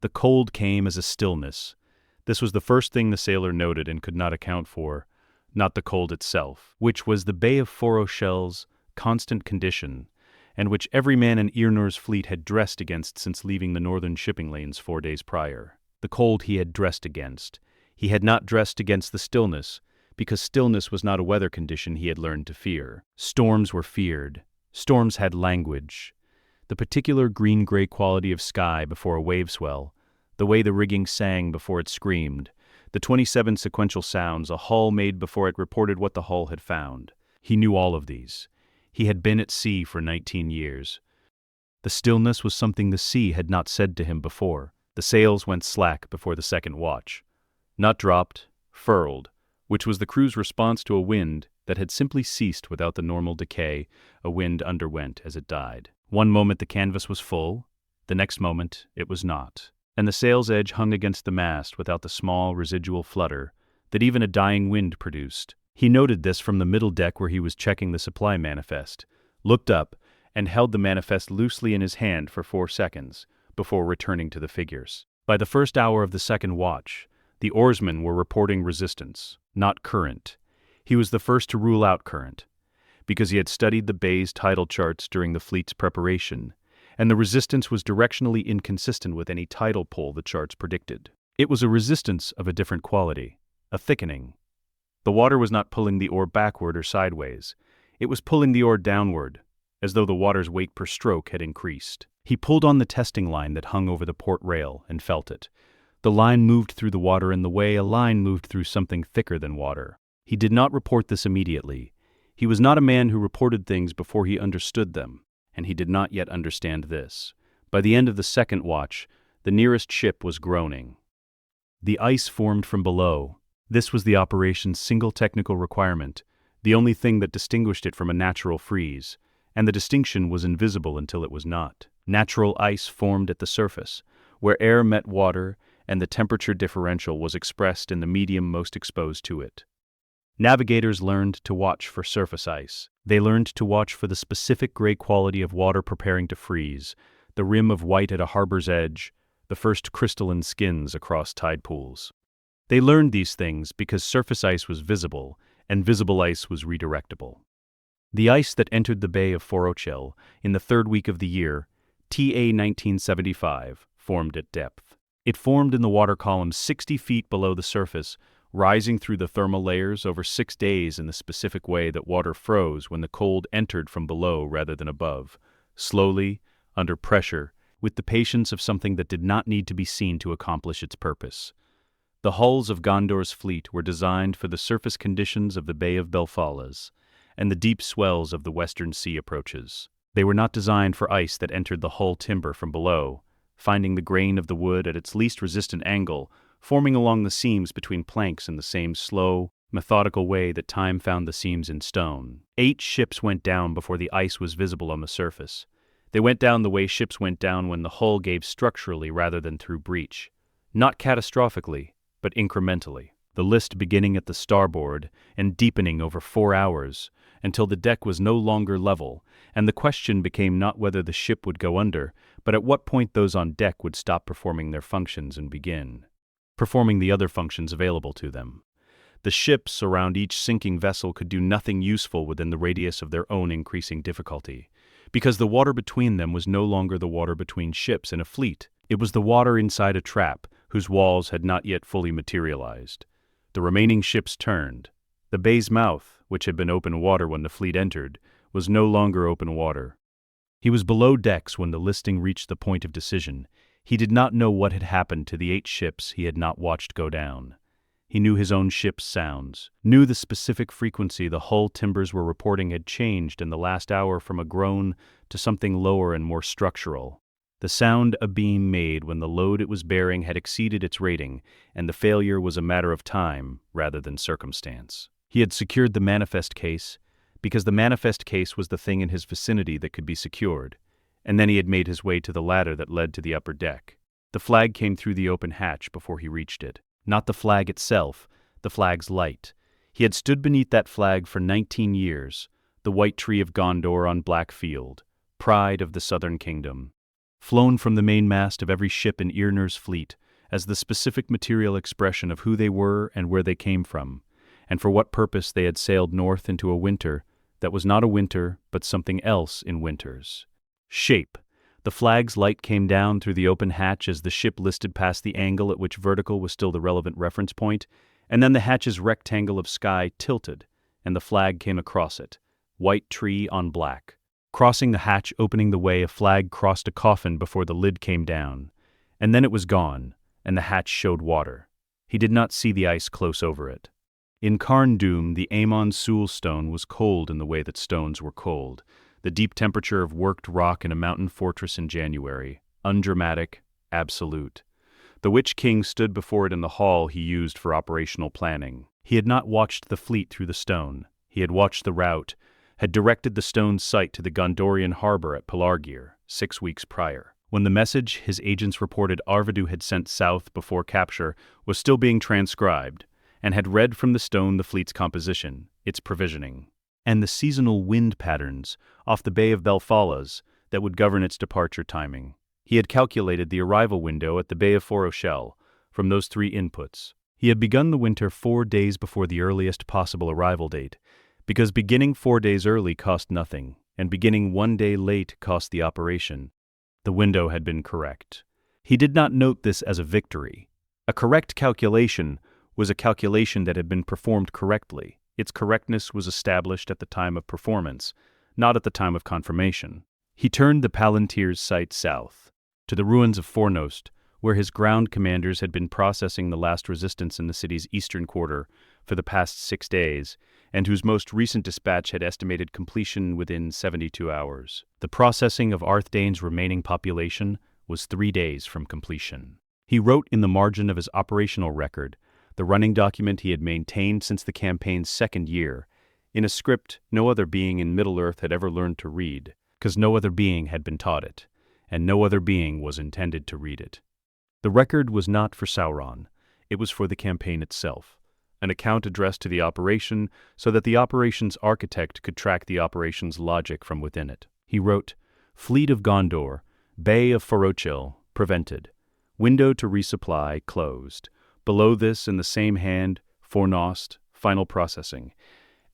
The cold came as a stillness. This was the first thing the sailor noted and could not account for, not the cold itself, which was the Bay of Forochel's constant condition, and which every man in Eärnur's fleet had dressed against since leaving the northern shipping lanes 4 days prior. The cold he had dressed against. He had not dressed against the stillness, because stillness was not a weather condition he had learned to fear. Storms were feared. Storms had language. The particular green-gray quality of sky before a wave swell, the way the rigging sang before it screamed, the 27 sequential sounds a hull made before it reported what the hull had found. He knew all of these. He had been at sea for 19 years. The stillness was something the sea had not said to him before. The sails went slack before the second watch. Not dropped, furled, which was the crew's response to a wind that had simply ceased without the normal decay a wind underwent as it died. One moment the canvas was full, the next moment it was not, and the sail's edge hung against the mast without the small residual flutter that even a dying wind produced. He noted this from the middle deck where he was checking the supply manifest, looked up, and held the manifest loosely in his hand for 4 seconds before returning to the figures. By the first hour of the second watch, the oarsmen were reporting resistance, not current. He was the first to rule out current, because he had studied the bay's tidal charts during the fleet's preparation, and the resistance was directionally inconsistent with any tidal pull the charts predicted. It was a resistance of a different quality, a thickening. The water was not pulling the oar backward or sideways. It was pulling the oar downward, as though the water's weight per stroke had increased. He pulled on the testing line that hung over the port rail and felt it. The line moved through the water in the way a line moved through something thicker than water. He did not report this immediately. He was not a man who reported things before he understood them, and he did not yet understand this. By the end of the second watch, the nearest ship was groaning. The ice formed from below. This was the operation's single technical requirement, the only thing that distinguished it from a natural freeze, and the distinction was invisible until it was not. Natural ice formed at the surface, where air met water, and the temperature differential was expressed in the medium most exposed to it. Navigators learned to watch for surface ice. They learned to watch for the specific gray quality of water preparing to freeze, the rim of white at a harbor's edge, the first crystalline skins across tide pools. They learned these things because surface ice was visible, and visible ice was redirectable. The ice that entered the Bay of Forochel in the third week of the year, TA 1975, formed at depth. It formed in the water column 60 feet below the surface, rising through the thermal layers over 6 days in the specific way that water froze when the cold entered from below rather than above, slowly, under pressure, with the patience of something that did not need to be seen to accomplish its purpose. The hulls of Gondor's fleet were designed for the surface conditions of the Bay of Belfalas and the deep swells of the western sea approaches. They were not designed for ice that entered the hull timber from below, finding the grain of the wood at its least resistant angle, forming along the seams between planks in the same slow, methodical way that time found the seams in stone. 8 ships went down before the ice was visible on the surface. They went down the way ships went down when the hull gave structurally rather than through breach. Not catastrophically, but incrementally. The list beginning at the starboard and deepening over 4 hours, until the deck was no longer level, and the question became not whether the ship would go under, but at what point those on deck would stop performing their functions and begin performing the other functions available to them. The ships around each sinking vessel could do nothing useful within the radius of their own increasing difficulty, because the water between them was no longer the water between ships in a fleet. It was the water inside a trap whose walls had not yet fully materialized. The remaining ships turned. The bay's mouth, which had been open water when the fleet entered, was no longer open water. He was below decks when the listing reached the point of decision. He did not know what had happened to the 8 ships he had not watched go down. He knew his own ship's sounds, knew the specific frequency the hull timbers were reporting had changed in the last hour from a groan to something lower and more structural. The sound a beam made when the load it was bearing had exceeded its rating, and the failure was a matter of time rather than circumstance. He had secured the manifest case, because the manifest case was the thing in his vicinity that could be secured, and then he had made his way to the ladder that led to the upper deck. The flag came through the open hatch before he reached it. Not the flag itself, the flag's light. He had stood beneath that flag for 19 years, the white tree of Gondor on Black Field, pride of the southern kingdom. flown from the mainmast of every ship in Irnir's fleet, as the specific material expression of who they were and where they came from, and for what purpose they had sailed north into a winter that was not a winter but something else in winters. Shape. The flag's light came down through the open hatch as the ship listed past the angle at which vertical was still the relevant reference point, and then the hatch's rectangle of sky tilted, and the flag came across it, white tree on black. Crossing the hatch, opening the way, a flag crossed a coffin before the lid came down, and then it was gone, and the hatch showed water. He did not see the ice close over it. In Carn Dûm, the Aemon Sul stone was cold in the way that stones were cold, the deep temperature of worked rock in a mountain fortress in January, undramatic, absolute. The Witch-king stood before it in the hall he used for operational planning. He had not watched the fleet through the stone. He had watched the route, had directed the stone's sight to the Gondorian harbor at Pelargir 6 weeks prior, when the message his agents reported Arvedui had sent south before capture was still being transcribed, and had read from the stone the fleet's composition, its provisioning, and the seasonal wind patterns off the Bay of Belfalas that would govern its departure timing. He had calculated the arrival window at the Bay of Forochel from those 3 inputs. He had begun the winter 4 days before the earliest possible arrival date, because beginning 4 days early cost nothing, and beginning 1 day late cost the operation. The window had been correct. He did not note this as a victory. A correct calculation was a calculation that had been performed correctly. Its correctness was established at the time of performance, not at the time of confirmation. He turned the Palantir's sight south, to the ruins of Fornost, where his ground commanders had been processing the last resistance in the city's eastern quarter for the past 6 days, and whose most recent dispatch had estimated completion within 72 hours. The processing of Arthedain's remaining population was 3 days from completion. He wrote in the margin of his operational record, the running document he had maintained since the campaign's 2nd year, in a script no other being in Middle-earth had ever learned to read, because no other being had been taught it, and no other being was intended to read it. The record was not for Sauron, it was for the campaign itself, an account addressed to the operation so that the operation's architect could track the operation's logic from within it. He wrote, Fleet of Gondor, Bay of Forochel, prevented. Window to resupply, closed. Below this, in the same hand, Fornost, final processing.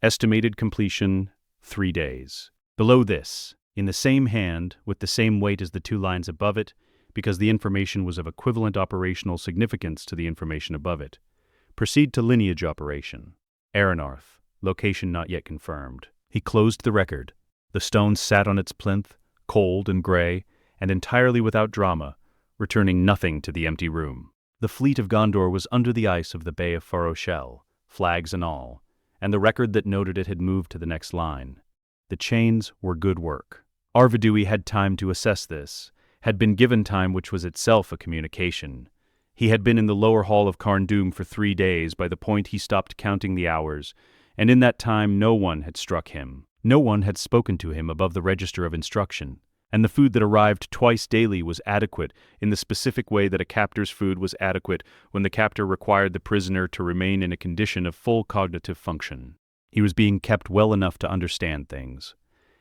Estimated completion, 3 days. Below this, in the same hand, with the same weight as the 2 lines above it, because the information was of equivalent operational significance to the information above it. Proceed to lineage operation. Aranarth, location not yet confirmed. He closed the record. The stone sat on its plinth, cold and gray, and entirely without drama, returning nothing to the empty room. The fleet of Gondor was under the ice of the Bay of Forochel, flags and all, and the record that noted it had moved to the next line. The chains were good work. Arvedui had time to assess this, had been given time which was itself a communication. He had been in the lower hall of Carn Dûm for 3 days by the point he stopped counting the hours, and in that time no one had struck him. No one had spoken to him above the register of instruction, and the food that arrived twice daily was adequate in the specific way that a captor's food was adequate when the captor required the prisoner to remain in a condition of full cognitive function. He was being kept well enough to understand things.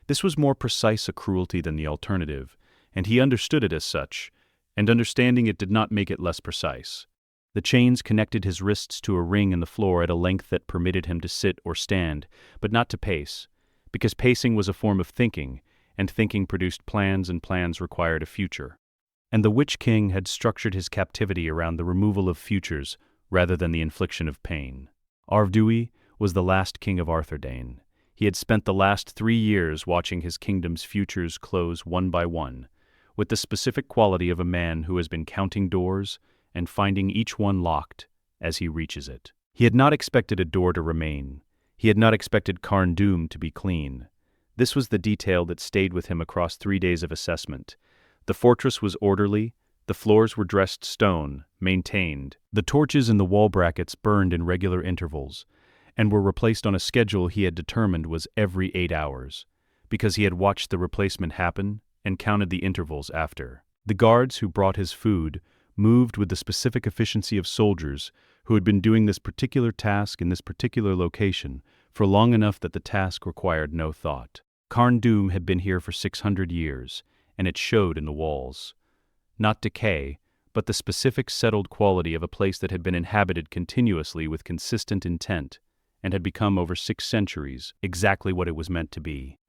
This was more precise a cruelty than the alternative, and he understood it as such, and understanding it did not make it less precise. The chains connected his wrists to a ring in the floor at a length that permitted him to sit or stand, but not to pace, because pacing was a form of thinking, and thinking produced plans, and plans required a future. And the Witch-king had structured his captivity around the removal of futures rather than the infliction of pain. Arvedui was the last king of Arthedain. He had spent the last 3 years watching his kingdom's futures close one by one, with the specific quality of a man who has been counting doors and finding each one locked as he reaches it. He had not expected a door to remain. He had not expected Carn Dûm to be clean. This was the detail that stayed with him across 3 days of assessment. The fortress was orderly, the floors were dressed stone, maintained. The torches in the wall brackets burned in regular intervals, and were replaced on a schedule he had determined was every 8 hours, because he had watched the replacement happen and counted the intervals after. The guards who brought his food moved with the specific efficiency of soldiers who had been doing this particular task in this particular location for long enough that the task required no thought. Carn Dûm had been here for 600 years, and it showed in the walls. Not decay, but the specific settled quality of a place that had been inhabited continuously with consistent intent, and had become over 6 centuries exactly what it was meant to be.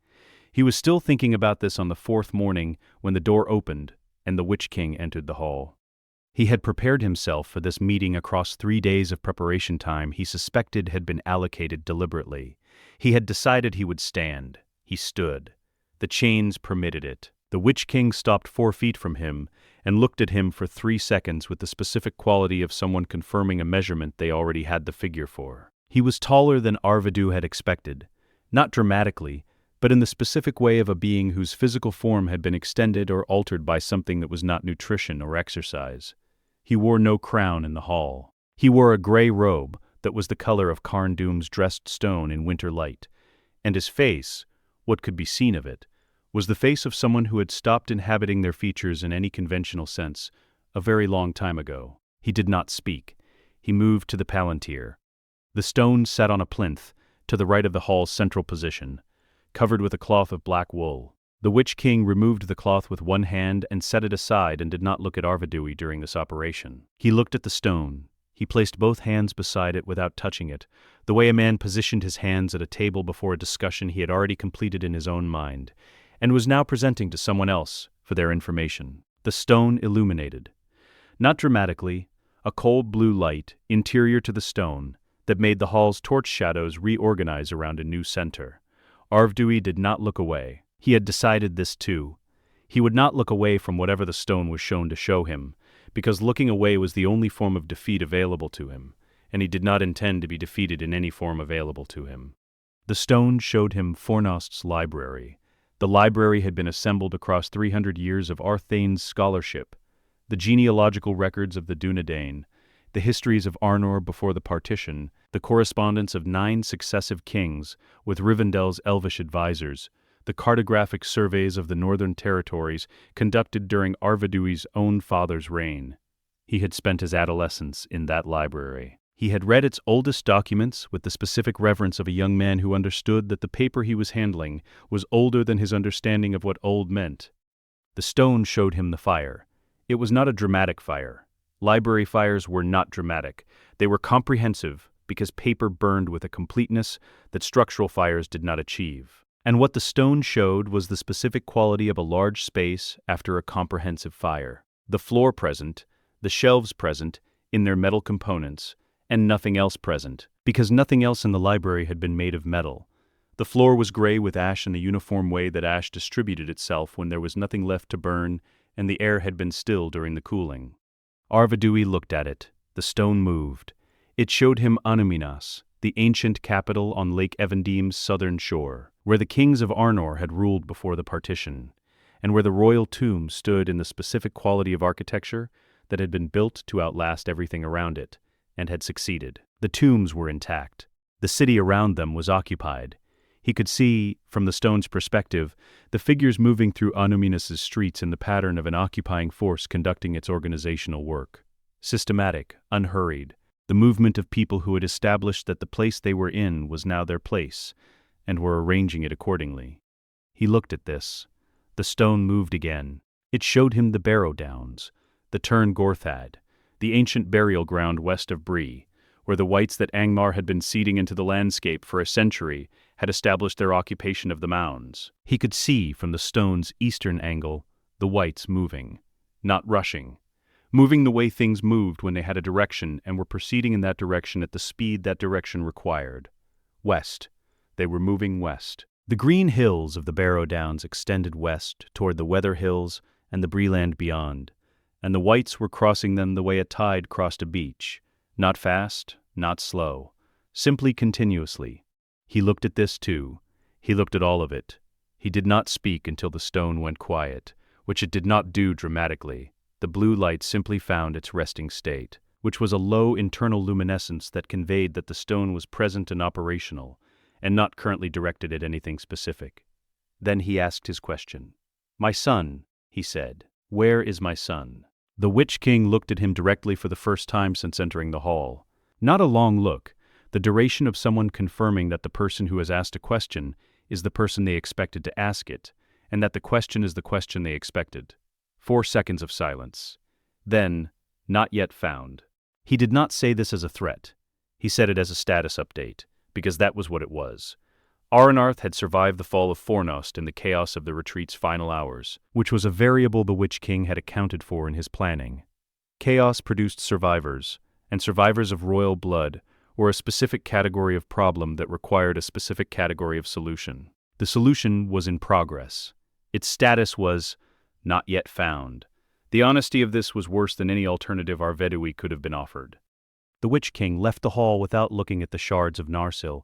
He was still thinking about this on the 4th morning when the door opened and the Witch-king entered the hall. He had prepared himself for this meeting across 3 days of preparation time he suspected had been allocated deliberately. He had decided he would stand. He stood. The chains permitted it. The Witch-king stopped 4 feet from him and looked at him for 3 seconds with the specific quality of someone confirming a measurement they already had the figure for. He was taller than Arvedui had expected, not dramatically, but in the specific way of a being whose physical form had been extended or altered by something that was not nutrition or exercise. He wore no crown in the hall. He wore a gray robe that was the color of Carn Dûm's dressed stone in winter light, and his face, what could be seen of it, was the face of someone who had stopped inhabiting their features in any conventional sense a very long time ago. He did not speak. He moved to the palantir. The stone sat on a plinth, to the right of the hall's central position, covered with a cloth of black wool. The Witch-king removed the cloth with one hand and set it aside and did not look at Arvedui during this operation. He looked at the stone. He placed both hands beside it without touching it, the way a man positioned his hands at a table before a discussion he had already completed in his own mind, and was now presenting to someone else for their information. The stone illuminated. Not dramatically, a cold blue light, interior to the stone, that made the hall's torch shadows reorganize around a new center. Arvedui did not look away. He had decided this too. He would not look away from whatever the stone was shown to show him, because looking away was the only form of defeat available to him, and he did not intend to be defeated in any form available to him. The stone showed him Fornost's library. The library had been assembled across 300 years of Arthedain's scholarship, the genealogical records of the Dunedain, the histories of Arnor before the partition, the correspondence of 9 successive kings with Rivendell's elvish advisors, the cartographic surveys of the northern territories conducted during Arvedui's own father's reign. He had spent his adolescence in that library. He had read its oldest documents with the specific reverence of a young man who understood that the paper he was handling was older than his understanding of what old meant. The stone showed him the fire. It was not a dramatic fire. Library fires were not dramatic. They were comprehensive because paper burned with a completeness that structural fires did not achieve. And what the stone showed was the specific quality of a large space after a comprehensive fire. The floor present, the shelves present in their metal components, and nothing else present, because nothing else in the library had been made of metal. The floor was gray with ash in the uniform way that ash distributed itself when there was nothing left to burn and the air had been still during the cooling. Arvedui looked at it. The stone moved. It showed him Anuminas, the ancient capital on Lake Evandim's southern shore, where the kings of Arnor had ruled before the partition, and where the royal tomb stood in the specific quality of architecture that had been built to outlast everything around it, and had succeeded. The tombs were intact. The city around them was occupied. He could see, from the stone's perspective, the figures moving through Anuminas's streets in the pattern of an occupying force conducting its organizational work. Systematic, unhurried, the movement of people who had established that the place they were in was now their place, and were arranging it accordingly. He looked at this. The stone moved again. It showed him the Barrow Downs, the Tern Gorthad, the ancient burial ground west of Bree, where the whites that Angmar had been seeding into the landscape for a century had established their occupation of the mounds. He could see, from the stone's eastern angle, the whites moving, not rushing, moving the way things moved when they had a direction and were proceeding in that direction at the speed that direction required. West. They were moving west. The green hills of the Barrow Downs extended west toward the Weather Hills and the Breeland beyond, and the whites were crossing them the way a tide crossed a beach, not fast, not slow, simply continuously. He looked at this too. He looked at all of it. He did not speak until the stone went quiet, which it did not do dramatically. The blue light simply found its resting state, which was a low internal luminescence that conveyed that the stone was present and operational, and not currently directed at anything specific. Then he asked his question. "My son," he said, "where is my son?" The Witch-king looked at him directly for the first time since entering the hall. Not a long look, the duration of someone confirming that the person who has asked a question is the person they expected to ask it, and that the question is the question they expected. 4 seconds of silence. Then, not yet found. He did not say this as a threat. He said it as a status update, because that was what it was. Aranarth had survived the fall of Fornost in the chaos of the retreat's final hours, which was a variable the Witch King had accounted for in his planning. Chaos produced survivors, and survivors of royal blood were a specific category of problem that required a specific category of solution. The solution was in progress. Its status was not yet found. The honesty of this was worse than any alternative Arvedui could have been offered. The Witch King left the hall without looking at the Shards of Narsil.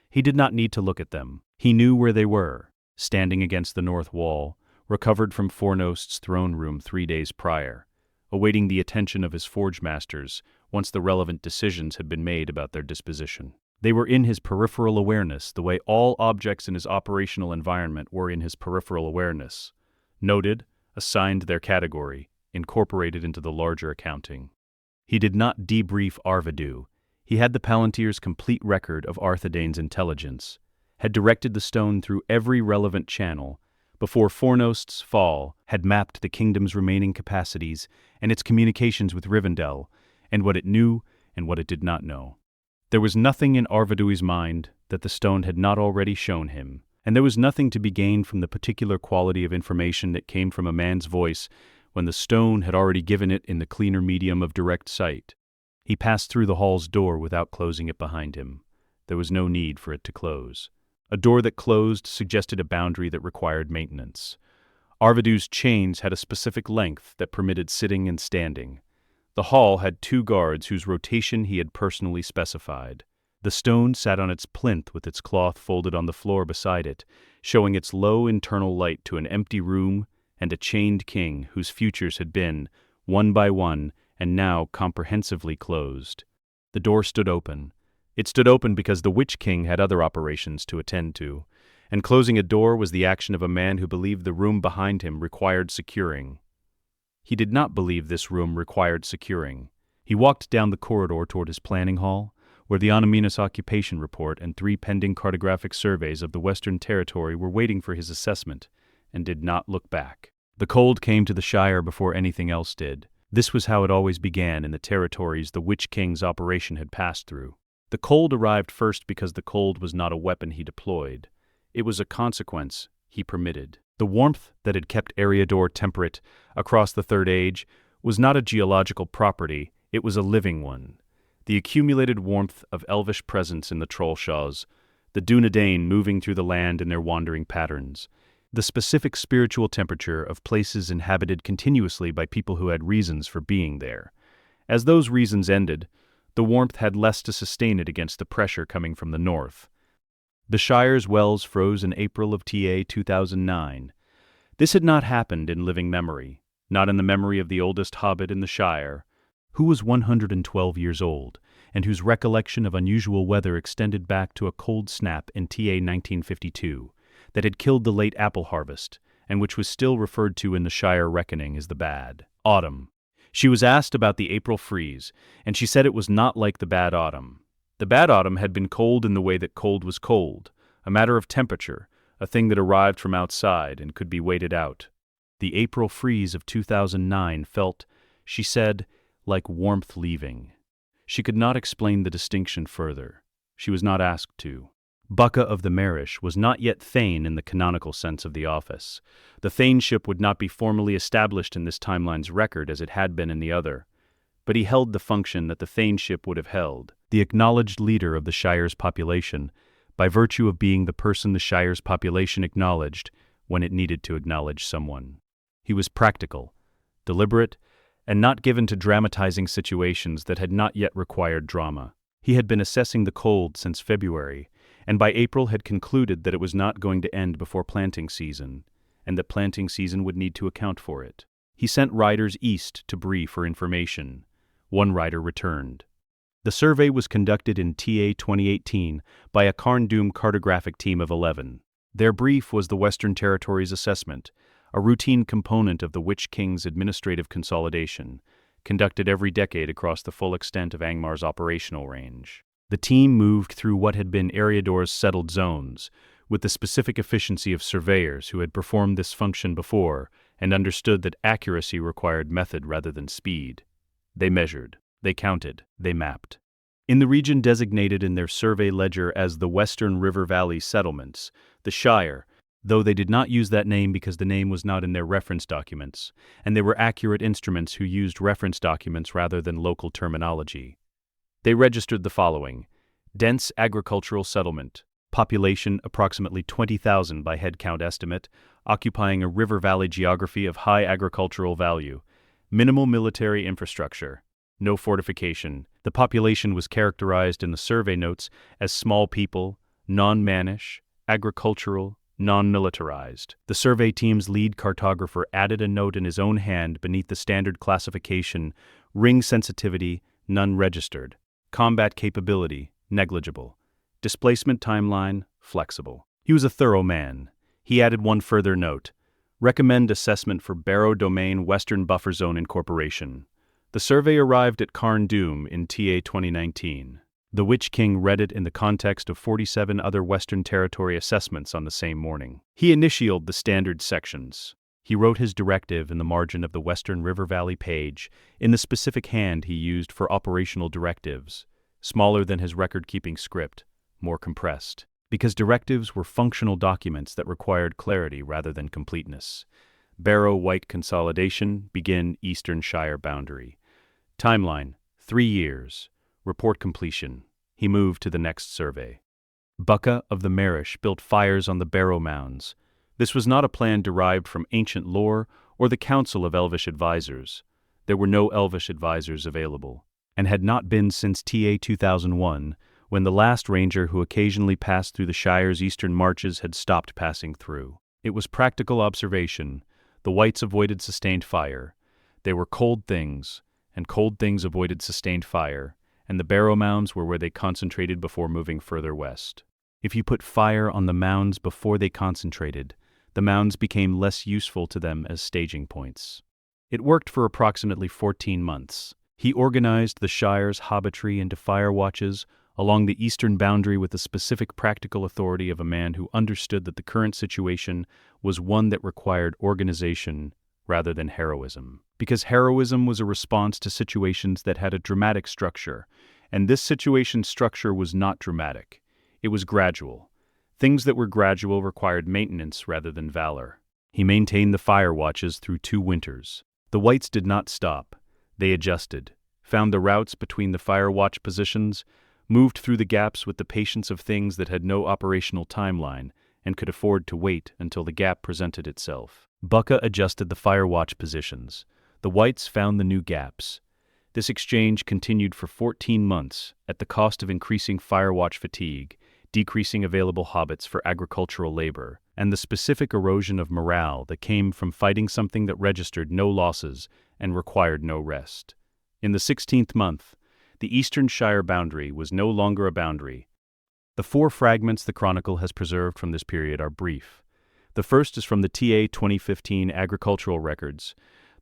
He did not need to look at them. He knew where they were, standing against the north wall, recovered from Fornost's throne room 3 days prior, awaiting the attention of his forge masters once the relevant decisions had been made about their disposition. They were in his peripheral awareness the way all objects in his operational environment were in his peripheral awareness. Noted, assigned their category, incorporated into the larger accounting. He did not debrief Arvedui. He had the Palantir's complete record of Arthedain's intelligence, had directed the stone through every relevant channel, before Fornost's fall, had mapped the kingdom's remaining capacities and its communications with Rivendell, and what it knew and what it did not know. There was nothing in Arvedui's mind that the stone had not already shown him, and there was nothing to be gained from the particular quality of information that came from a man's voice when the stone had already given it in the cleaner medium of direct sight. He passed through the hall's door without closing it behind him. There was no need for it to close. A door that closed suggested a boundary that required maintenance. Arvedui's chains had a specific length that permitted sitting and standing. The hall had 2 guards whose rotation he had personally specified. The stone sat on its plinth with its cloth folded on the floor beside it, showing its low internal light to an empty room and a chained king whose futures had been, one by one, and now comprehensively closed. The door stood open. It stood open because the Witch King had other operations to attend to, and closing a door was the action of a man who believed the room behind him required securing. He did not believe this room required securing. He walked down the corridor toward his planning hall, where the Onominous occupation report and 3 pending cartographic surveys of the Western Territory were waiting for his assessment, and did not look back. The cold came to the Shire before anything else did. This was how it always began in the territories the Witch King's operation had passed through. The cold arrived first because the cold was not a weapon he deployed. It was a consequence he permitted. The warmth that had kept Eriador temperate across the Third Age was not a geological property, it was a living one. The accumulated warmth of elvish presence in the Trollshaws, the Dunedain moving through the land in their wandering patterns, the specific spiritual temperature of places inhabited continuously by people who had reasons for being there. As those reasons ended, the warmth had less to sustain it against the pressure coming from the north. The Shire's wells froze in April of TA 2009. This had not happened in living memory, not in the memory of the oldest Hobbit in the Shire, who was 112 years old, and whose recollection of unusual weather extended back to a cold snap in TA 1952 that had killed the late apple harvest, and which was still referred to in the Shire reckoning as the bad autumn. She was asked about the April freeze, and she said it was not like the bad autumn. The bad autumn had been cold in the way that cold was cold, a matter of temperature, a thing that arrived from outside and could be waited out. The April freeze of 2009 felt, she said, like warmth leaving. She could not explain the distinction further. She was not asked to. Bucca of the Marish was not yet Thane in the canonical sense of the office. The Thaneship would not be formally established in this timeline's record as it had been in the other, but he held the function that the Thaneship would have held, the acknowledged leader of the Shire's population, by virtue of being the person the Shire's population acknowledged when it needed to acknowledge someone. He was practical, deliberate, and not given to dramatizing situations that had not yet required drama. He had been assessing the cold since February, and by April had concluded that it was not going to end before planting season, and that planting season would need to account for it. He sent riders east to Bree for information. One rider returned. The survey was conducted in TA 2018 by a Carn-Dûm cartographic team of 11. Their brief was the Western Territories assessment, a routine component of the Witch King's administrative consolidation, conducted every decade across the full extent of Angmar's operational range. The team moved through what had been Eriador's settled zones, with the specific efficiency of surveyors who had performed this function before and understood that accuracy required method rather than speed. They measured, they counted, they mapped. In the region designated in their survey ledger as the Western River Valley Settlements, the Shire, though they did not use that name because the name was not in their reference documents, and they were accurate instruments who used reference documents rather than local terminology. They registered the following: dense agricultural settlement, population approximately 20,000 by head count estimate, occupying a river valley geography of high agricultural value, minimal military infrastructure, no fortification. The population was characterized in the survey notes as small people, non-mannish, agricultural, non-militarized. The survey team's lead cartographer added a note in his own hand beneath the standard classification: ring sensitivity, none registered, combat capability, negligible, displacement timeline, flexible. He was a thorough man. He added one further note: recommend assessment for Barrow Domain Western Buffer Zone Incorporation. The survey arrived at Carn Dûm in TA 2019. The Witch-king read it in the context of 47 other Western Territory assessments on the same morning. He initialed the standard sections. He wrote his directive in the margin of the Western River Valley page in the specific hand he used for operational directives, smaller than his record-keeping script, more compressed, because directives were functional documents that required clarity rather than completeness. Barrow-wights consolidation, begin Eastern Shire boundary. Timeline: 3 years. Report completion. He moved to the next survey. Bucca of the Marish built fires on the Barrow mounds. This was not a plan derived from ancient lore or the Council of Elvish Advisors. There were no Elvish advisors available, and had not been since TA 2001, when the last ranger who occasionally passed through the Shire's eastern marches had stopped passing through. It was practical observation. The whites avoided sustained fire. They were cold things, and cold things avoided sustained fire, and the Barrow mounds were where they concentrated before moving further west. If you put fire on the mounds before they concentrated, the mounds became less useful to them as staging points. It worked for approximately 14 months. He organized the Shire's hobbitry into fire watches along the eastern boundary with the specific practical authority of a man who understood that the current situation was one that required organization rather than heroism. Because heroism was a response to situations that had a dramatic structure, and this situation's structure was not dramatic. It was gradual. Things that were gradual required maintenance rather than valor. He maintained the fire watches through 2 winters. The whites did not stop. They adjusted, found the routes between the fire watch positions, moved through the gaps with the patience of things that had no operational timeline and could afford to wait until the gap presented itself. Bucca adjusted the fire watch positions. The whites found the new gaps. This exchange continued for 14 months at the cost of increasing fire watch fatigue, decreasing available hobbits for agricultural labor, and the specific erosion of morale that came from fighting something that registered no losses and required no rest. In the 16th month, the Eastern Shire boundary was no longer a boundary. The 4 fragments the Chronicle has preserved from this period are brief. The first is from the TA 2015 agricultural records,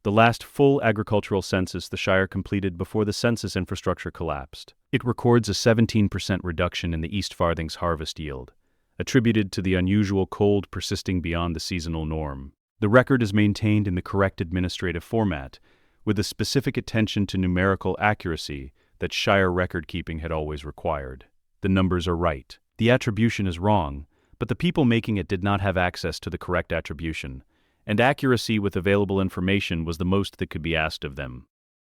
the last full agricultural census the Shire completed before the census infrastructure collapsed. It records a 17% reduction in the East Farthing's harvest yield, attributed to the unusual cold persisting beyond the seasonal norm. The record is maintained in the correct administrative format, with a specific attention to numerical accuracy that Shire record-keeping had always required. The numbers are right. The attribution is wrong, but the people making it did not have access to the correct attribution, and accuracy with available information was the most that could be asked of them.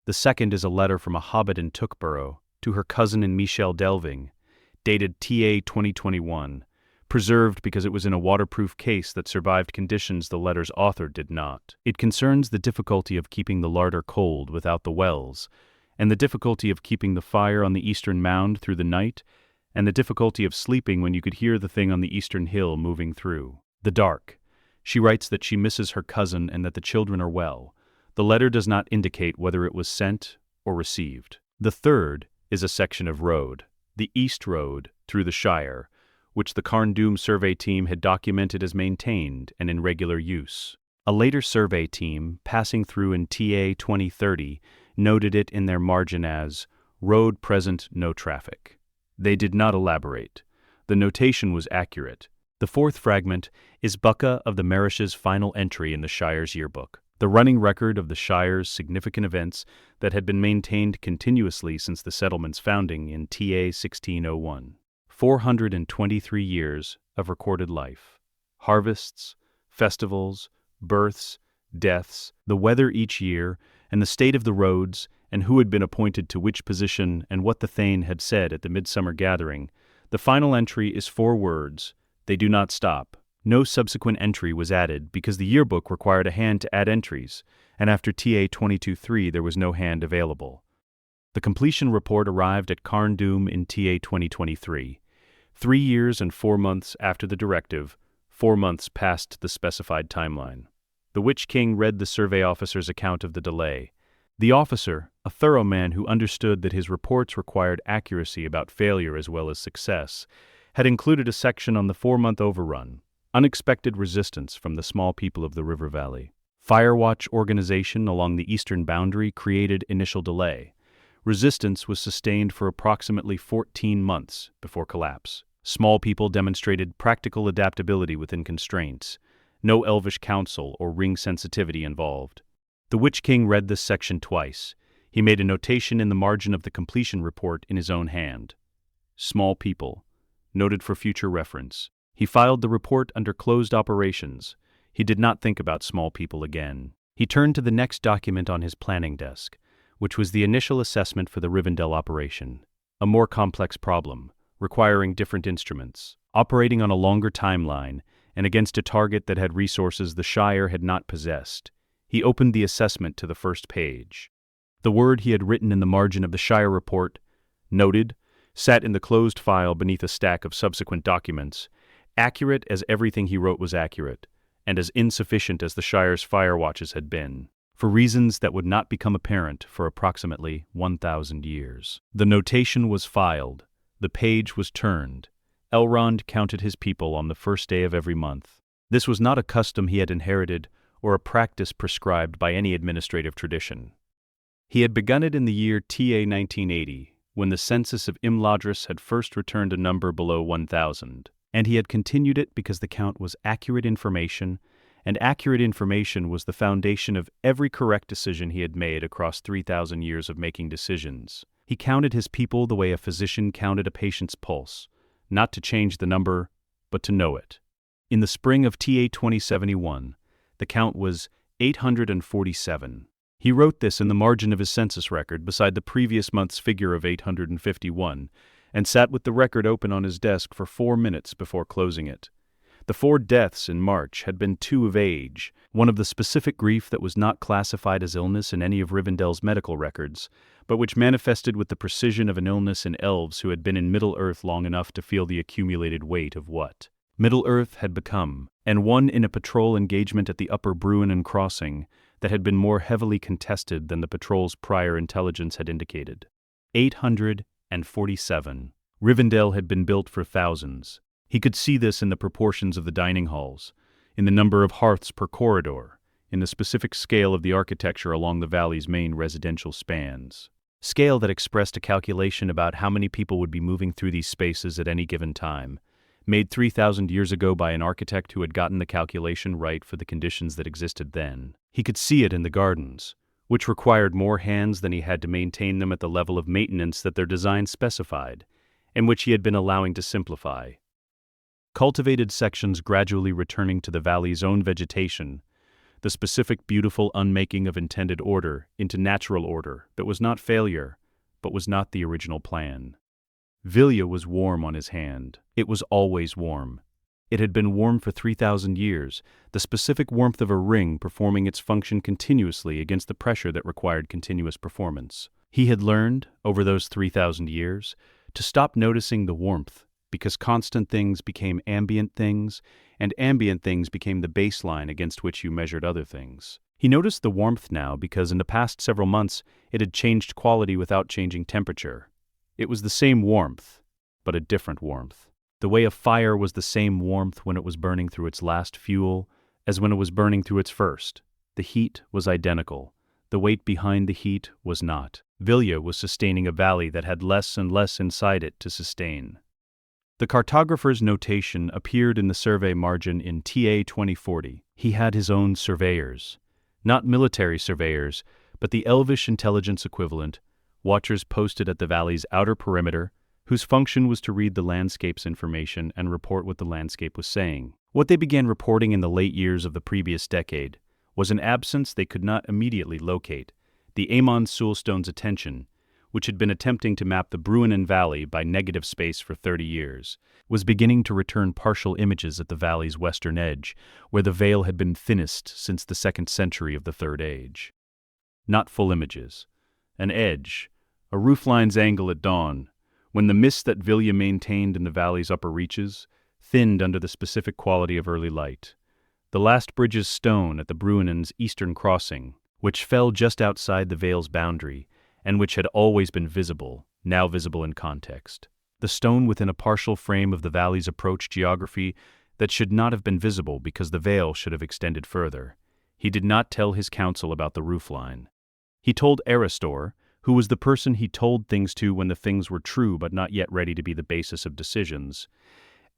The second is a letter from a Hobbit in Tookborough to her cousin in Michel Delving, dated TA 2021, preserved because it was in a waterproof case that survived conditions the letter's author did not. It concerns the difficulty of keeping the larder cold without the wells, and the difficulty of keeping the fire on the eastern mound through the night, and the difficulty of sleeping when you could hear the thing on the eastern hill moving through. The dark. She writes that she misses her cousin and that the children are well. The letter does not indicate whether it was sent or received. The third is a section of road, the East Road through the Shire, which the Carn Dûm survey team had documented as maintained and in regular use. A later survey team, passing through in TA 2030, noted it in their margin as road present no traffic. They did not elaborate. The notation was accurate. The fourth fragment is Bucca of the Marish's final entry in the Shire's yearbook, the running record of the Shire's significant events that had been maintained continuously since the settlement's founding in TA 1601. 423 years of recorded life. Harvests, festivals, births, deaths, the weather each year, and the state of the roads, and who had been appointed to which position and what the Thane had said at the midsummer gathering. The final entry is 4 words: they do not stop. No subsequent entry was added because the yearbook required a hand to add entries, and after TA 22-3 there was no hand available. The completion report arrived at Carn Dûm in TA 2023. 3 years and 4 months after the directive, 4 months past the specified timeline. The Witch-king read the survey officer's account of the delay. The officer, a thorough man who understood that his reports required accuracy about failure as well as success, had included a section on the 4-month overrun, unexpected resistance from the small people of the river valley. Firewatch organization along the eastern boundary created initial delay. Resistance was sustained for approximately 14 months before collapse. Small people demonstrated practical adaptability within constraints. No elvish counsel or ring sensitivity involved. The Witch-king read this section twice. He made a notation in the margin of the completion report in his own hand. Small people. Noted for future reference. He filed the report under closed operations. He did not think about small people again. He turned to the next document on his planning desk, which was the initial assessment for the Rivendell operation. A more complex problem, requiring different instruments, operating on a longer timeline, and against a target that had resources the Shire had not possessed. He opened the assessment to the first page. The word he had written in the margin of the Shire report, noted, sat in the closed file beneath a stack of subsequent documents, accurate as everything he wrote was accurate, and as insufficient as the Shire's firewatches had been, for reasons that would not become apparent for approximately 1,000 years. The notation was filed. The page was turned. Elrond counted his people on the first day of every month. This was not a custom he had inherited or a practice prescribed by any administrative tradition. He had begun it in the year TA 1980, when the census of Imladris had first returned a number below 1,000, and he had continued it because the count was accurate information, and accurate information was the foundation of every correct decision he had made across 3,000 years of making decisions. He counted his people the way a physician counted a patient's pulse, not to change the number, but to know it. In the spring of TA 2071, the count was 847. He wrote this in the margin of his census record beside the previous month's figure of 851, and sat with the record open on his desk for 4 minutes before closing it. The 4 deaths in March had been 2 of age, one of the specific grief that was not classified as illness in any of Rivendell's medical records, but which manifested with the precision of an illness in elves who had been in Middle-earth long enough to feel the accumulated weight of what Middle-earth had become, and one in a patrol engagement at the Upper Bruinen Crossing that had been more heavily contested than the patrol's prior intelligence had indicated. 847. Rivendell had been built for thousands. He could see this in the proportions of the dining halls, in the number of hearths per corridor, in the specific scale of the architecture along the valley's main residential spans. Scale that expressed a calculation about how many people would be moving through these spaces at any given time, made 3,000 years ago by an architect who had gotten the calculation right for the conditions that existed then. He could see it in the gardens, which required more hands than he had to maintain them at the level of maintenance that their design specified, and which he had been allowing to simplify. Cultivated sections gradually returning to the valley's own vegetation, the specific beautiful unmaking of intended order into natural order that was not failure, but was not the original plan. Vilya was warm on his hand. It was always warm. It had been warm for 3,000 years, the specific warmth of a ring performing its function continuously against the pressure that required continuous performance. He had learned, over those 3,000 years, to stop noticing the warmth, because constant things became ambient things, and ambient things became the baseline against which you measured other things. He noticed the warmth now because in the past several months it had changed quality without changing temperature. It was the same warmth, but a different warmth. The way a fire was the same warmth when it was burning through its last fuel as when it was burning through its first. The heat was identical. The weight behind the heat was not. Vilya was sustaining a valley that had less and less inside it to sustain. The cartographer's notation appeared in the survey margin in TA 2040. He had his own surveyors. Not military surveyors, but the elvish intelligence equivalent, watchers posted at the valley's outer perimeter, whose function was to read the landscape's information and report what the landscape was saying. What they began reporting in the late years of the previous decade was an absence they could not immediately locate. The Aemon Sulstone's attention, which had been attempting to map the Bruinen Valley by negative space for 30 years, was beginning to return partial images at the valley's western edge, where the veil had been thinnest since the 2nd century of the Third Age. Not full images. An edge, a roofline's angle at dawn, when the mist that Vilja maintained in the valley's upper reaches thinned under the specific quality of early light. The last bridge's stone at the Bruinen's eastern crossing, which fell just outside the Vale's boundary, and which had always been visible, now visible in context. The stone within a partial frame of the valley's approach geography that should not have been visible because the Vale should have extended further. He did not tell his council about the roofline. He told Aristor, who was the person he told things to when the things were true but not yet ready to be the basis of decisions.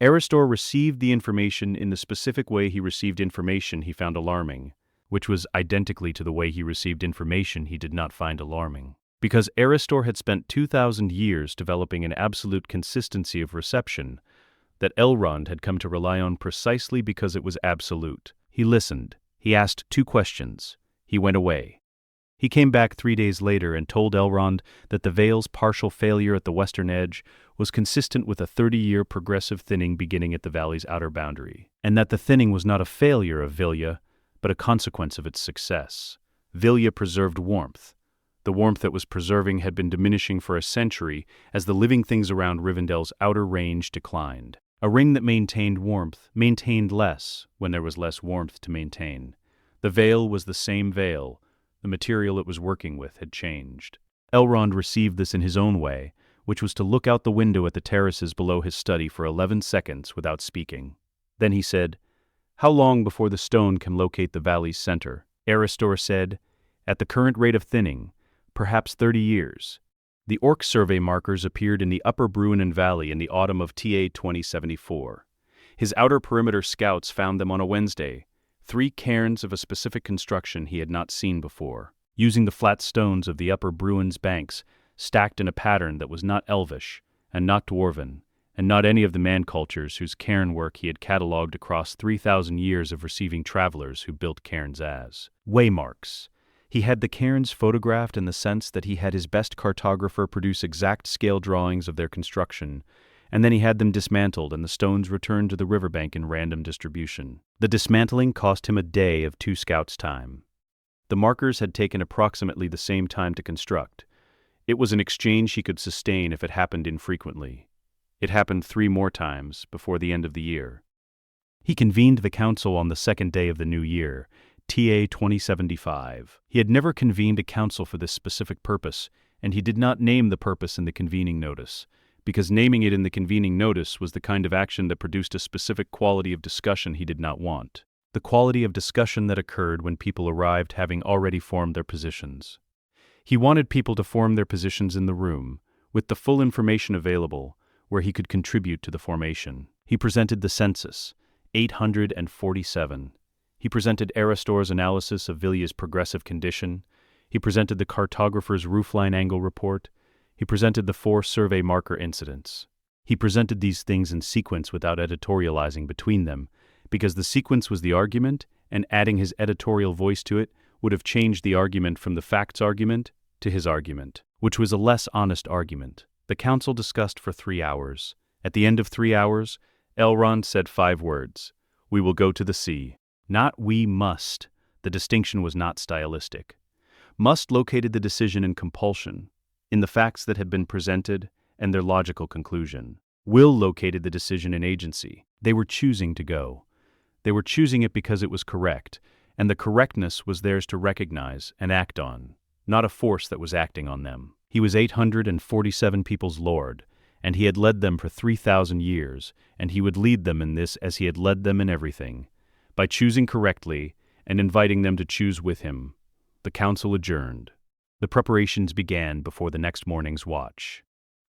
Aristor received the information in the specific way he received information he found alarming, which was identically to the way he received information he did not find alarming. Because Aristor had spent 2,000 years developing an absolute consistency of reception that Elrond had come to rely on precisely because it was absolute. He listened. He asked 2 questions. He went away. He came back 3 days later and told Elrond that the Vale's partial failure at the western edge was consistent with a 30-year progressive thinning beginning at the valley's outer boundary, and that the thinning was not a failure of Vilja, but a consequence of its success. Vilja preserved warmth. The warmth that was preserving had been diminishing for a century as the living things around Rivendell's outer range declined. A ring that maintained warmth maintained less when there was less warmth to maintain. The Vale was the same Vale. The material it was working with had changed. Elrond received this in his own way, which was to look out the window at the terraces below his study for 11 seconds without speaking. Then he said, "How long before the stone can locate the valley's center?" Aristor said, "At the current rate of thinning, perhaps 30 years. The Orc survey markers appeared in the upper Bruinen Valley in the autumn of TA 2074. His outer perimeter scouts found them on a Wednesday, 3 cairns of a specific construction he had not seen before, using the flat stones of the upper Bruin's banks, stacked in a pattern that was not Elvish, and not Dwarven, and not any of the man cultures whose cairn work he had catalogued across 3,000 years of receiving travelers who built cairns as waymarks. He had the cairns photographed in the sense that he had his best cartographer produce exact scale drawings of their construction, and then he had them dismantled and the stones returned to the riverbank in random distribution. The dismantling cost him a day of 2 scouts' time. The markers had taken approximately the same time to construct. It was an exchange he could sustain if it happened infrequently. It happened 3 more times before the end of the year. He convened the council on the 2nd day of the new year, TA 2075. He had never convened a council for this specific purpose, and he did not name the purpose in the convening notice, because naming it in the convening notice was the kind of action that produced a specific quality of discussion he did not want. The quality of discussion that occurred when people arrived having already formed their positions. He wanted people to form their positions in the room, with the full information available, where he could contribute to the formation. He presented the census, 847. He presented Aristor's analysis of Vilja's progressive condition. He presented the cartographer's roofline angle report. He presented the 4 survey marker incidents. He presented these things in sequence without editorializing between them, because the sequence was the argument, and adding his editorial voice to it would have changed the argument from the facts argument to his argument, which was a less honest argument. The council discussed for 3 hours. At the end of 3 hours, Elrond said 5 words. "We will go to the sea." Not "we must." The distinction was not stylistic. Must located the decision in compulsion, in the facts that had been presented and their logical conclusion. Will located the decision in agency. They were choosing to go. They were choosing it because it was correct, and the correctness was theirs to recognize and act on, not a force that was acting on them. He was 847 people's lord, and he had led them for 3,000 years, and he would lead them in this as he had led them in everything, by choosing correctly and inviting them to choose with him. The council adjourned. The preparations began before the next morning's watch.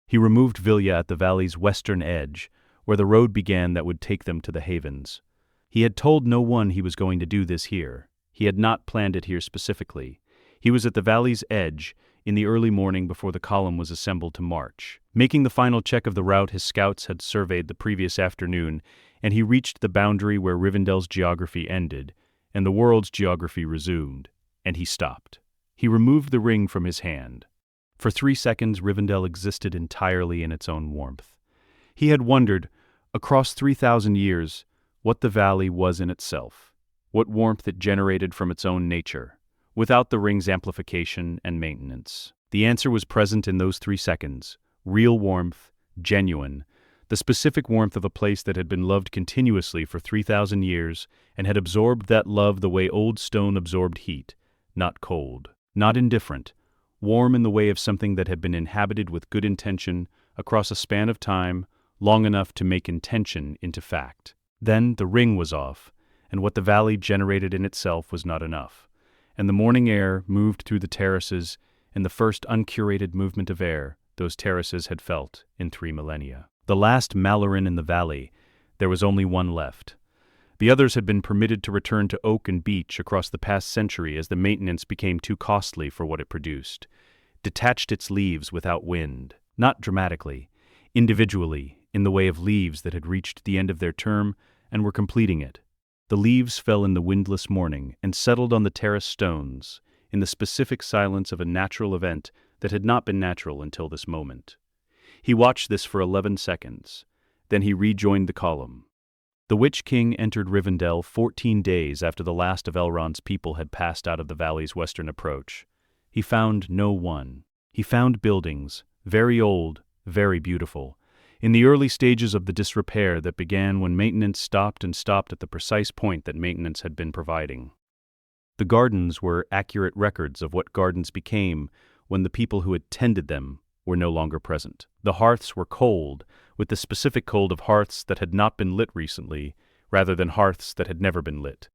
He removed Vilja at the valley's western edge, where the road began that would take them to the havens. He had told no one he was going to do this here. He had not planned it here specifically. He was at the valley's edge in the early morning before the column was assembled to march. Making the final check of the route his scouts had surveyed the previous afternoon, and he reached the boundary where Rivendell's geography ended, and the world's geography resumed, and he stopped. He removed the ring from his hand. For 3 seconds Rivendell existed entirely in its own warmth. He had wondered, across 3,000 years, what the valley was in itself, what warmth it generated from its own nature, without the ring's amplification and maintenance. The answer was present in those 3 seconds. Real warmth, genuine, the specific warmth of a place that had been loved continuously for 3,000 years and had absorbed that love the way old stone absorbed heat, not cold, not indifferent, warm in the way of something that had been inhabited with good intention across a span of time long enough to make intention into fact. Then the ring was off, and what the valley generated in itself was not enough, and the morning air moved through the terraces in the first uncurated movement of air those terraces had felt in 3 millennia. The last Maloran in the valley, there was only one left. The others had been permitted to return to oak and beech across the past century as the maintenance became too costly for what it produced. Detached its leaves without wind, not dramatically, individually, in the way of leaves that had reached the end of their term and were completing it. The leaves fell in the windless morning and settled on the terrace stones, in the specific silence of a natural event that had not been natural until this moment. He watched this for 11 seconds. Then he rejoined the column. The Witch-king entered Rivendell 14 days after the last of Elrond's people had passed out of the valley's western approach. He found no one. He found buildings, very old, very beautiful, in the early stages of the disrepair that began when maintenance stopped at the precise point that maintenance had been providing. The gardens were accurate records of what gardens became when the people who had tended them were no longer present. The hearths were cold, with the specific cold of hearths that had not been lit recently, rather than hearths that had never been lit.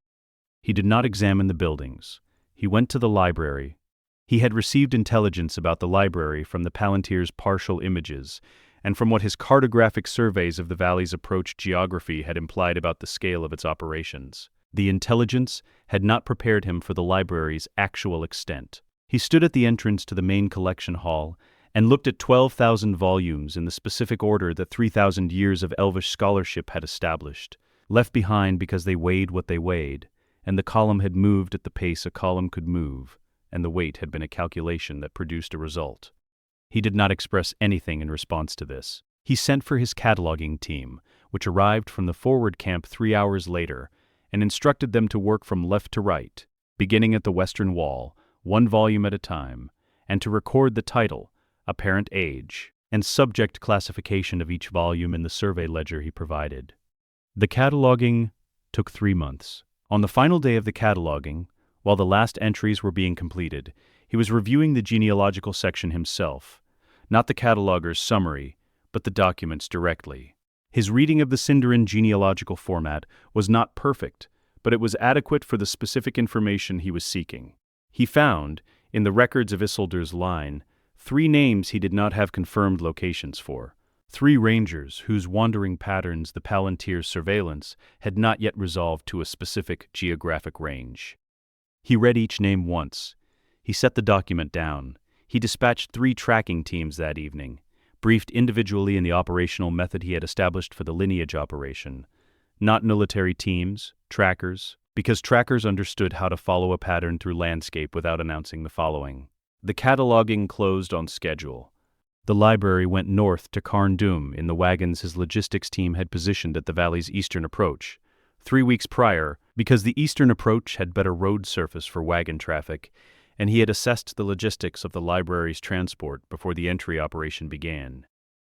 He did not examine the buildings. He went to the library. He had received intelligence about the library from the Palantir's partial images, and from what his cartographic surveys of the valley's approach geography had implied about the scale of its operations. The intelligence had not prepared him for the library's actual extent. He stood at the entrance to the main collection hall and looked at 12,000 volumes in the specific order that 3,000 years of elvish scholarship had established, left behind because they weighed what they weighed, and the column had moved at the pace a column could move, and the weight had been a calculation that produced a result. He did not express anything in response to this. He sent for his cataloging team, which arrived from the forward camp 3 hours later, and instructed them to work from left to right, beginning at the western wall, 1 volume at a time, and to record the title, apparent age, and subject classification of each volume in the survey ledger he provided. The cataloging took 3 months. On the final day of the cataloging, while the last entries were being completed, he was reviewing the genealogical section himself, not the cataloger's summary, but the documents directly. His reading of the Sindarin genealogical format was not perfect, but it was adequate for the specific information he was seeking. He found, in the records of Isildur's line, 3 names he did not have confirmed locations for, 3 rangers whose wandering patterns the Palantir's surveillance had not yet resolved to a specific geographic range. He read each name once. He set the document down. He dispatched 3 tracking teams that evening, briefed individually in the operational method he had established for the lineage operation. Not military teams, trackers, because trackers understood how to follow a pattern through landscape without announcing the following. The cataloging closed on schedule. The library went north to Carn Dûm in the wagons his logistics team had positioned at the valley's eastern approach, 3 weeks prior, because the eastern approach had better road surface for wagon traffic, and he had assessed the logistics of the library's transport before the entry operation began.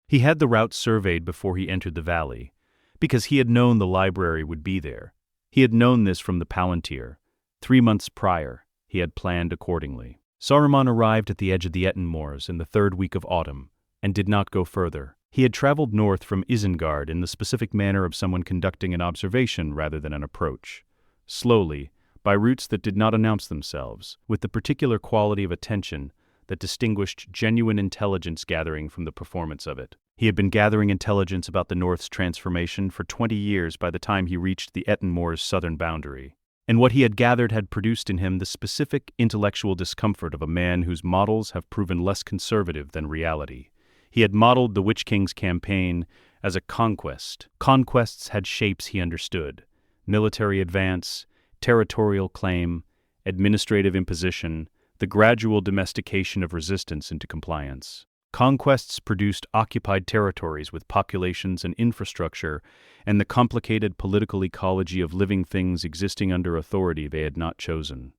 He had the route surveyed before he entered the valley, because he had known the library would be there. He had known this from the Palantir. 3 months prior, he had planned accordingly. Saruman arrived at the edge of the Etten Moors in the 3rd week of autumn, and did not go further. He had traveled north from Isengard in the specific manner of someone conducting an observation rather than an approach. Slowly, by routes that did not announce themselves, with the particular quality of attention that distinguished genuine intelligence gathering from the performance of it. He had been gathering intelligence about the North's transformation for 20 years by the time he reached the Ettenmoor's southern boundary. And what he had gathered had produced in him the specific intellectual discomfort of a man whose models have proven less conservative than reality. He had modeled the Witch King's campaign as a conquest. Conquests had shapes he understood: military advance, territorial claim, administrative imposition, the gradual domestication of resistance into compliance. Conquests produced occupied territories with populations and infrastructure and the complicated political ecology of living things existing under authority they had not chosen.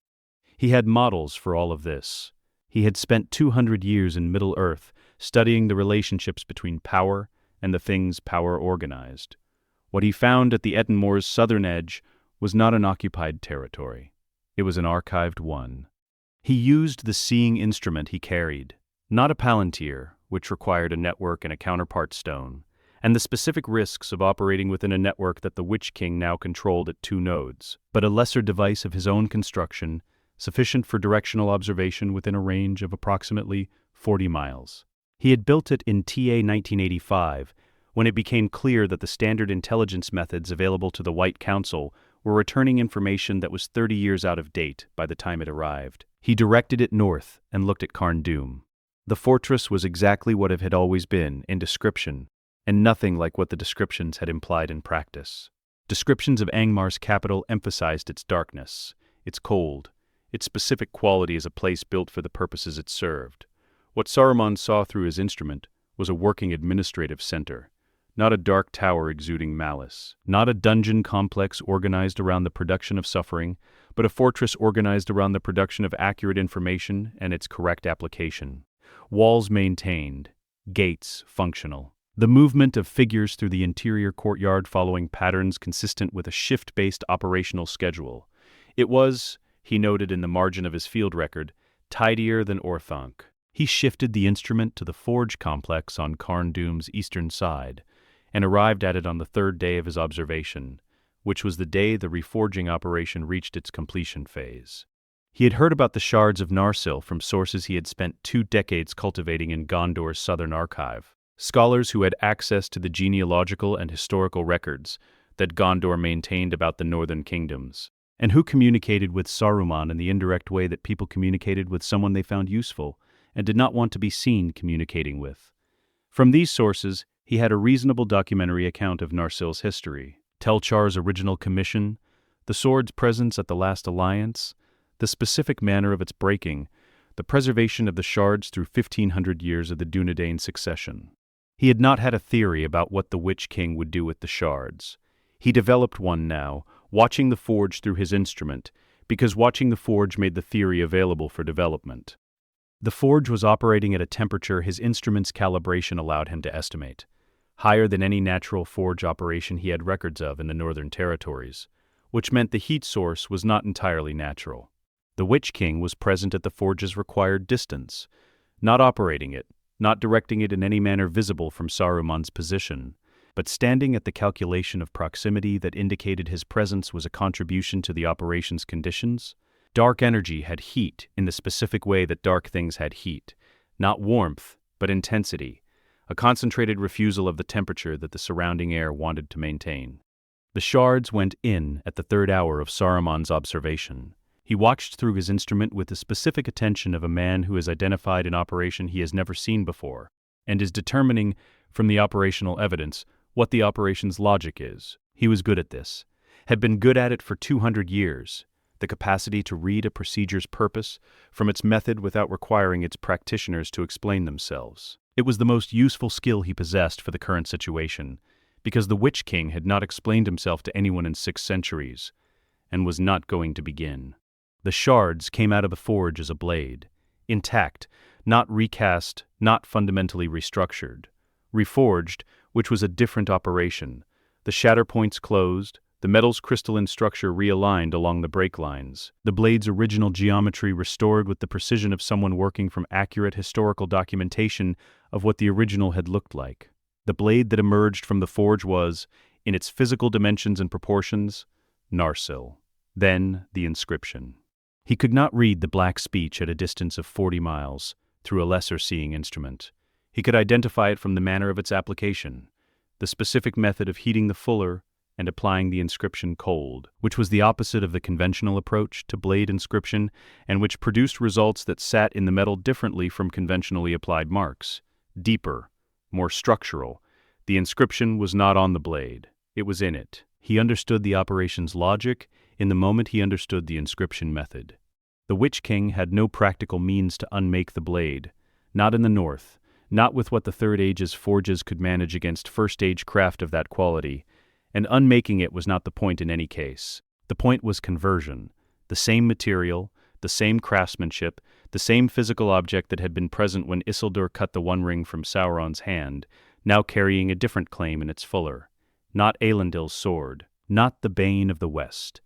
He had models for all of this. He had spent 200 years in Middle-earth studying the relationships between power and the things power organized. What he found at the Ettenmoor's southern edge was not an occupied territory. It was an archived one. He used the seeing instrument he carried, not a palantir, which required a network and a counterpart stone, and the specific risks of operating within a network that the Witch King now controlled at 2 nodes, but a lesser device of his own construction, sufficient for directional observation within a range of approximately 40 miles. He had built it in TA 1985, when it became clear that the standard intelligence methods available to the White Council were returning information that was 30 years out of date by the time it arrived. He directed it north and looked at Carn Dûm. The fortress was exactly what it had always been in description, and nothing like what the descriptions had implied in practice. Descriptions of Angmar's capital emphasized its darkness, its cold, its specific quality as a place built for the purposes it served. What Saruman saw through his instrument was a working administrative center, not a dark tower exuding malice, not a dungeon complex organized around the production of suffering, but a fortress organized around the production of accurate information and its correct application. Walls maintained, gates functional. The movement of figures through the interior courtyard following patterns consistent with a shift-based operational schedule. It was, he noted in the margin of his field record, tidier than Orthanc. He shifted the instrument to the forge complex on Carn Dûm's eastern side, and arrived at it on the 3rd day of his observation, which was the day the reforging operation reached its completion phase. He had heard about the Shards of Narsil from sources he had spent 2 decades cultivating in Gondor's southern archive, scholars who had access to the genealogical and historical records that Gondor maintained about the northern kingdoms, and who communicated with Saruman in the indirect way that people communicated with someone they found useful and did not want to be seen communicating with. From these sources, he had a reasonable documentary account of Narsil's history, Telchar's original commission, the sword's presence at the Last Alliance, the specific manner of its breaking, the preservation of the shards through 1,500 years of the Dunedain succession. He had not had a theory about what the Witch King would do with the shards. He developed one now, watching the forge through his instrument, because watching the forge made the theory available for development. The forge was operating at a temperature his instrument's calibration allowed him to estimate, higher than any natural forge operation he had records of in the Northern Territories, which meant the heat source was not entirely natural. The Witch King was present at the forge's required distance, not operating it, not directing it in any manner visible from Saruman's position, but standing at the calculation of proximity that indicated his presence was a contribution to the operation's conditions. Dark energy had heat in the specific way that dark things had heat, not warmth, but intensity, a concentrated refusal of the temperature that the surrounding air wanted to maintain. The shards went in at the 3rd hour of Saruman's observation. He watched through his instrument with the specific attention of a man who has identified an operation he has never seen before, and is determining, from the operational evidence, what the operation's logic is. He was good at this, had been good at it for 200 years, the capacity to read a procedure's purpose from its method without requiring its practitioners to explain themselves. It was the most useful skill he possessed for the current situation, because the Witch King had not explained himself to anyone in 6 centuries, and was not going to begin. The shards came out of the forge as a blade, intact, not recast, not fundamentally restructured. Reforged, which was a different operation, the shatter points closed, the metal's crystalline structure realigned along the break lines, the blade's original geometry restored with the precision of someone working from accurate historical documentation of what the original had looked like. The blade that emerged from the forge was, in its physical dimensions and proportions, Narsil. Then the inscription. He could not read the black speech at a distance of 40 miles through a lesser seeing instrument. He could identify it from the manner of its application, the specific method of heating the fuller and applying the inscription cold, which was the opposite of the conventional approach to blade inscription and which produced results that sat in the metal differently from conventionally applied marks. Deeper, more structural. The inscription was not on the blade, it was in it. He understood the operation's logic in the moment he understood the inscription method. The Witch-king had no practical means to unmake the blade, not in the north, not with what the Third Age's forges could manage against First Age craft of that quality, and unmaking it was not the point in any case. The point was conversion, the same material, the same craftsmanship, the same physical object that had been present when Isildur cut the One Ring from Sauron's hand, now carrying a different claim in its fuller. Not Elendil's sword, not the Bane of the West.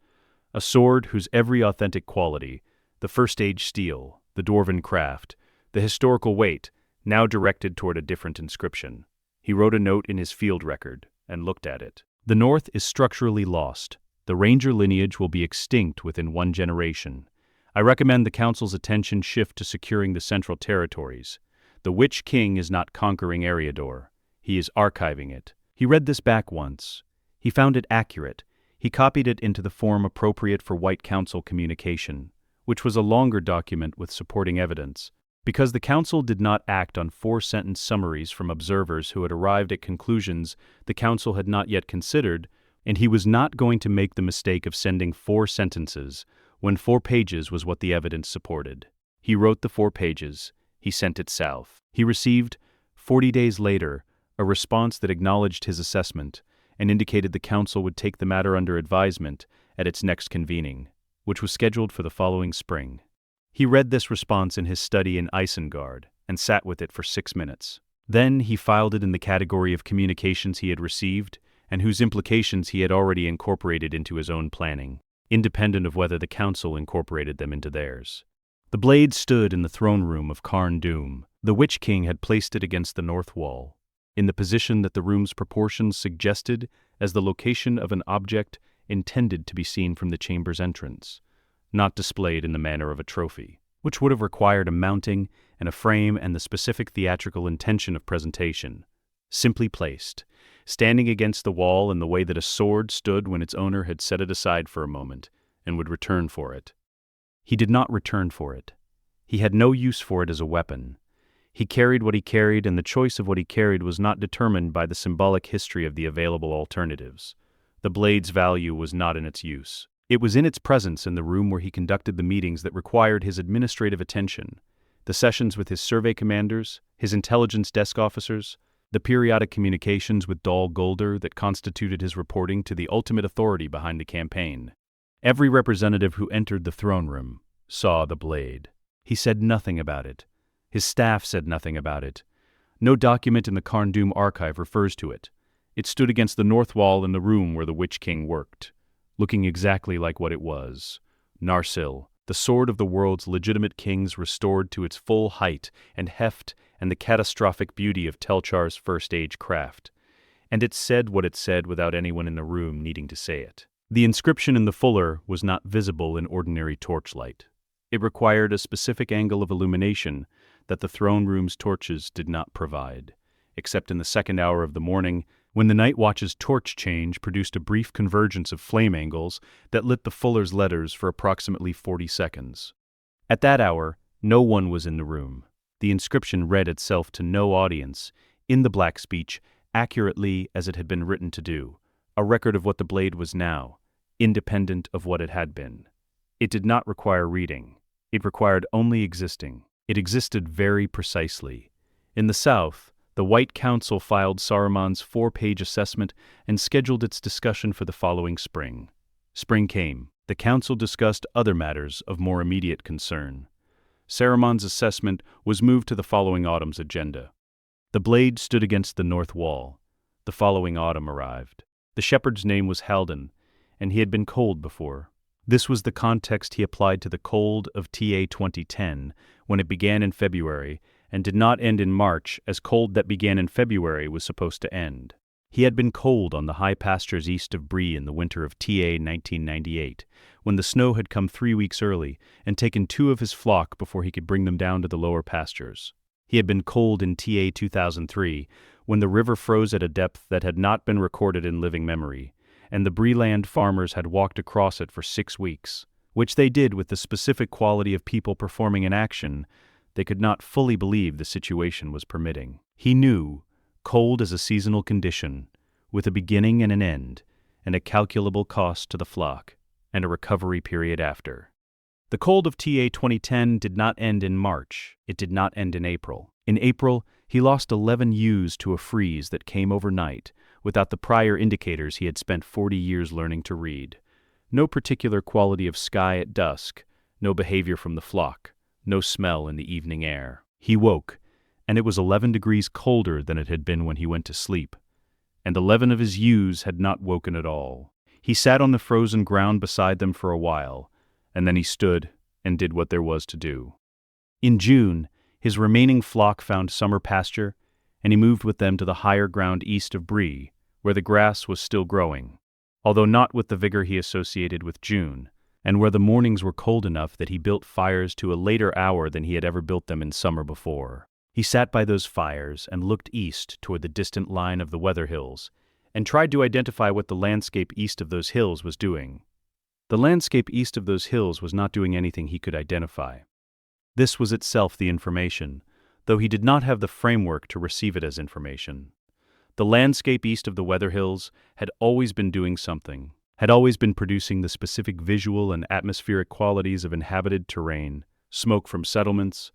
A sword whose every authentic quality, the First Age steel, the Dwarven craft, the historical weight, now directed toward a different inscription. He wrote a note in his field record and looked at it. The North is structurally lost. The Ranger lineage will be extinct within 1 generation. I recommend the Council's attention shift to securing the Central Territories. The Witch-king is not conquering Eriador. He is archiving it. He read this back once. He found it accurate. He copied it into the form appropriate for White Council communication, which was a longer document with supporting evidence. Because the Council did not act on 4-sentence summaries from observers who had arrived at conclusions the Council had not yet considered, and he was not going to make the mistake of sending 4 sentences when 4 pages was what the evidence supported. He wrote the 4 pages. He sent it south. He received, 40 days later, a response that acknowledged his assessment and indicated the Council would take the matter under advisement at its next convening, which was scheduled for the following spring. He read this response in his study in Isengard and sat with it for 6 minutes. Then he filed it in the category of communications he had received and whose implications he had already incorporated into his own planning, independent of whether the Council incorporated them into theirs. The blade stood in the throne room of Carn Dûm. The Witch-king had placed it against the north wall, in the position that the room's proportions suggested as the location of an object intended to be seen from the chamber's entrance, not displayed in the manner of a trophy, which would have required a mounting and a frame and the specific theatrical intention of presentation. Simply placed, standing against the wall in the way that a sword stood when its owner had set it aside for a moment and would return for it. He did not return for it. He had no use for it as a weapon. He carried what he carried, and the choice of what he carried was not determined by the symbolic history of the available alternatives. The blade's value was not in its use. It was in its presence in the room where he conducted the meetings that required his administrative attention, the sessions with his survey commanders, his intelligence desk officers, the periodic communications with Dol Guldur that constituted his reporting to the ultimate authority behind the campaign. Every representative who entered the throne room saw the blade. He said nothing about it. His staff said nothing about it. No document in the Carn Dûm archive refers to it. It stood against the north wall in the room where the Witch-king worked, looking exactly like what it was. Narsil, the sword of the world's legitimate kings restored to its full height and heft and the catastrophic beauty of Telchar's First Age craft. And it said what it said without anyone in the room needing to say it. The inscription in the fuller was not visible in ordinary torchlight. It required a specific angle of illumination that the throne room's torches did not provide, except in the second hour of the morning, when the Night Watch's torch change produced a brief convergence of flame angles that lit the fuller's letters for approximately 40 seconds. At that hour, no one was in the room. The inscription read itself to no audience, in the black speech, accurately as it had been written to do, a record of what the blade was now, independent of what it had been. It did not require reading. It required only existing. It existed very precisely. In the south, the White Council filed Saruman's 4-page assessment and scheduled its discussion for the following spring. Spring came. The council discussed other matters of more immediate concern. Saruman's assessment was moved to the following autumn's agenda. The blade stood against the north wall. The following autumn arrived. The shepherd's name was Haldan, and he had been cold before. This was the context he applied to the cold of TA 2010, when it began in February, and did not end in March, as cold that began in February was supposed to end. He had been cold on the high pastures east of Bree in the winter of TA 1998, when the snow had come 3 weeks early and taken 2 of his flock before he could bring them down to the lower pastures. He had been cold in TA 2003, when the river froze at a depth that had not been recorded in living memory, and the Breeland farmers had walked across it for 6 weeks, which they did with the specific quality of people performing an action they could not fully believe the situation was permitting. He knew cold is a seasonal condition, with a beginning and an end, and a calculable cost to the flock, and a recovery period after. The cold of TA 2010 did not end in March. It did not end in April. In April, he lost 11 ewes to a freeze that came overnight, without the prior indicators he had spent 40 years learning to read. No particular quality of sky at dusk, no behavior from the flock, no smell in the evening air. He woke, and it was 11 degrees colder than it had been when he went to sleep. And 11 of his ewes had not woken at all. He sat on the frozen ground beside them for a while, and then he stood and did what there was to do. In June, his remaining flock found summer pasture, and he moved with them to the higher ground east of Bree, where the grass was still growing, although not with the vigor he associated with June, and where the mornings were cold enough that he built fires to a later hour than he had ever built them in summer before. He sat by those fires and looked east toward the distant line of the weather hills, and tried to identify what the landscape east of those hills was doing. The landscape east of those hills was not doing anything he could identify. This was itself the information, though he did not have the framework to receive it as information. The landscape east of the weather hills had always been doing something, had always been producing the specific visual and atmospheric qualities of inhabited terrain, smoke from settlements,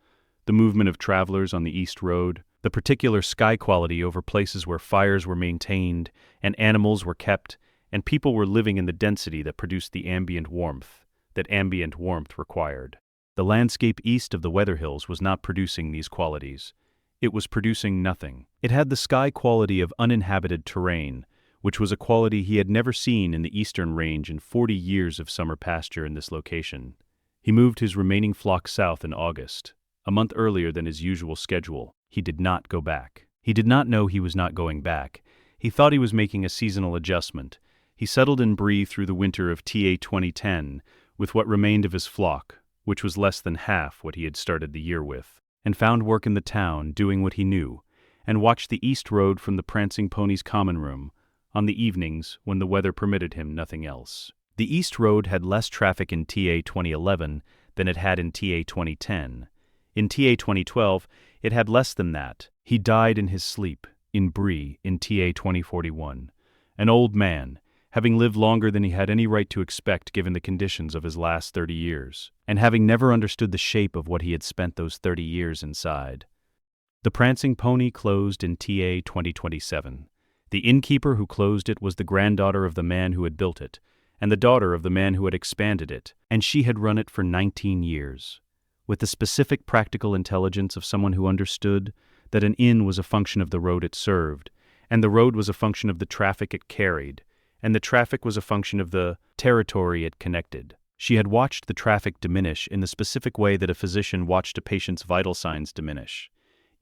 the movement of travelers on the East Road, the particular sky quality over places where fires were maintained and animals were kept and people were living in the density that produced the ambient warmth that ambient warmth required. The landscape east of the weather hills was not producing these qualities. It was producing nothing. It had the sky quality of uninhabited terrain, which was a quality he had never seen in the eastern range in 40 years of summer pasture in this location. He moved his remaining flock south in August, a month earlier than his usual schedule. He did not go back. He did not know he was not going back. He thought he was making a seasonal adjustment. He settled in Bree through the winter of TA 2010 with what remained of his flock, which was less than half what he had started the year with, and found work in the town doing what he knew, and watched the East Road from the Prancing Pony's common room, on the evenings when the weather permitted him nothing else. The East Road had less traffic in TA 2011 than it had in TA 2010. In TA 2012, it had less than that. He died in his sleep, in Bree, in TA 2041. An old man, having lived longer than he had any right to expect given the conditions of his last 30 years, and having never understood the shape of what he had spent those 30 years inside. The Prancing Pony closed in TA 2027. The innkeeper who closed it was the granddaughter of the man who had built it, and the daughter of the man who had expanded it, and she had run it for 19 years. With the specific practical intelligence of someone who understood that an inn was a function of the road it served, and the road was a function of the traffic it carried, and the traffic was a function of the territory it connected. She had watched the traffic diminish in the specific way that a physician watched a patient's vital signs diminish,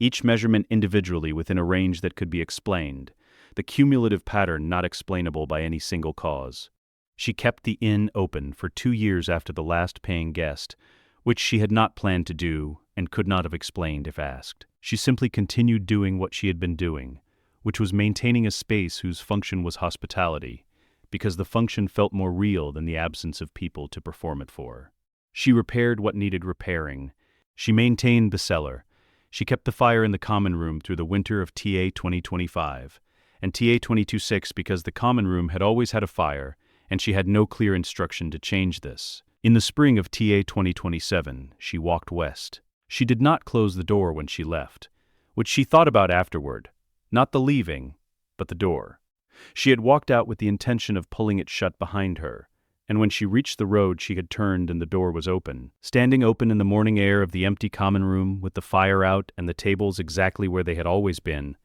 each measurement individually within a range that could be explained, the cumulative pattern not explainable by any single cause. She kept the inn open for 2 years after the last paying guest, which she had not planned to do and could not have explained if asked. She simply continued doing what she had been doing, which was maintaining a space whose function was hospitality, because the function felt more real than the absence of people to perform it for. She repaired what needed repairing. She maintained the cellar. She kept the fire in the common room through the winter of TA 2025, and TA 226 because the common room had always had a fire, and she had no clear instruction to change this. In the spring of TA 2027, she walked west. She did not close the door when she left, which she thought about afterward, not the leaving, but the door. She had walked out with the intention of pulling it shut behind her, and when she reached the road she had turned and the door was open, standing open in the morning air of the empty common room with the fire out and the tables exactly where they had always been,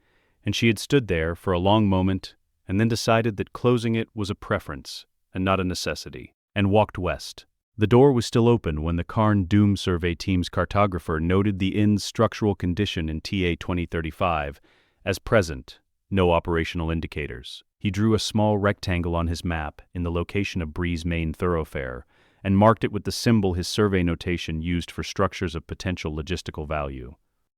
and she had stood there for a long moment and then decided that closing it was a preference and not a necessity, and walked west. The door was still open when the Carn Doom Survey Team's cartographer noted the inn's structural condition in TA 2035 as present, no operational indicators. He drew a small rectangle on his map in the location of Bree's main thoroughfare and marked it with the symbol his survey notation used for structures of potential logistical value.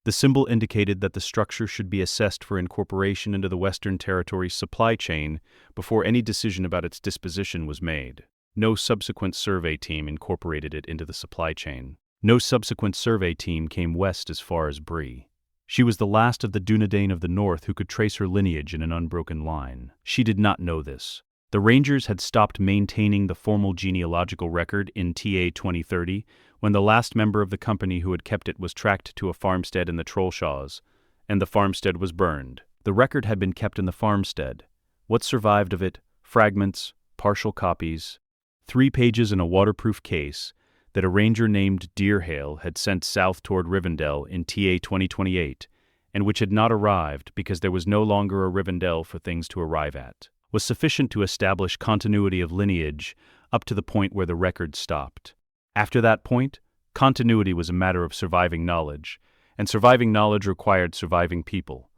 The symbol indicated that the structure should be assessed for incorporation into the Western Territories supply chain before any decision about its disposition was made. No subsequent survey team incorporated it into the supply chain. No subsequent survey team came west as far as Bree. She was the last of the Dunedain of the North who could trace her lineage in an unbroken line. She did not know this. The Rangers had stopped maintaining the formal genealogical record in TA 2030 when the last member of the company who had kept it was tracked to a farmstead in the Trollshaws, and the farmstead was burned. The record had been kept in the farmstead. What survived of it, fragments, partial copies, 3 pages in a waterproof case that a ranger named Deerhale had sent south toward Rivendell in TA 2028, and which had not arrived because there was no longer a Rivendell for things to arrive at, was sufficient to establish continuity of lineage up to the point where the record stopped. After that point, continuity was a matter of surviving knowledge, and surviving knowledge required surviving people,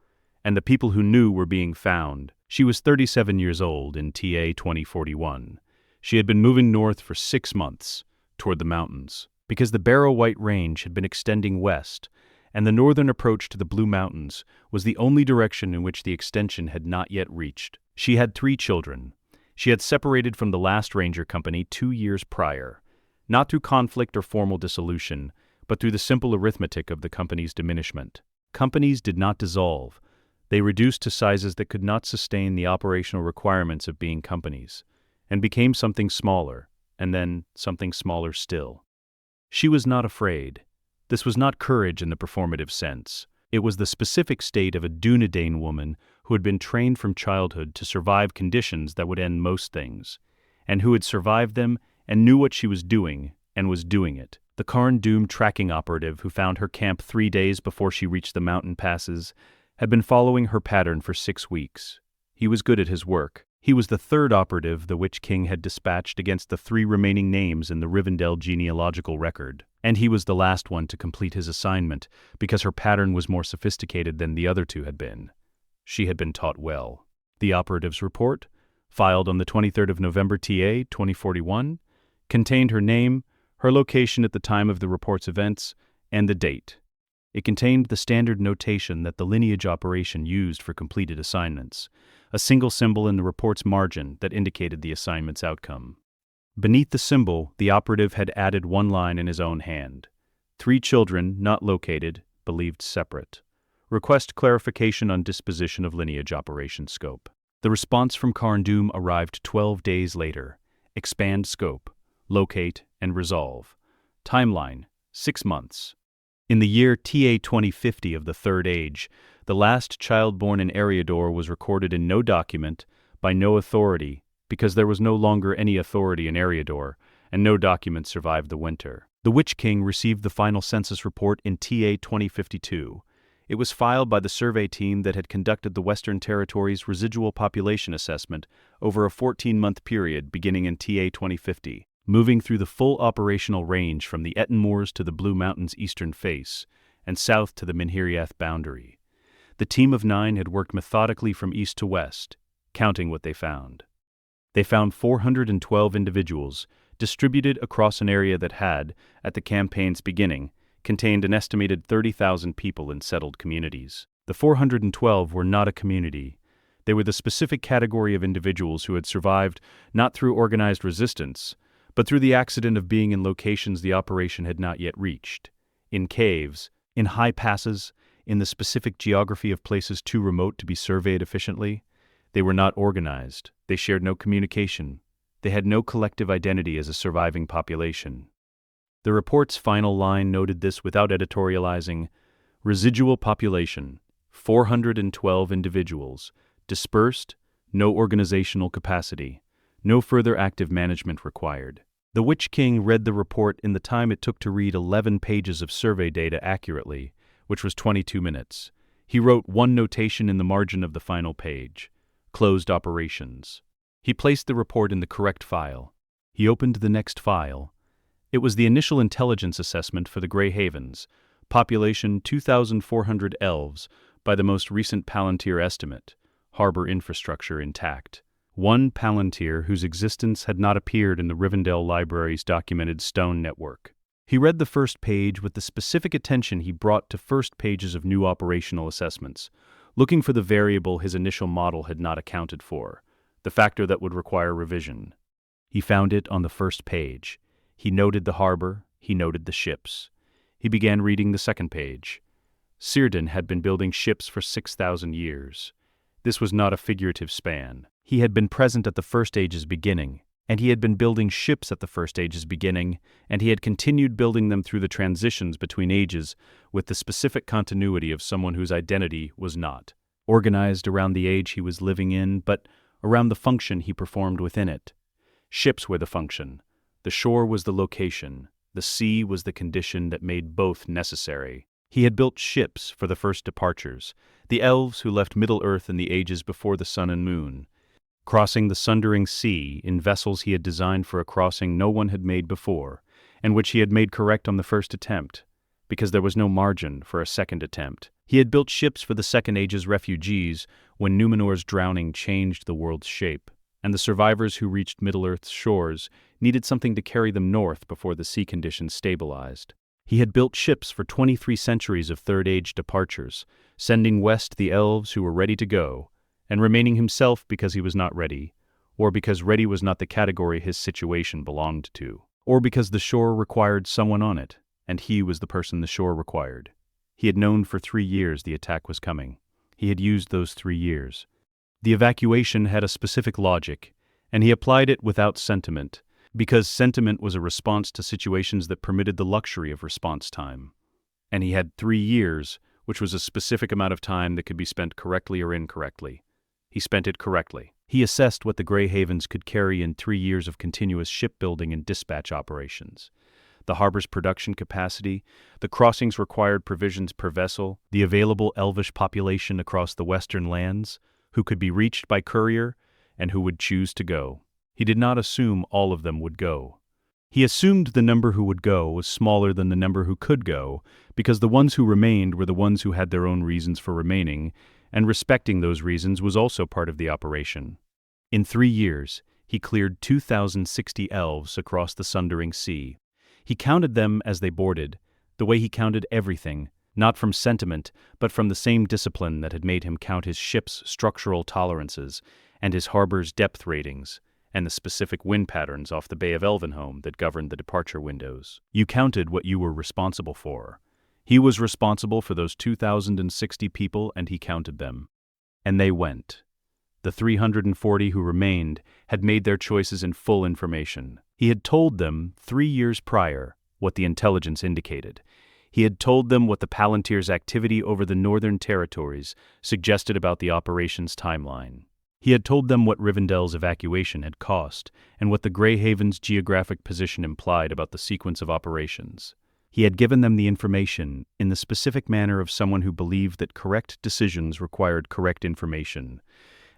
and the people who knew were being found. She was 37 years old in TA 2041. She had been moving north for 6 months, toward the mountains, because the Barrow-wight range had been extending west, and the northern approach to the Blue Mountains was the only direction in which the extension had not yet reached. She had 3 children. She had separated from the last ranger company 2 years prior, not through conflict or formal dissolution, but through the simple arithmetic of the company's diminishment. Companies did not dissolve. They reduced to sizes that could not sustain the operational requirements of being companies, and became something smaller, and then something smaller still. She was not afraid. This was not courage in the performative sense. It was the specific state of a Dunedain woman who had been trained from childhood to survive conditions that would end most things, and who had survived them and knew what she was doing, and was doing it. The Carn Doom tracking operative who found her camp 3 days before she reached the mountain passes had been following her pattern for 6 weeks. He was good at his work. He was the 3rd operative the Witch-king had dispatched against the 3 remaining names in the Rivendell genealogical record, and he was the last one to complete his assignment because her pattern was more sophisticated than the other 2 had been. She had been taught well. The operative's report, filed on the 23rd of November TA 2041, contained her name, her location at the time of the report's events, and the date. It contained the standard notation that the lineage operation used for completed assignments, a single symbol in the report's margin that indicated the assignment's outcome. Beneath the symbol, the operative had added 1 line in his own hand. 3 children, not located, believed separate. Request clarification on disposition of lineage operation scope. The response from Carn Doom arrived 12 days later. Expand scope. Locate, and resolve. Timeline, 6 months. In the year TA 2050 of the Third Age, the last child born in Eriador was recorded in no document, by no authority, because there was no longer any authority in Eriador, and no document survived the winter. The Witch-king received the final census report in TA 2052. It was filed by the survey team that had conducted the Western Territories' residual population assessment over a 14-month period beginning in TA 2050. Moving through the full operational range from the Etten Moors to the Blue Mountains' eastern face, and south to the Minhiriath boundary. The team of 9 had worked methodically from east to west, counting what they found. They found 412 individuals, distributed across an area that had, at the campaign's beginning, contained an estimated 30,000 people in settled communities. The 412 were not a community. They were the specific category of individuals who had survived not through organized resistance, but through the accident of being in locations the operation had not yet reached, in caves, in high passes, in the specific geography of places too remote to be surveyed efficiently. They were not organized, they shared no communication, they had no collective identity as a surviving population. The report's final line noted this without editorializing. Residual population, 412 individuals, dispersed, no organizational capacity, no further active management required. The Witch-king read the report in the time it took to read 11 pages of survey data accurately, which was 22 minutes. He wrote 1 notation in the margin of the final page. Closed operations. He placed the report in the correct file. He opened the next file. It was the initial intelligence assessment for the Grey Havens, population 2,400 elves by the most recent Palantir estimate, harbor infrastructure intact. 1 Palantir whose existence had not appeared in the Rivendell Library's documented stone network. He read the first page with the specific attention he brought to first pages of new operational assessments, looking for the variable his initial model had not accounted for, the factor that would require revision. He found it on the first page. He noted the harbor, he noted the ships. He began reading the second page. Círdan had been building ships for 6,000 years. This was not a figurative span. He had been present at the First Age's beginning, and he had been building ships at the First Age's beginning, and he had continued building them through the transitions between ages with the specific continuity of someone whose identity was not organized around the age he was living in, but around the function he performed within it. Ships were the function. The shore was the location. The sea was the condition that made both necessary. He had built ships for the first departures, the elves who left Middle-earth in the ages before the sun and moon, crossing the sundering sea in vessels he had designed for a crossing no one had made before, and which he had made correct on the first attempt, because there was no margin for a second attempt. He had built ships for the Second Age's refugees when Númenor's drowning changed the world's shape, and the survivors who reached Middle-earth's shores needed something to carry them north before the sea conditions stabilized. He had built ships for 23 centuries of Third Age departures, sending west the elves who were ready to go, and remaining himself because he was not ready, or because ready was not the category his situation belonged to, or because the shore required someone on it, and he was the person the shore required. He had known for 3 years the attack was coming. He had used those 3 years. The evacuation had a specific logic, and he applied it without sentiment, because sentiment was a response to situations that permitted the luxury of response time. And he had 3 years, which was a specific amount of time that could be spent correctly or incorrectly. He spent it correctly. He assessed what the Grey Havens could carry in 3 years of continuous shipbuilding and dispatch operations. The harbor's production capacity, the crossings required provisions per vessel, the available elvish population across the western lands, who could be reached by courier, and who would choose to go. He did not assume all of them would go. He assumed the number who would go was smaller than the number who could go, because the ones who remained were the ones who had their own reasons for remaining, and respecting those reasons was also part of the operation. In 3 years, he cleared 2,060 elves across the sundering sea. He counted them as they boarded, the way he counted everything, not from sentiment, but from the same discipline that had made him count his ship's structural tolerances and his harbor's depth ratings, and the specific wind patterns off the Bay of Elvenhome that governed the departure windows. You counted what you were responsible for. He was responsible for those 2,060 people, and he counted them. And they went. The 340 who remained had made their choices in full information. He had told them 3 years prior what the intelligence indicated. He had told them what the Palantir's activity over the northern territories suggested about the operation's timeline. He had told them what Rivendell's evacuation had cost, and what the Grey Haven's geographic position implied about the sequence of operations. He had given them the information in the specific manner of someone who believed that correct decisions required correct information,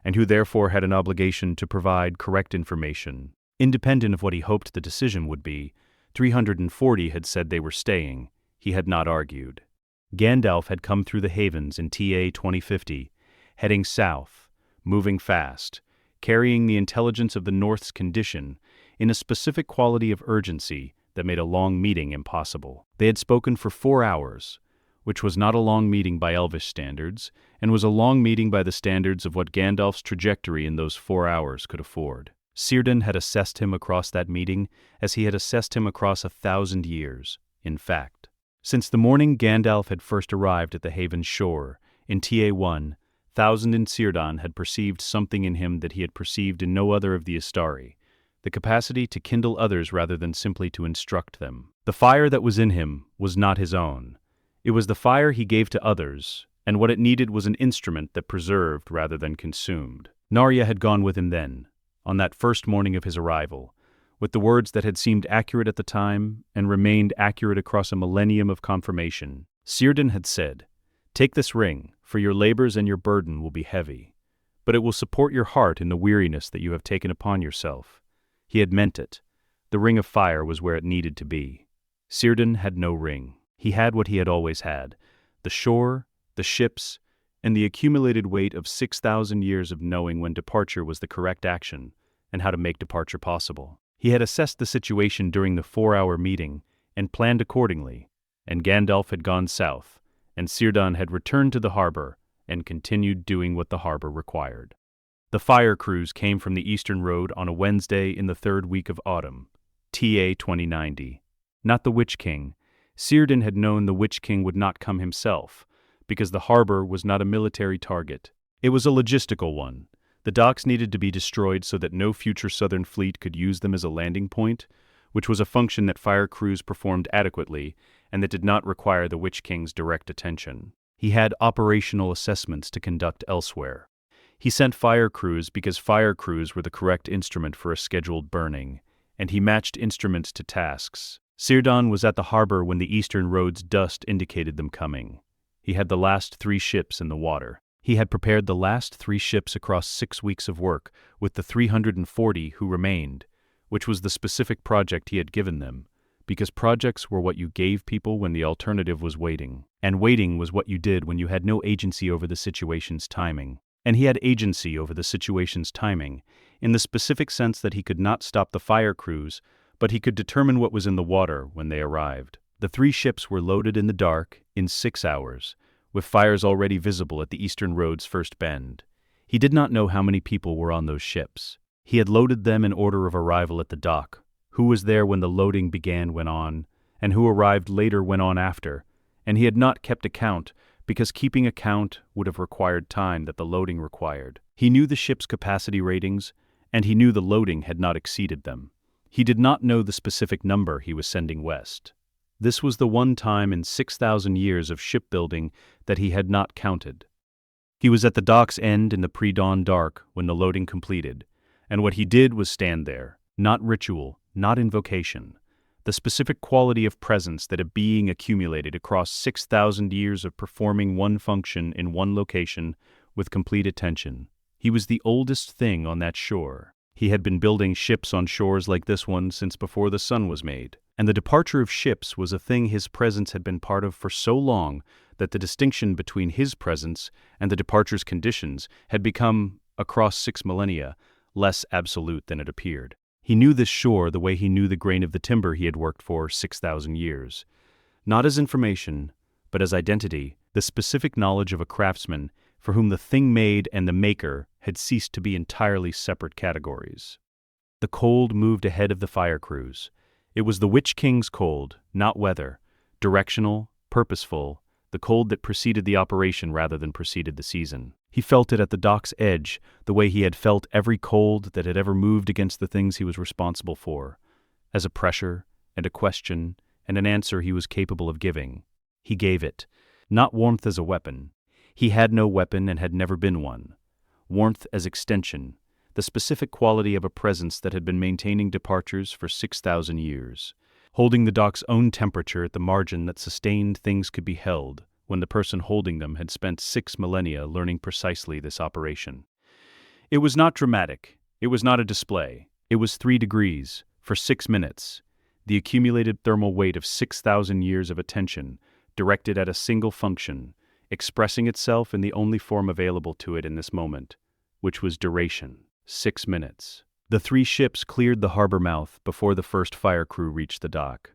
and who therefore had an obligation to provide correct information. Independent of what he hoped the decision would be, 340 had said they were staying. He had not argued. Gandalf had come through the Havens in TA 2050, heading south, moving fast, carrying the intelligence of the North's condition in a specific quality of urgency that made a long meeting impossible. They had spoken for 4 hours, which was not a long meeting by Elvish standards, and was a long meeting by the standards of what Gandalf's trajectory in those 4 hours could afford. Círdan had assessed him across that meeting as he had assessed him across 1,000 years, in fact. Since the morning Gandalf had first arrived at the Haven's shore, in TA1, Thousand and Círdan had perceived something in him that he had perceived in no other of the Istari, the capacity to kindle others rather than simply to instruct them. The fire that was in him was not his own. It was the fire he gave to others, and what it needed was an instrument that preserved rather than consumed. Narya had gone with him then, on that first morning of his arrival, with the words that had seemed accurate at the time and remained accurate across a millennium of confirmation. Círdan had said, "Take this ring, for your labors and your burden will be heavy, but it will support your heart in the weariness that you have taken upon yourself." He had meant it. The ring of fire was where it needed to be. Círdan had no ring. He had what he had always had: the shore, the ships, and the accumulated weight of 6,000 years of knowing when departure was the correct action and how to make departure possible. He had assessed the situation during the 4-hour meeting and planned accordingly, and Gandalf had gone south, and Círdan had returned to the harbor and continued doing what the harbor required. The fire crews came from the eastern road on a Wednesday in the third week of autumn, TA 2090. Not the Witch-king. Círdan had known the Witch-king would not come himself, because the harbor was not a military target. It was a logistical one. The docks needed to be destroyed so that no future southern fleet could use them as a landing point, which was a function that fire crews performed adequately and that did not require the Witch-king's direct attention. He had operational assessments to conduct elsewhere. He sent fire crews because fire crews were the correct instrument for a scheduled burning, and he matched instruments to tasks. Círdan was at the harbor when the eastern road's dust indicated them coming. He had the last 3 ships in the water. He had prepared the last 3 ships across 6 weeks of work with the 340 who remained, which was the specific project he had given them, because projects were what you gave people when the alternative was waiting, and waiting was what you did when you had no agency over the situation's timing. And he had agency over the situation's timing, in the specific sense that he could not stop the fire crews, but he could determine what was in the water when they arrived. The 3 ships were loaded in the dark in 6 hours, with fires already visible at the eastern road's first bend. He did not know how many people were on those ships. He had loaded them in order of arrival at the dock. Who was there when the loading began went on, and who arrived later went on after, and he had not kept account, because keeping account would have required time that the loading required. He knew the ship's capacity ratings, and he knew the loading had not exceeded them. He did not know the specific number he was sending west. This was the one time in 6,000 years of shipbuilding that he had not counted. He was at the dock's end in the pre-dawn dark when the loading completed, and what he did was stand there, not ritual, not invocation. The specific quality of presence that a being accumulated across 6,000 years of performing one function in one location with complete attention. He was the oldest thing on that shore. He had been building ships on shores like this one since before the sun was made, and the departure of ships was a thing his presence had been part of for so long that the distinction between his presence and the departure's conditions had become, across 6 millennia, less absolute than it appeared. He knew this shore the way he knew the grain of the timber he had worked for 6,000 years. Not as information, but as identity, the specific knowledge of a craftsman for whom the thing made and the maker had ceased to be entirely separate categories. The cold moved ahead of the fire crews. It was the Witch-king's cold, not weather, directional, purposeful, the cold that preceded the operation rather than preceded the season. He felt it at the dock's edge, the way he had felt every cold that had ever moved against the things he was responsible for, as a pressure and a question and an answer he was capable of giving. He gave it, not warmth as a weapon. He had no weapon and had never been one. Warmth as extension, the specific quality of a presence that had been maintaining departures for 6,000 years, holding the dock's own temperature at the margin that sustained things could be held, when the person holding them had spent 6 millennia learning precisely this operation. It was not dramatic. It was not a display. It was 3 degrees, for 6 minutes, the accumulated thermal weight of 6,000 years of attention, directed at a single function, expressing itself in the only form available to it in this moment, which was duration. 6 minutes. The 3 ships cleared the harbor mouth before the first fire crew reached the dock.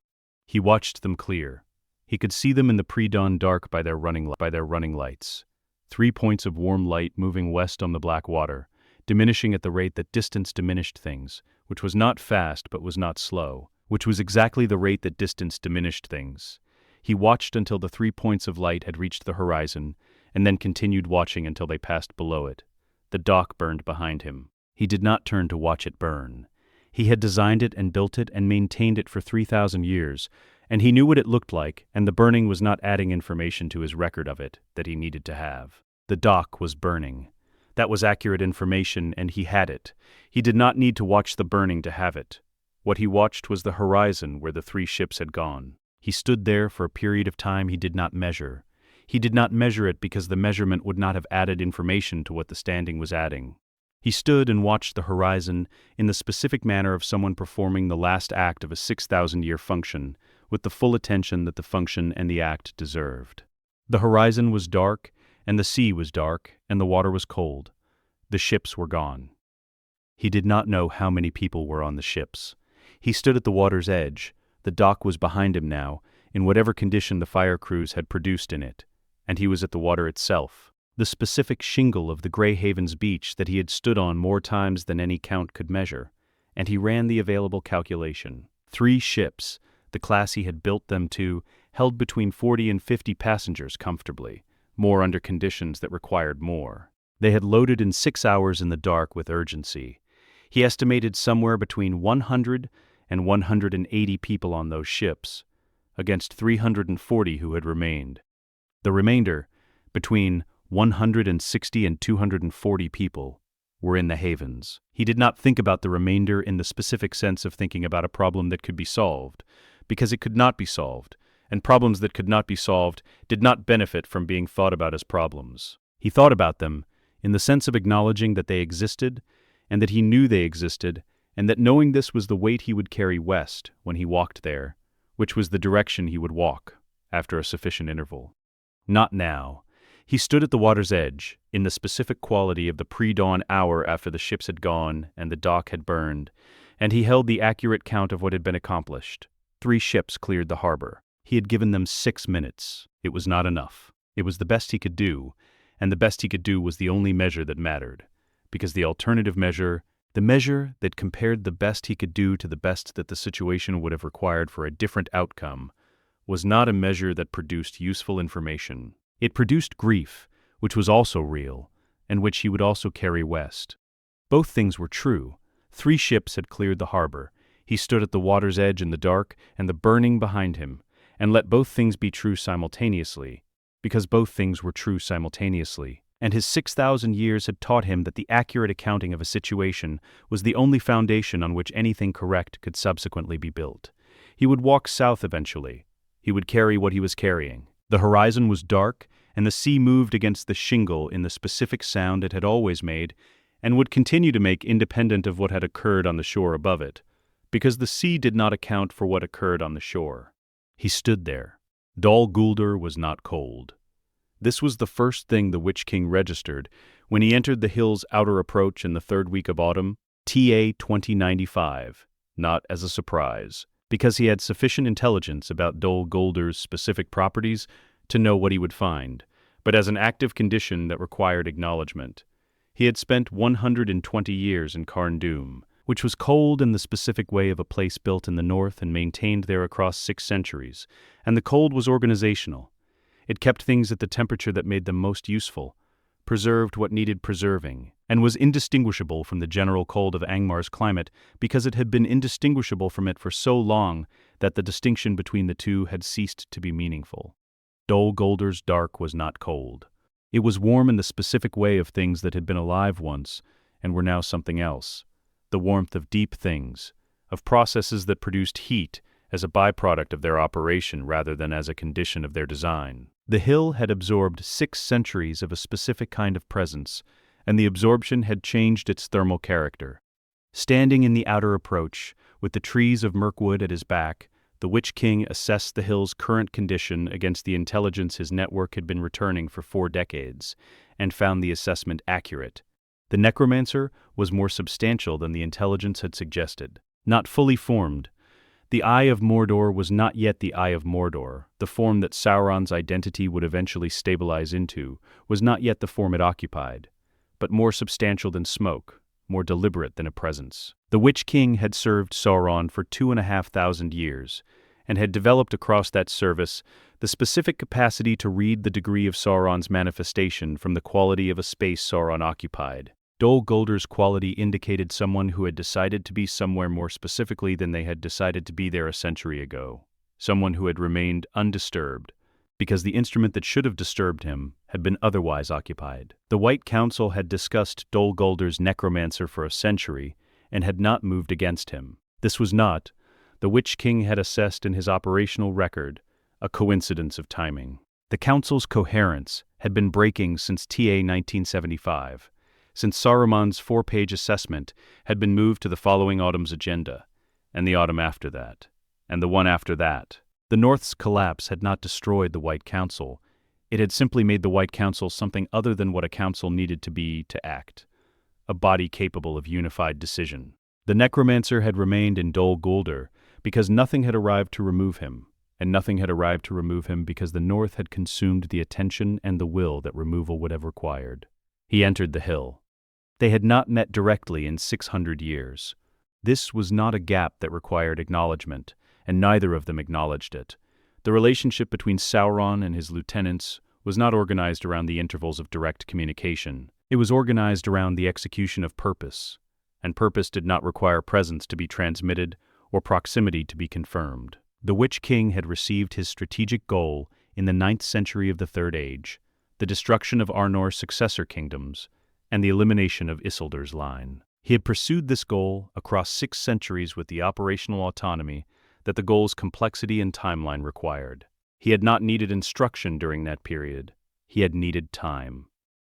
He watched them clear. He could see them in the pre-dawn dark by their running lights. 3 points of warm light moving west on the black water, diminishing at the rate that distance diminished things, which was not fast but was not slow, which was exactly the rate that distance diminished things. He watched until the 3 points of light had reached the horizon, and then continued watching until they passed below it. The dock burned behind him. He did not turn to watch it burn. He had designed it and built it and maintained it for 3,000 years, and he knew what it looked like, and the burning was not adding information to his record of it that he needed to have. The dock was burning. That was accurate information, and he had it. He did not need to watch the burning to have it. What he watched was the horizon where the 3 ships had gone. He stood there for a period of time he did not measure. He did not measure it because the measurement would not have added information to what the standing was adding. He stood and watched the horizon in the specific manner of someone performing the last act of a 6,000-year function, with the full attention that the function and the act deserved. The horizon was dark, and the sea was dark, and the water was cold. The ships were gone. He did not know how many people were on the ships. He stood at the water's edge. The dock was behind him now, in whatever condition the fire crews had produced in it, and he was at the water itself. The specific shingle of the Grey Havens beach that he had stood on more times than any count could measure, and he ran the available calculation. 3 ships, the class he had built them to, held between 40 and 50 passengers comfortably, more under conditions that required more. They had loaded in 6 hours in the dark with urgency. He estimated somewhere between 100 and 180 people on those ships, against 340 who had remained. The remainder, between 160 and 240 people, were in the havens. He did not think about the remainder in the specific sense of thinking about a problem that could be solved, because it could not be solved, and problems that could not be solved did not benefit from being thought about as problems. He thought about them in the sense of acknowledging that they existed, and that he knew they existed, and that knowing this was the weight he would carry west when he walked there, which was the direction he would walk after a sufficient interval. Not now. He stood at the water's edge, in the specific quality of the pre-dawn hour after the ships had gone and the dock had burned, and he held the accurate count of what had been accomplished. 3 ships cleared the harbor. He had given them 6 minutes. It was not enough. It was the best he could do, and the best he could do was the only measure that mattered, because the alternative measure, the measure that compared the best he could do to the best that the situation would have required for a different outcome, was not a measure that produced useful information. It produced grief, which was also real, and which he would also carry west. Both things were true. 3 ships had cleared the harbor. He stood at the water's edge in the dark and the burning behind him, and let both things be true simultaneously, because both things were true simultaneously. And his 6,000 years had taught him that the accurate accounting of a situation was the only foundation on which anything correct could subsequently be built. He would walk south eventually. He would carry what he was carrying. The horizon was dark, and the sea moved against the shingle in the specific sound it had always made, and would continue to make independent of what had occurred on the shore above it, because the sea did not account for what occurred on the shore. He stood there. Dol Guldur was not cold. This was the first thing the Witch-king registered when he entered the hill's outer approach in the 3rd week of autumn, TA 2095, not as a surprise, because he had sufficient intelligence about Dol Guldur's specific properties to know what he would find, but as an active condition that required acknowledgement. He had spent 120 years in Carn Dûm, which was cold in the specific way of a place built in the north and maintained there across 6 centuries, and the cold was organizational. It kept things at the temperature that made them most useful, preserved what needed preserving, and was indistinguishable from the general cold of Angmar's climate because it had been indistinguishable from it for so long that the distinction between the two had ceased to be meaningful. Dol Guldur's dark was not cold. It was warm in the specific way of things that had been alive once and were now something else, the warmth of deep things, of processes that produced heat as a byproduct of their operation rather than as a condition of their design. The hill had absorbed 6 centuries of a specific kind of presence, and the absorption had changed its thermal character. Standing in the outer approach, with the trees of Mirkwood at his back, the Witch-king assessed the hill's current condition against the intelligence his network had been returning for 4 decades, and found the assessment accurate. The necromancer was more substantial than the intelligence had suggested. Not fully formed, the Eye of Mordor was not yet the Eye of Mordor. The form that Sauron's identity would eventually stabilize into was not yet the form it occupied, but more substantial than smoke, more deliberate than a presence. The Witch-king had served Sauron for 2,500 years, and had developed across that service the specific capacity to read the degree of Sauron's manifestation from the quality of a space Sauron occupied. Dol Guldur's quality indicated someone who had decided to be somewhere more specifically than they had decided to be there a century ago, someone who had remained undisturbed, because the instrument that should have disturbed him had been otherwise occupied. The White Council had discussed Dol Guldur's necromancer for a century, and had not moved against him. This was not, the Witch-king had assessed in his operational record, a coincidence of timing. The Council's coherence had been breaking since TA 1975, since Saruman's 4-page assessment had been moved to the following autumn's agenda, and the autumn after that, and the one after that. The North's collapse had not destroyed the White Council. It had simply made the White Council something other than what a council needed to be to act, a body capable of unified decision. The necromancer had remained in Dol Guldur, because nothing had arrived to remove him, and nothing had arrived to remove him because the North had consumed the attention and the will that removal would have required. He entered the hill. They had not met directly in 600 years. This was not a gap that required acknowledgement, and neither of them acknowledged it. The relationship between Sauron and his lieutenants was not organized around the intervals of direct communication. It was organized around the execution of purpose, and purpose did not require presence to be transmitted or proximity to be confirmed. The Witch-king had received his strategic goal in the 9th century of the Third Age, the destruction of Arnor's successor kingdoms, and the elimination of Isildur's line. He had pursued this goal across 6 centuries with the operational autonomy that the goal's complexity and timeline required. He had not needed instruction during that period. He had needed time.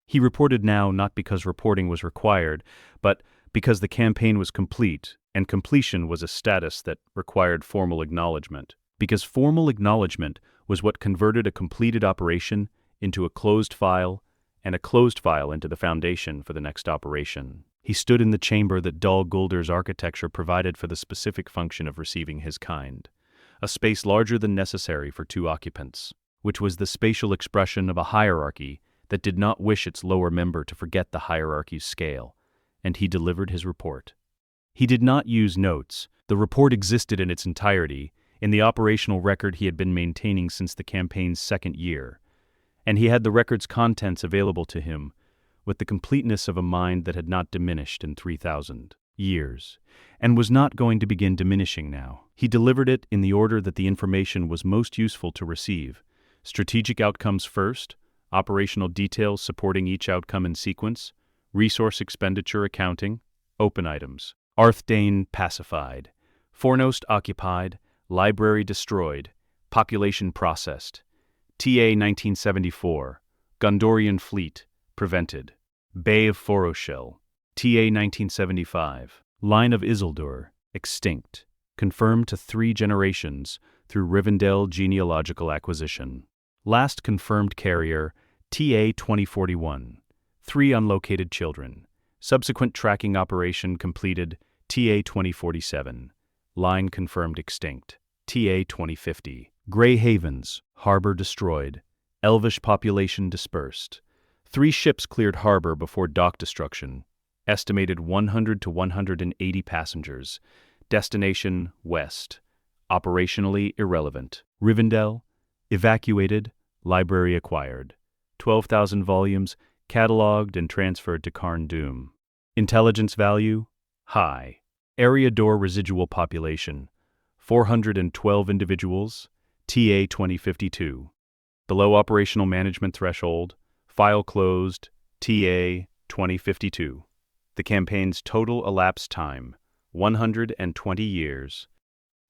He reported now not because reporting was required, but because the campaign was complete, and completion was a status that required formal acknowledgement. Because formal acknowledgement was what converted a completed operation into a closed file, and a closed file into the foundation for the next operation. He stood in the chamber that Dol Guldir's architecture provided for the specific function of receiving his kind, a space larger than necessary for 2 occupants, which was the spatial expression of a hierarchy that did not wish its lower member to forget the hierarchy's scale, and he delivered his report. He did not use notes. The report existed in its entirety, in the operational record he had been maintaining since the campaign's 2nd year, and he had the record's contents available to him with the completeness of a mind that had not diminished in 3,000 years, and was not going to begin diminishing now. He delivered it in the order that the information was most useful to receive: strategic outcomes first, operational details supporting each outcome in sequence, resource expenditure accounting, open items. Arthedain pacified, Fornost occupied, library destroyed, population processed. TA 1974, Gondorian fleet prevented. Bay of Forochel, TA 1975, Line of Isildur extinct, confirmed to 3 generations through Rivendell genealogical acquisition. Last confirmed carrier, TA 2041, 3 unlocated children. Subsequent tracking operation completed, TA 2047. Line confirmed extinct, TA 2050. Grey Havens, harbor destroyed. Elvish population dispersed. 3 ships cleared harbor before dock destruction. Estimated 100 to 180 passengers. Destination west. Operationally irrelevant. Rivendell evacuated. Library acquired. 12,000 volumes catalogued and transferred to Carn Dûm. Intelligence value high. Area door residual population 412 individuals. TA 2052. Below operational management threshold. File closed. TA 2052. The campaign's total elapsed time 120 years.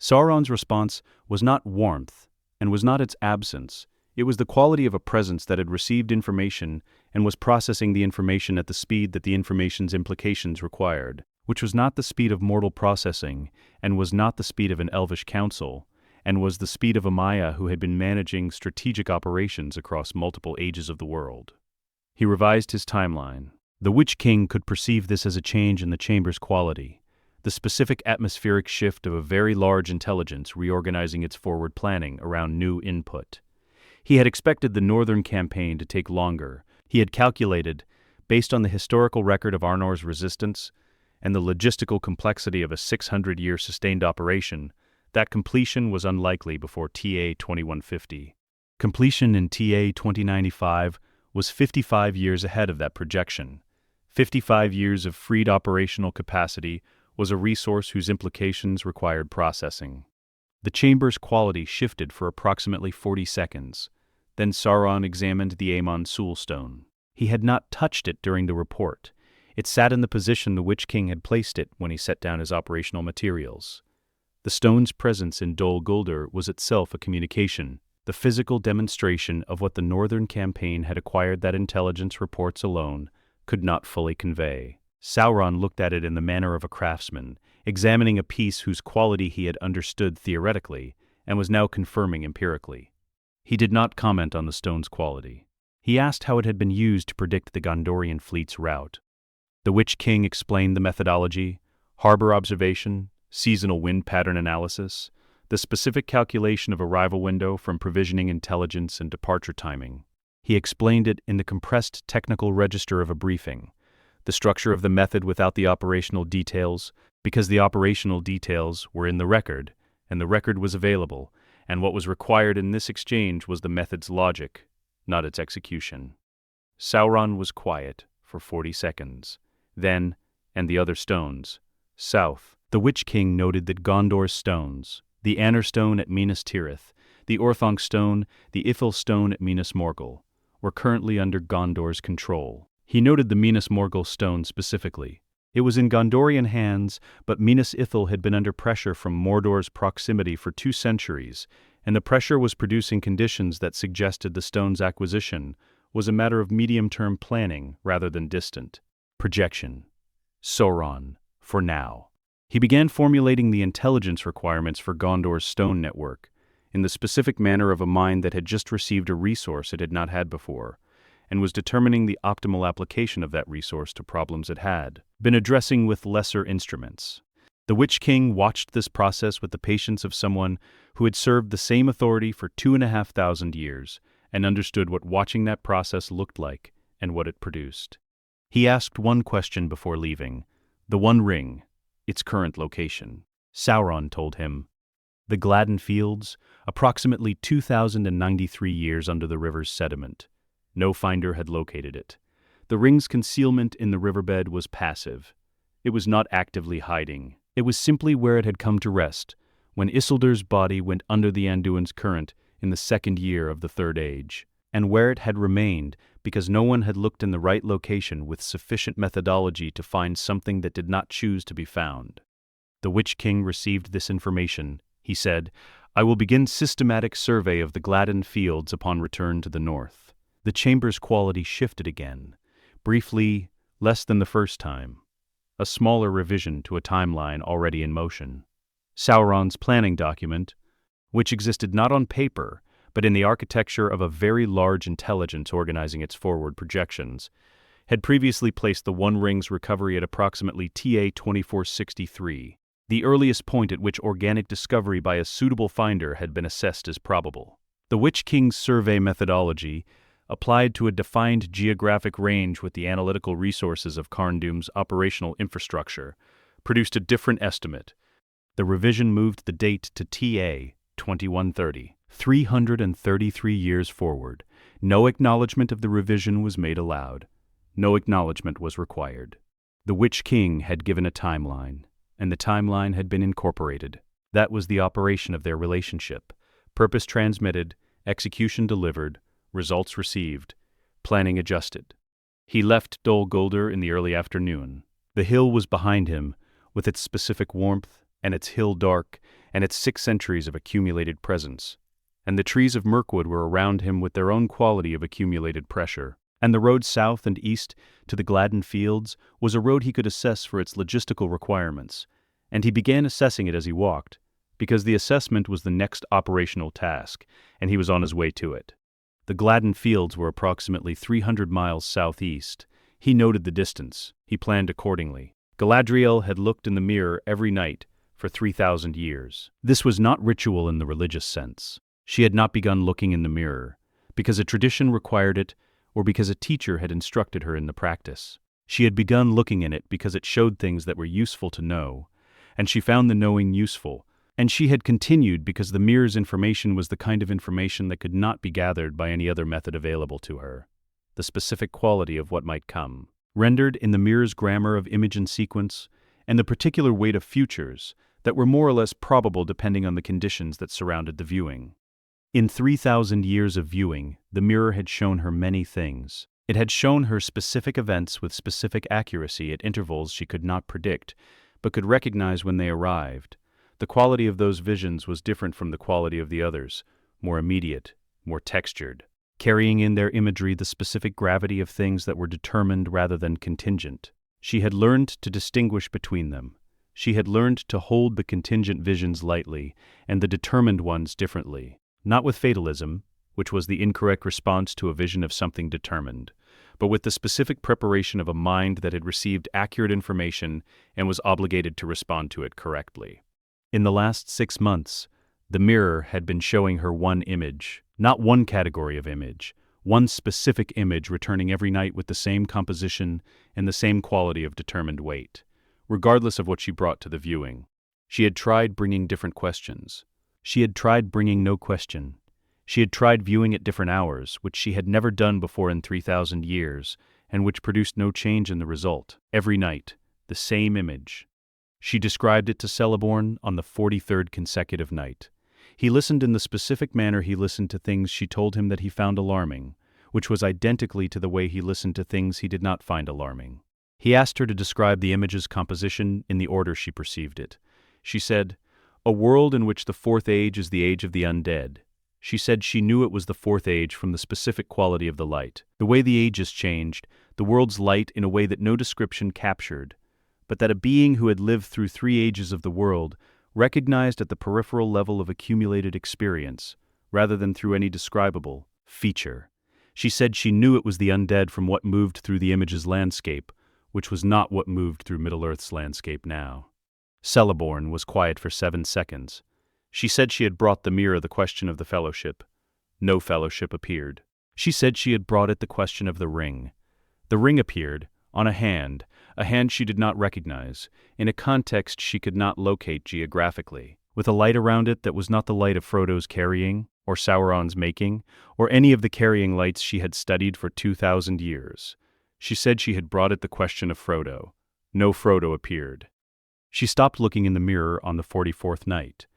Sauron's response was not warmth, and was not its absence. It was the quality of a presence that had received information and was processing the information at the speed that the information's implications required, which was not the speed of mortal processing, and was not the speed of an elvish council, and was the speed of a Maya who had been managing strategic operations across multiple ages of the world. He revised his timeline. The Witch-king could perceive this as a change in the chamber's quality, the specific atmospheric shift of a very large intelligence reorganizing its forward planning around new input. He had expected the northern campaign to take longer. He had calculated, based on the historical record of Arnor's resistance and the logistical complexity of a 600-year sustained operation, that completion was unlikely before TA 2150. Completion in TA 2095 was 55 years ahead of that projection. 55 years of freed operational capacity was a resource whose implications required processing. The chamber's quality shifted for approximately 40 seconds. Then Sauron examined the Amon Soulstone. He had not touched it during the report. It sat in the position the Witch-king had placed it when he set down his operational materials. The stone's presence in Dol Guldur was itself a communication, the physical demonstration of what the northern campaign had acquired that intelligence reports alone could not fully convey. Sauron looked at it in the manner of a craftsman, examining a piece whose quality he had understood theoretically and was now confirming empirically. He did not comment on the stone's quality. He asked how it had been used to predict the Gondorian fleet's route. The Witch-king explained the methodology: harbor observation, seasonal wind pattern analysis, the specific calculation of arrival window from provisioning intelligence and departure timing. He explained it in the compressed technical register of a briefing, the structure of the method without the operational details, because the operational details were in the record, and the record was available, and what was required in this exchange was the method's logic, not its execution. Sauron was quiet for 40 seconds. Then, and the other stones, south, the Witch-king noted that Gondor's stones, the Anor stone at Minas Tirith, the Orthanc stone, the Ithil stone at Minas Morgul, were currently under Gondor's control. He noted the Minas Morgul stone specifically. It was in Gondorian hands, but Minas Ithil had been under pressure from Mordor's proximity for 2 centuries, and the pressure was producing conditions that suggested the stone's acquisition was a matter of medium-term planning rather than distant projection. Sauron, for now. He began formulating the intelligence requirements for Gondor's stone network, in the specific manner of a mind that had just received a resource it had not had before, and was determining the optimal application of that resource to problems it had been addressing with lesser instruments. The Witch-king watched this process with the patience of someone who had served the same authority for 2,500 years and understood what watching that process looked like and what it produced. He asked one question before leaving, the One Ring, its current location. Sauron told him, the Gladden Fields, approximately 2,093 years under the river's sediment. No finder had located it. The ring's concealment in the riverbed was passive. It was not actively hiding. It was simply where it had come to rest, when Isildur's body went under the Anduin's current in the 2nd year of the Third Age, and where it had remained because no one had looked in the right location with sufficient methodology to find something that did not choose to be found. The Witch-king received this information. He said, I will begin systematic survey of the Gladden Fields upon return to the north. The chamber's quality shifted again, briefly, less than the first time, a smaller revision to a timeline already in motion. Sauron's planning document, which existed not on paper, but in the architecture of a very large intelligence organizing its forward projections, had previously placed the One Ring's recovery at approximately TA 2463, the earliest point at which organic discovery by a suitable finder had been assessed as probable. The Witch-king's survey methodology, applied to a defined geographic range with the analytical resources of Carn-dum's operational infrastructure, produced a different estimate. The revision moved the date to TA 2130, 333 years forward. No acknowledgement of the revision was made aloud. No acknowledgement was required. The Witch-king had given a timeline, and the timeline had been incorporated. That was the operation of their relationship. Purpose transmitted, execution delivered, results received, planning adjusted. He left Dol Guldur in the early afternoon. The hill was behind him, with its specific warmth, and its hill dark, and its 6 centuries of accumulated presence. And the trees of Mirkwood were around him with their own quality of accumulated pressure. And the road south and east to the Gladden Fields was a road he could assess for its logistical requirements, and he began assessing it as he walked, because the assessment was the next operational task, and he was on his way to it. The Gladden Fields were approximately 300 miles southeast. He noted the distance. He planned accordingly. Galadriel had looked in the mirror every night for 3,000 years. This was not ritual in the religious sense. She had not begun looking in the mirror, because a tradition required it or because a teacher had instructed her in the practice. She had begun looking in it because it showed things that were useful to know, and she found the knowing useful. And she had continued because the mirror's information was the kind of information that could not be gathered by any other method available to her, the specific quality of what might come, rendered in the mirror's grammar of image and sequence, and the particular weight of futures that were more or less probable depending on the conditions that surrounded the viewing. In 3,000 years of viewing, the mirror had shown her many things. It had shown her specific events with specific accuracy at intervals she could not predict, but could recognize when they arrived. The quality of those visions was different from the quality of the others, more immediate, more textured, carrying in their imagery the specific gravity of things that were determined rather than contingent. She had learned to distinguish between them. She had learned to hold the contingent visions lightly and the determined ones differently, not with fatalism, which was the incorrect response to a vision of something determined, but with the specific preparation of a mind that had received accurate information and was obligated to respond to it correctly. In the last 6 months, the mirror had been showing her one image, not one category of image, one specific image returning every night with the same composition and the same quality of determined weight, regardless of what she brought to the viewing. She had tried bringing different questions. She had tried bringing no question. She had tried viewing at different hours, which she had never done before in 3,000 years, and which produced no change in the result. Every night, the same image. She described it to Celeborn on the 43rd consecutive night. He listened in the specific manner he listened to things she told him that he found alarming, which was identically to the way he listened to things he did not find alarming. He asked her to describe the image's composition in the order she perceived it. She said, "A world in which the fourth age is the age of the undead." She said she knew it was the fourth age from the specific quality of the light, the way the ages changed, the world's light in a way that no description captured, but that a being who had lived through 3 ages of the world recognized at the peripheral level of accumulated experience, rather than through any describable feature. She said she knew it was the undead from what moved through the image's landscape, which was not what moved through Middle-earth's landscape now. Celeborn was quiet for 7 seconds. She said she had brought the mirror the question of the fellowship. No fellowship appeared. She said she had brought it the question of the ring. The ring appeared, on a hand she did not recognize, in a context she could not locate geographically, with a light around it that was not the light of Frodo's carrying, or Sauron's making, or any of the carrying lights she had studied for 2,000 years. She said she had brought it the question of Frodo. No Frodo appeared. She stopped looking in the mirror on the 44th night.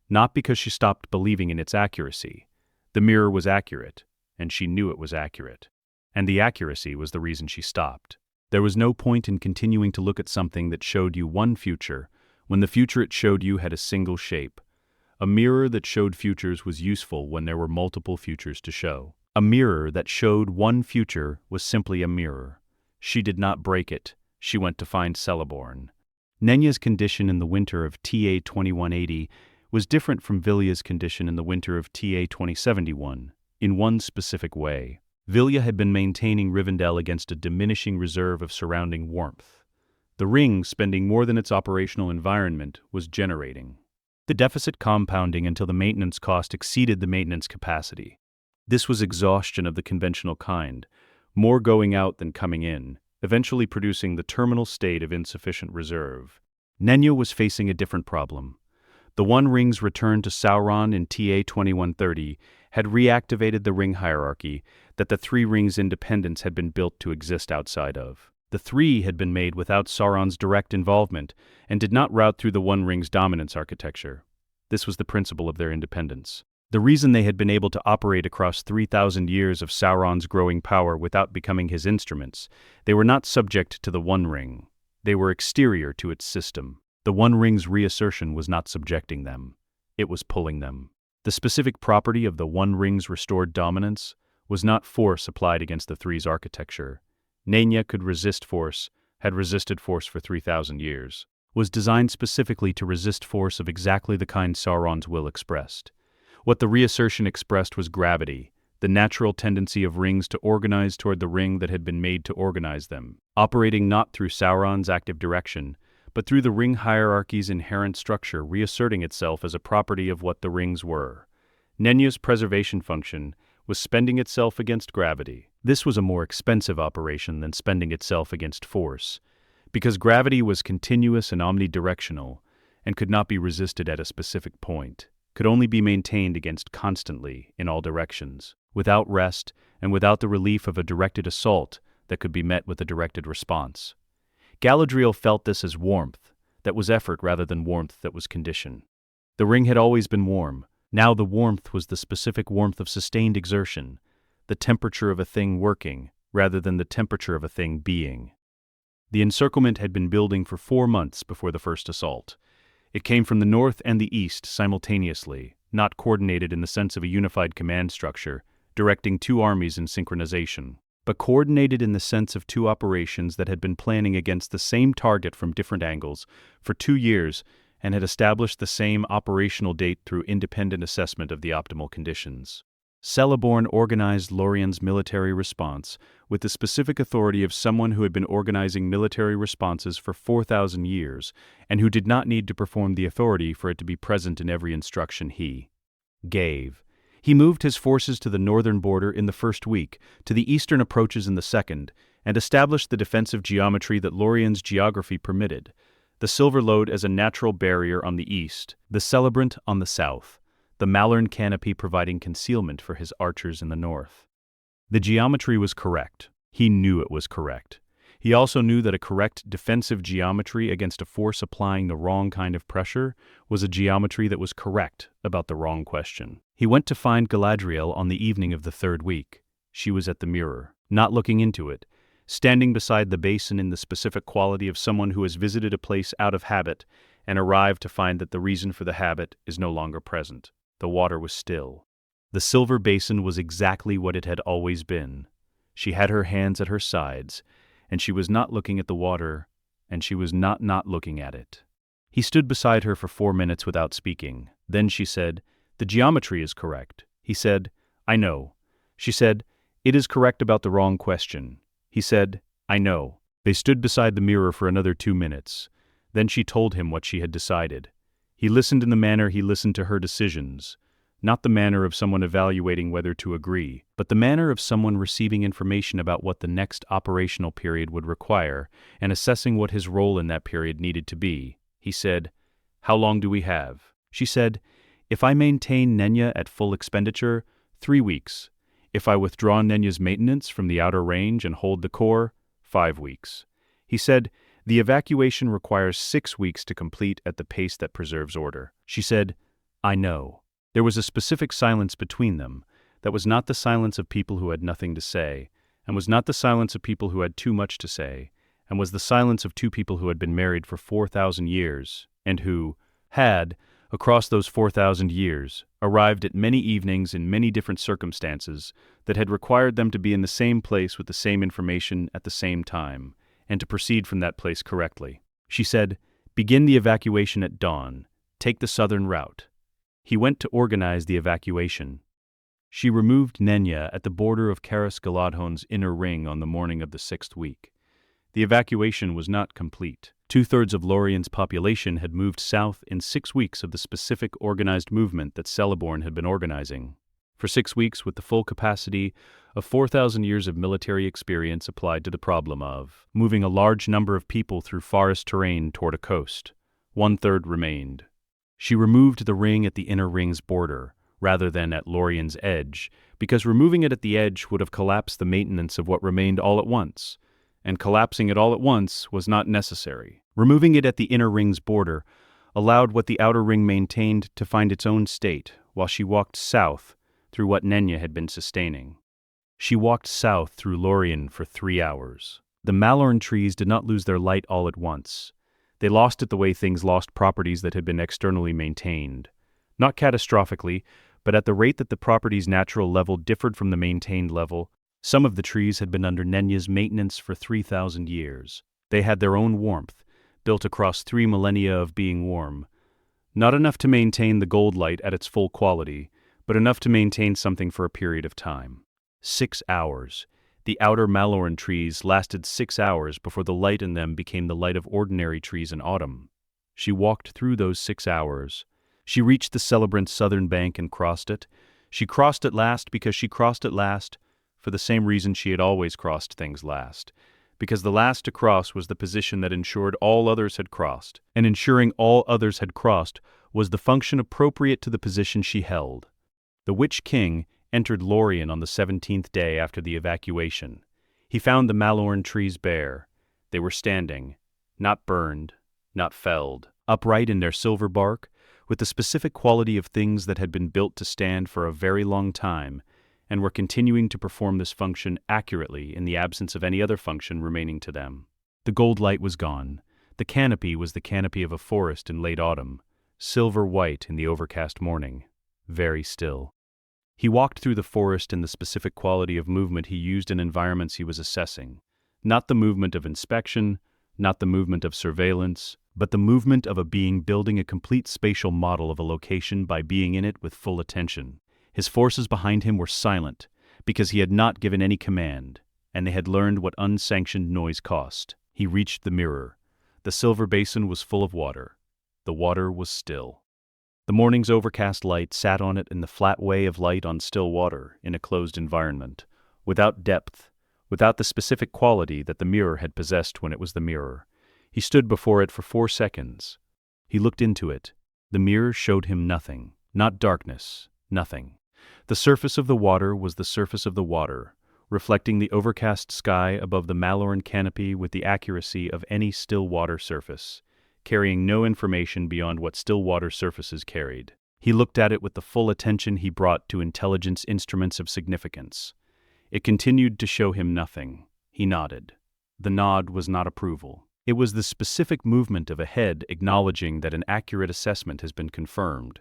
Not because she stopped believing in its accuracy. The mirror was accurate, and she knew it was accurate. And the accuracy was the reason she stopped. There was no point in continuing to look at something that showed you one future, when the future it showed you had a single shape. A mirror that showed futures was useful when there were multiple futures to show. A mirror that showed one future was simply a mirror. She did not break it. She went to find Celeborn. Nenya's condition in the winter of TA 2180 was different from Vilya's condition in the winter of TA 2071, in one specific way. Vilya had been maintaining Rivendell against a diminishing reserve of surrounding warmth. The ring, spending more than its operational environment, was generating. The deficit compounding until the maintenance cost exceeded the maintenance capacity. This was exhaustion of the conventional kind, more going out than coming in, eventually producing the terminal state of insufficient reserve. Nenya was facing a different problem. The One Ring's return to Sauron in TA 2130 had reactivated the ring hierarchy that the Three Rings' independence had been built to exist outside of. The Three had been made without Sauron's direct involvement and did not route through the One Ring's dominance architecture. This was the principle of their independence. The reason they had been able to operate across 3,000 years of Sauron's growing power without becoming his instruments, they were not subject to the One Ring. They were exterior to its system. The One Ring's reassertion was not subjecting them. It was pulling them. The specific property of the One Ring's restored dominance was not force applied against the Three's architecture. Nenya could resist force, had resisted force for 3,000 years, was designed specifically to resist force of exactly the kind Sauron's will expressed. What the reassertion expressed was gravity, the natural tendency of rings to organize toward the ring that had been made to organize them, operating not through Sauron's active direction, but through the ring hierarchy's inherent structure reasserting itself as a property of what the rings were. Nenya's preservation function was spending itself against gravity. This was a more expensive operation than spending itself against force, because gravity was continuous and omnidirectional, and could not be resisted at a specific point, could only be maintained against constantly in all directions, without rest and without the relief of a directed assault that could be met with a directed response. Galadriel felt this as warmth, that was effort rather than warmth that was condition. The ring had always been warm. Now the warmth was the specific warmth of sustained exertion, the temperature of a thing working, rather than the temperature of a thing being. The encirclement had been building for 4 months before the first assault. It came from the north and the east simultaneously, not coordinated in the sense of a unified command structure, directing 2 armies in synchronization, but coordinated in the sense of 2 operations that had been planning against the same target from different angles for 2 years and had established the same operational date through independent assessment of the optimal conditions. Celeborn organized Lorien's military response with the specific authority of someone who had been organizing military responses for 4,000 years and who did not need to perform the authority for it to be present in every instruction he gave. He moved his forces to the northern border in the first week, to the eastern approaches in the second, and established the defensive geometry that Lorien's geography permitted, the Silver Lode as a natural barrier on the east, the Celebrant on the south, the Malern canopy providing concealment for his archers in the north. The geometry was correct. He knew it was correct. He also knew that a correct defensive geometry against a force applying the wrong kind of pressure was a geometry that was correct about the wrong question. He went to find Galadriel on the evening of the third week. She was at the mirror, not looking into it, standing beside the basin in the specific quality of someone who has visited a place out of habit and arrived to find that the reason for the habit is no longer present. The water was still. The silver basin was exactly what it had always been. She had her hands at her sides, and she was not looking at the water, and she was not looking at it. He stood beside her for 4 minutes without speaking. Then she said, "The geometry is correct." He said, "I know." She said, "It is correct about the wrong question." He said, "I know." They stood beside the mirror for another 2 minutes. Then she told him what she had decided. He listened in the manner he listened to her decisions, not the manner of someone evaluating whether to agree, but the manner of someone receiving information about what the next operational period would require and assessing what his role in that period needed to be. He said, "How long do we have?" She said, "If I maintain Nenya at full expenditure, 3 weeks. If I withdraw Nenya's maintenance from the outer range and hold the core, 5 weeks. He said, "The evacuation requires 6 weeks to complete at the pace that preserves order." She said, "I know." There was a specific silence between them that was not the silence of people who had nothing to say, and was not the silence of people who had too much to say, and was the silence of two people who had been married for 4,000 years, and who had, across those 4,000 years, arrived at many evenings in many different circumstances that had required them to be in the same place with the same information at the same time, and to proceed from that place correctly. She said, "Begin the evacuation at dawn. Take the southern route." He went to organize the evacuation. She removed Nenya at the border of Caras Galadhon's inner ring on the morning of the 6th week. The evacuation was not complete. 2/3 of Lorien's population had moved south in 6 weeks of the specific organized movement that Celeborn had been organizing. For 6 weeks, with the full capacity of 4,000 years of military experience applied to the problem of moving a large number of people through forest terrain toward a coast. 1/3 remained. She removed the ring at the inner ring's border, rather than at Lorien's edge, because removing it at the edge would have collapsed the maintenance of what remained all at once, and collapsing it all at once was not necessary. Removing it at the inner ring's border allowed what the outer ring maintained to find its own state, while she walked south through what Nenya had been sustaining. She walked south through Lorien for 3 hours. The Malorn trees did not lose their light all at once. They lost it the way things lost properties that had been externally maintained. Not catastrophically, but at the rate that the property's natural level differed from the maintained level. Some of the trees had been under Nenya's maintenance for 3,000 years. They had their own warmth, built across 3 millennia of being warm. Not enough to maintain the gold light at its full quality, but enough to maintain something for a period of time. 6 hours. The outer Malorn trees lasted 6 hours before the light in them became the light of ordinary trees in autumn. She walked through those 6 hours. She reached the Celebrant's southern bank and crossed it. She crossed it last because she crossed it last for the same reason she had always crossed things last, because the last to cross was the position that ensured all others had crossed, and ensuring all others had crossed was the function appropriate to the position she held. The Witch-king entered Lorien on the 17th day after the evacuation. He found the Malorn trees bare. They were standing, not burned, not felled, upright in their silver bark, with the specific quality of things that had been built to stand for a very long time, and were continuing to perform this function accurately in the absence of any other function remaining to them. The gold light was gone. The canopy was the canopy of a forest in late autumn, silver white in the overcast morning, very still. He walked through the forest in the specific quality of movement he used in environments he was assessing, not the movement of inspection, not the movement of surveillance, but the movement of a being building a complete spatial model of a location by being in it with full attention. His forces behind him were silent, because he had not given any command, and they had learned what unsanctioned noise cost. He reached the mirror. The silver basin was full of water. The water was still. The morning's overcast light sat on it in the flat way of light on still water in a closed environment, without depth, without the specific quality that the mirror had possessed when it was the mirror. He stood before it for 4 seconds. He looked into it. The mirror showed him nothing, not darkness, nothing. The surface of the water was the surface of the water, reflecting the overcast sky above the Maloran canopy with the accuracy of any still water surface, carrying no information beyond what still water surfaces carried. He looked at it with the full attention he brought to intelligence instruments of significance. It continued to show him nothing. He nodded. The nod was not approval. It was the specific movement of a head acknowledging that an accurate assessment has been confirmed,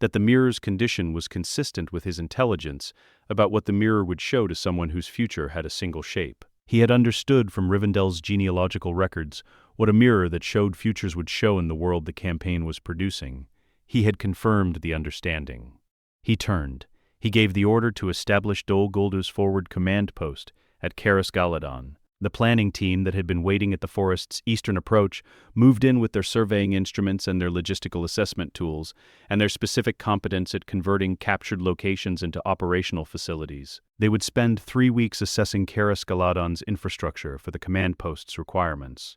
that the mirror's condition was consistent with his intelligence about what the mirror would show to someone whose future had a single shape. He had understood from Rivendell's genealogical records what a mirror that showed futures would show in the world the campaign was producing. He had confirmed the understanding. He turned. He gave the order to establish Dol Guldu's forward command post at Caras Galadon. The planning team that had been waiting at the forest's eastern approach moved in with their surveying instruments and their logistical assessment tools, and their specific competence at converting captured locations into operational facilities. They would spend 3 weeks assessing Caras Galadon's infrastructure for the command post's requirements.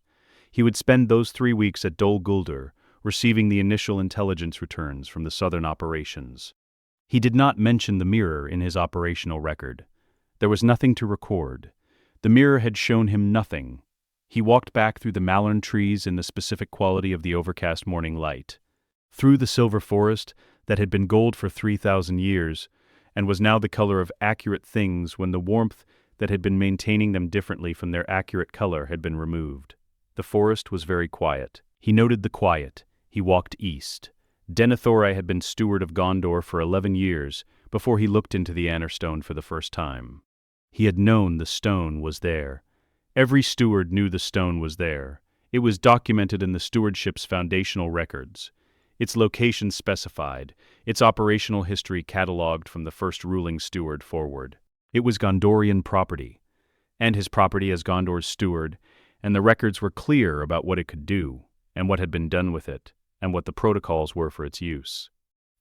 He would spend those 3 weeks at Dol Guldur, receiving the initial intelligence returns from the southern operations. He did not mention the mirror in his operational record. There was nothing to record. The mirror had shown him nothing. He walked back through the Maloran trees in the specific quality of the overcast morning light, through the silver forest that had been gold for 3,000 years and was now the color of accurate things when the warmth that had been maintaining them differently from their accurate color had been removed. The forest was very quiet. He noted the quiet. He walked east. Denethor had been steward of Gondor for 11 years before he looked into the Anarstone for the first time. He had known the stone was there. Every steward knew the stone was there. It was documented in the stewardship's foundational records, its location specified, its operational history catalogued from the first ruling steward forward. It was Gondorian property, and his property as Gondor's steward, and the records were clear about what it could do, and what had been done with it, and what the protocols were for its use.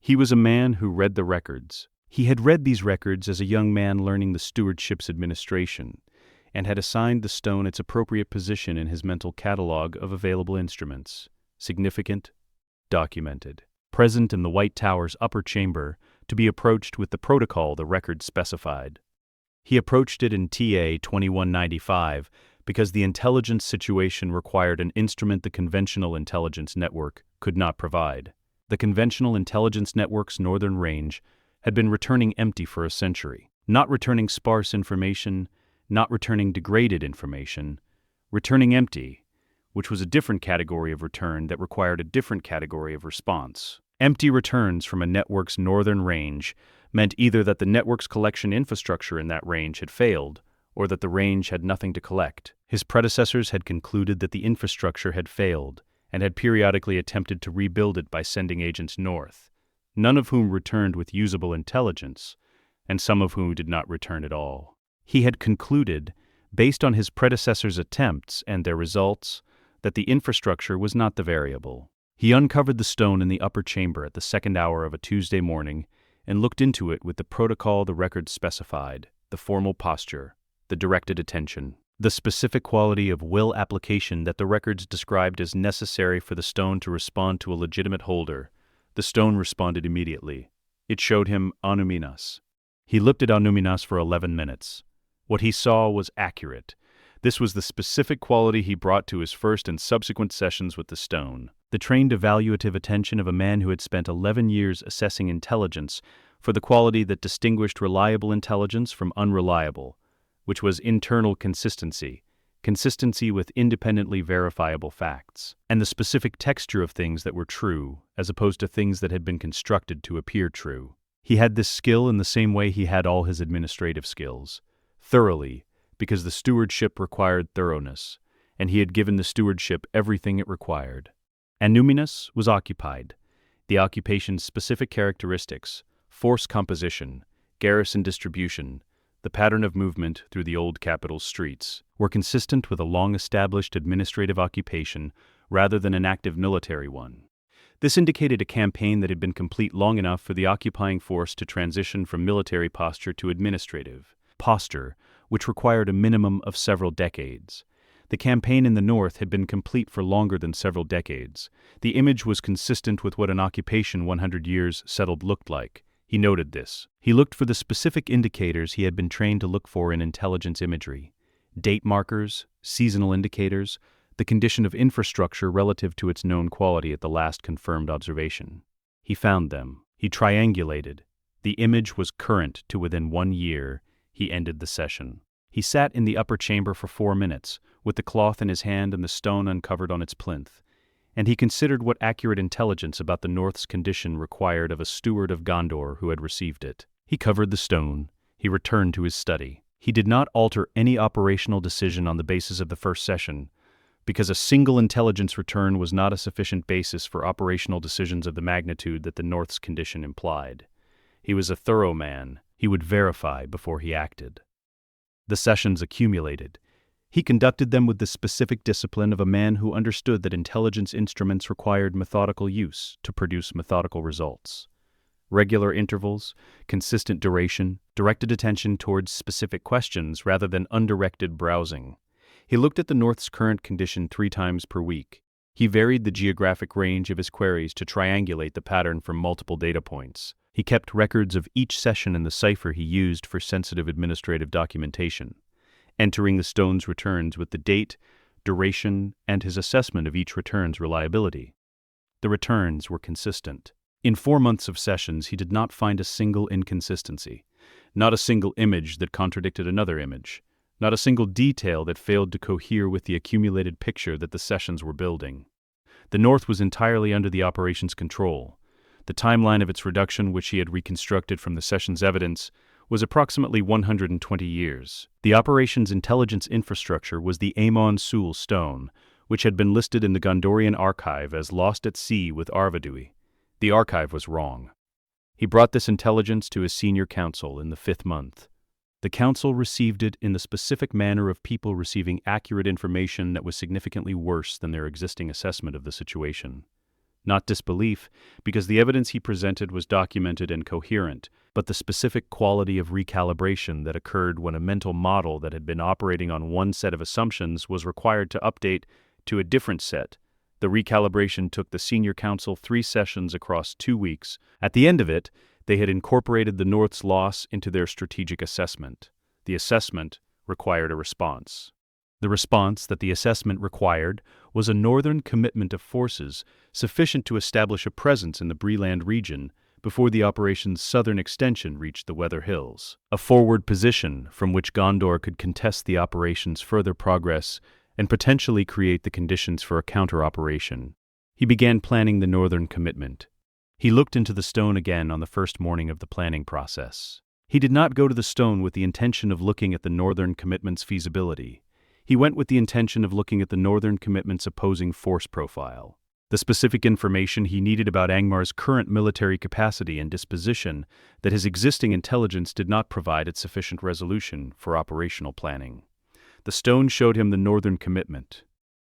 He was a man who read the records. He had read these records as a young man learning the stewardship's administration, and had assigned the stone its appropriate position in his mental catalogue of available instruments, significant, documented, present in the White Tower's upper chamber, to be approached with the protocol the record specified. He approached it in TA 2195 because the intelligence situation required an instrument the conventional intelligence network could not provide. The conventional intelligence network's northern range had been returning empty for a century, not returning sparse information, not returning degraded information, returning empty, which was a different category of return that required a different category of response. Empty returns from a network's northern range meant either that the network's collection infrastructure in that range had failed, or that the range had nothing to collect. His predecessors had concluded that the infrastructure had failed, and had periodically attempted to rebuild it by sending agents north, none of whom returned with usable intelligence, and some of whom did not return at all. He had concluded, based on his predecessors' attempts and their results, that the infrastructure was not the variable. He uncovered the stone in the upper chamber at the 2nd hour of a Tuesday morning and looked into it with the protocol the records specified, the formal posture, the directed attention, the specific quality of will application that the records described as necessary for the stone to respond to a legitimate holder. The stone responded immediately. It showed him Anuminas. He looked at Anuminas for 11 minutes. What he saw was accurate. This was the specific quality he brought to his first and subsequent sessions with the stone. The trained evaluative attention of a man who had spent 11 years assessing intelligence for the quality that distinguished reliable intelligence from unreliable, which was internal consistency, consistency with independently verifiable facts, and the specific texture of things that were true, as opposed to things that had been constructed to appear true. He had this skill in the same way he had all his administrative skills, thoroughly, because the stewardship required thoroughness, and he had given the stewardship everything it required. And Numinus was occupied. The occupation's specific characteristics, force composition, garrison distribution, the pattern of movement through the old capital's streets, were consistent with a long-established administrative occupation rather than an active military one. This indicated a campaign that had been complete long enough for the occupying force to transition from military posture to administrative posture, which required a minimum of several decades. The campaign in the north had been complete for longer than several decades. The image was consistent with what an occupation 100 years settled looked like. He noted this. He looked for the specific indicators he had been trained to look for in intelligence imagery: date markers, seasonal indicators, the condition of infrastructure relative to its known quality at the last confirmed observation. He found them. He triangulated. The image was current to within 1 year. He ended the session. He sat in the upper chamber for 4 minutes, with the cloth in his hand and the stone uncovered on its plinth, and he considered what accurate intelligence about the North's condition required of a steward of Gondor who had received it. He covered the stone. He returned to his study. He did not alter any operational decision on the basis of the first session, because a single intelligence return was not a sufficient basis for operational decisions of the magnitude that the North's condition implied. He was a thorough man. He would verify before he acted. The sessions accumulated. He conducted them with the specific discipline of a man who understood that intelligence instruments required methodical use to produce methodical results. Regular intervals, consistent duration, directed attention towards specific questions rather than undirected browsing. He looked at the North's current condition 3 times per week. He varied the geographic range of his queries to triangulate the pattern from multiple data points. He kept records of each session in the cipher he used for sensitive administrative documentation, entering the stone's returns with the date, duration, and his assessment of each return's reliability. The returns were consistent. In 4 months of sessions, he did not find a single inconsistency, not a single image that contradicted another image, not a single detail that failed to cohere with the accumulated picture that the sessions were building. The North was entirely under the operation's control. The timeline of its reduction, which he had reconstructed from the session's evidence, was approximately 120 years. The operation's intelligence infrastructure was the Amon Sul stone, which had been listed in the Gondorian archive as lost at sea with Arvedui. The archive was wrong. He brought this intelligence to his senior council in the 5th month. The council received it in the specific manner of people receiving accurate information that was significantly worse than their existing assessment of the situation. Not disbelief, because the evidence he presented was documented and coherent, but the specific quality of recalibration that occurred when a mental model that had been operating on one set of assumptions was required to update to a different set. The recalibration took the senior council 3 sessions across 2 weeks. At the end of it, they had incorporated the North's loss into their strategic assessment. The assessment required a response. The response that the assessment required was a northern commitment of forces sufficient to establish a presence in the Breland region before the operation's southern extension reached the Weather Hills, a forward position from which Gondor could contest the operation's further progress and potentially create the conditions for a counter-operation. He began planning the northern commitment. He looked into the stone again on the first morning of the planning process. He did not go to the stone with the intention of looking at the northern commitment's feasibility. He went with the intention of looking at the northern commitment's opposing force profile. The specific information he needed about Angmar's current military capacity and disposition that his existing intelligence did not provide at sufficient resolution for operational planning. The stone showed him the northern commitment.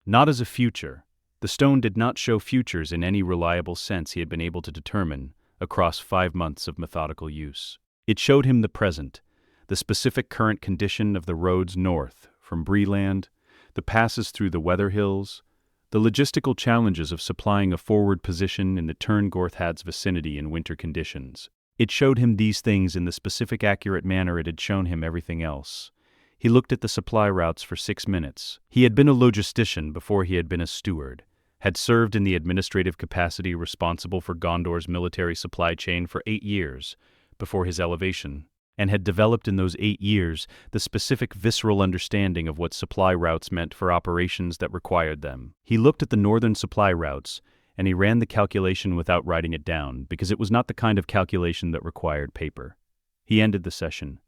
Not as a future. The stone did not show futures in any reliable sense he had been able to determine across 5 months of methodical use. It showed him the present, the specific current condition of the roads north from Breland, the passes through the Weather Hills, the logistical challenges of supplying a forward position in the Tern Gorthad's vicinity in winter conditions. It showed him these things in the specific accurate manner it had shown him everything else. He looked at the supply routes for 6 minutes. He had been a logistician before he had been a steward, had served in the administrative capacity responsible for Gondor's military supply chain for 8 years before his elevation, and had developed in those 8 years the specific visceral understanding of what supply routes meant for operations that required them. He looked at the northern supply routes, and he ran the calculation without writing it down, because it was not the kind of calculation that required paper. He ended the session.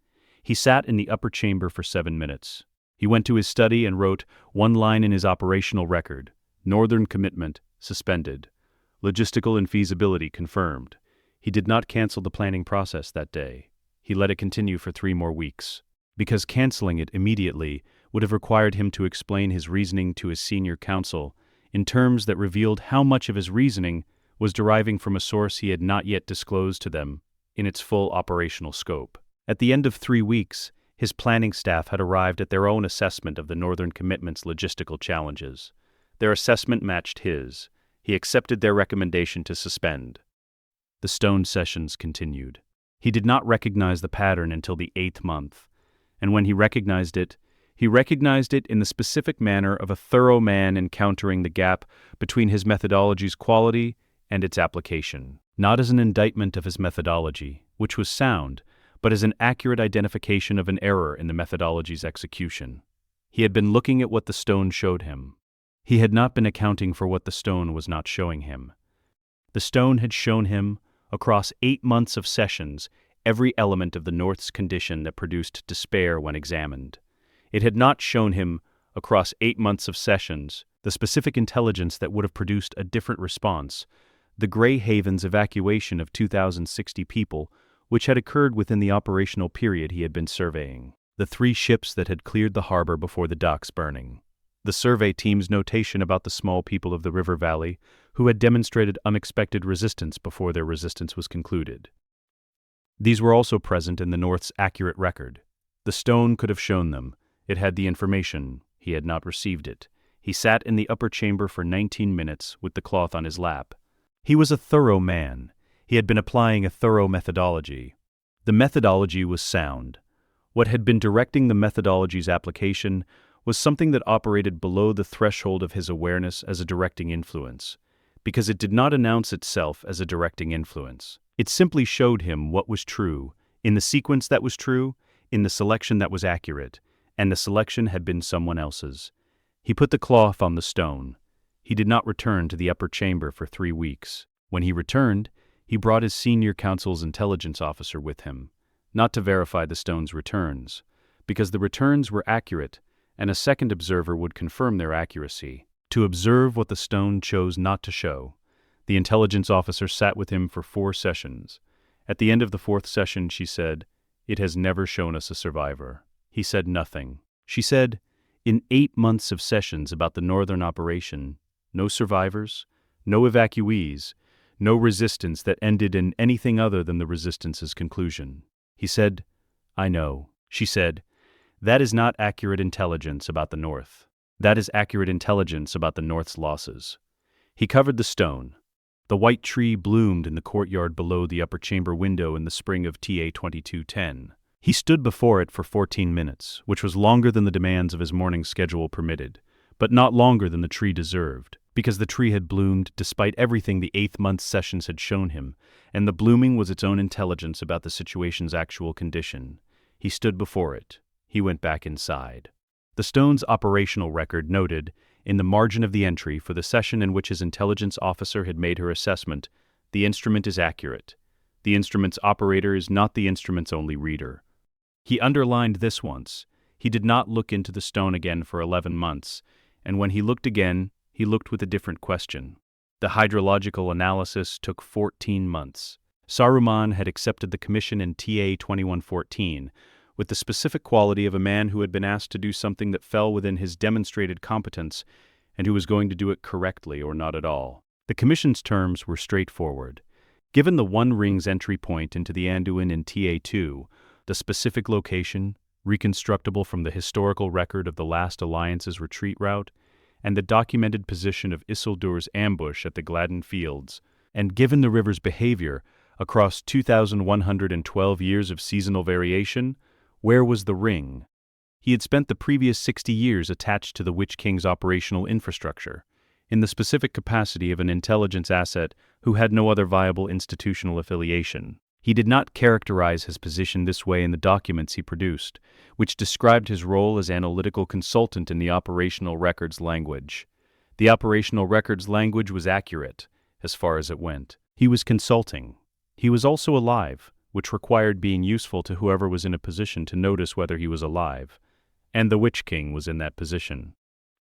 He sat in the upper chamber for 7 minutes. He went to his study and wrote 1 line in his operational record: Northern commitment suspended. Logistical infeasibility confirmed. He did not cancel the planning process that day. He let it continue for 3 more weeks. Because canceling it immediately would have required him to explain his reasoning to his senior counsel in terms that revealed how much of his reasoning was deriving from a source he had not yet disclosed to them in its full operational scope. At the end of 3 weeks, his planning staff had arrived at their own assessment of the Northern Commitment's logistical challenges. Their assessment matched his. He accepted their recommendation to suspend. The stone sessions continued. He did not recognize the pattern until the 8th month, and when he recognized it in the specific manner of a thorough man encountering the gap between his methodology's quality and its application. Not as an indictment of his methodology, which was sound, but as an accurate identification of an error in the methodology's execution. He had been looking at what the stone showed him. He had not been accounting for what the stone was not showing him. The stone had shown him, across 8 months of sessions, every element of the North's condition that produced despair when examined. It had not shown him, across 8 months of sessions, the specific intelligence that would have produced a different response, the Grey Haven's evacuation of 2,060 people, which had occurred within the operational period he had been surveying. The 3 ships that had cleared the harbor before the docks burning. The survey team's notation about the small people of the river valley who had demonstrated unexpected resistance before their resistance was concluded. These were also present in the North's accurate record. The stone could have shown them. It had the information. He had not received it. He sat in the upper chamber for 19 minutes with the cloth on his lap. He was a thorough man. He had been applying a thorough methodology. The methodology was sound. What had been directing the methodology's application was something that operated below the threshold of his awareness as a directing influence, because it did not announce itself as a directing influence. It simply showed him what was true, in the sequence that was true, in the selection that was accurate, and the selection had been someone else's. He put the cloth on the stone. He did not return to the upper chamber for 3 weeks. When he returned, he brought his senior counsel's intelligence officer with him, not to verify the stone's returns, because the returns were accurate, and a second observer would confirm their accuracy. To observe what the stone chose not to show. The intelligence officer sat with him for 4 sessions. At the end of the 4th session, she said, "It has never shown us a survivor." He said nothing. She said, "In 8 months of sessions about the northern operation, no survivors, no evacuees, no resistance that ended in anything other than the resistance's conclusion." He said, "I know." She said, "That is not accurate intelligence about the North. That is accurate intelligence about the North's losses." He covered the stone. The white tree bloomed in the courtyard below the upper chamber window in the spring of TA 2210. He stood before it for 14 minutes, which was longer than the demands of his morning schedule permitted, but not longer than the tree deserved, because the tree had bloomed despite everything the 8th month's sessions had shown him, and the blooming was its own intelligence about the situation's actual condition. He stood before it. He went back inside. The stone's operational record noted, in the margin of the entry for the session in which his intelligence officer had made her assessment, "The instrument is accurate. The instrument's operator is not the instrument's only reader." He underlined this once. He did not look into the stone again for 11 months, and when he looked again, he looked with a different question. The hydrological analysis took 14 months. Saruman had accepted the commission in TA 2114, with the specific quality of a man who had been asked to do something that fell within his demonstrated competence and who was going to do it correctly or not at all. The commission's terms were straightforward. Given the One Ring's entry point into the Anduin in TA2, the specific location, reconstructible from the historical record of the last alliance's retreat route, and the documented position of Isildur's ambush at the Gladden Fields, and given the river's behavior across 2,112 years of seasonal variation, where was the ring? He had spent the previous 60 years attached to the Witch-king's operational infrastructure, in the specific capacity of an intelligence asset who had no other viable institutional affiliation. He did not characterize his position this way in the documents he produced, which described his role as analytical consultant in the operational records language. The operational records language was accurate, as far as it went. He was consulting. He was also alive, which required being useful to whoever was in a position to notice whether he was alive, and the Witch-king was in that position.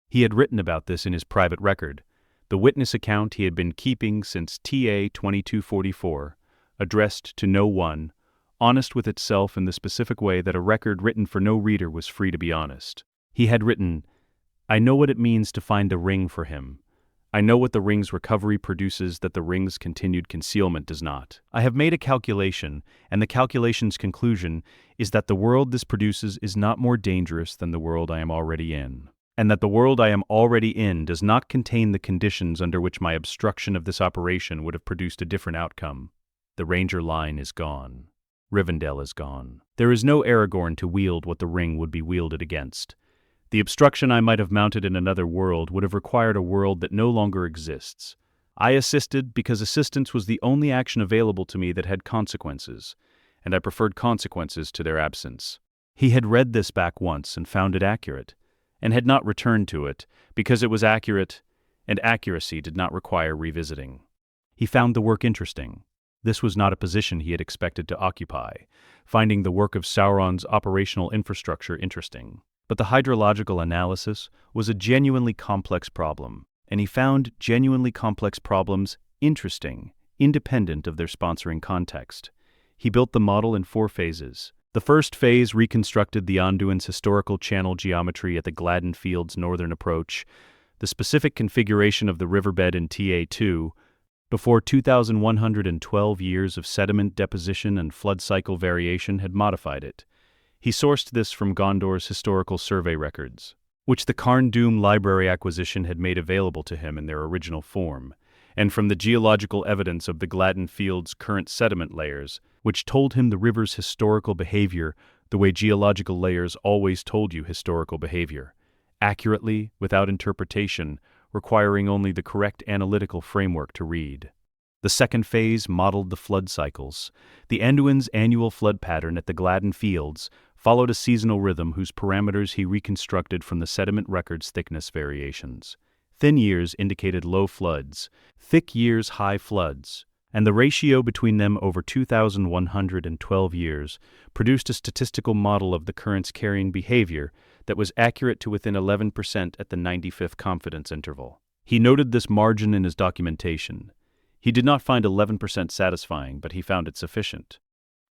He had written about this in his private record, the witness account he had been keeping since TA 2244, addressed to no one, honest with itself in the specific way that a record written for no reader was free to be honest. He had written, "I know what it means to find a ring for him. I know what the ring's recovery produces that the ring's continued concealment does not. I have made a calculation, and the calculation's conclusion is that the world this produces is not more dangerous than the world I am already in, and that the world I am already in does not contain the conditions under which my obstruction of this operation would have produced a different outcome. The Ranger line is gone. Rivendell is gone. There is no Aragorn to wield what the ring would be wielded against. The obstruction I might have mounted in another world would have required a world that no longer exists. I assisted because assistance was the only action available to me that had consequences, and I preferred consequences to their absence." He had read this back once and found it accurate, and had not returned to it because it was accurate, and accuracy did not require revisiting. He found the work interesting. This was not a position he had expected to occupy, finding the work of Sauron's operational infrastructure interesting. But the hydrological analysis was a genuinely complex problem, and he found genuinely complex problems interesting, independent of their sponsoring context. He built the model in 4 phases. The first phase reconstructed the Anduin's historical channel geometry at the Gladden Fields' northern approach, the specific configuration of the riverbed in TA2, before 2,112 years of sediment deposition and flood cycle variation had modified it. He sourced this from Gondor's historical survey records, which the Carn Dûm library acquisition had made available to him in their original form, and from the geological evidence of the Gladden Fields' current sediment layers, which told him the river's historical behavior the way geological layers always told you historical behavior, accurately, without interpretation, requiring only the correct analytical framework to read. The second phase modeled the flood cycles. The Anduin's annual flood pattern at the Gladden Fields followed a seasonal rhythm whose parameters he reconstructed from the sediment record's thickness variations. Thin years indicated low floods, thick years high floods, and the ratio between them over 2,112 years produced a statistical model of the current's carrying behavior that was accurate to within 11% at the 95th confidence interval. He noted this margin in his documentation. He did not find 11% satisfying, but he found it sufficient.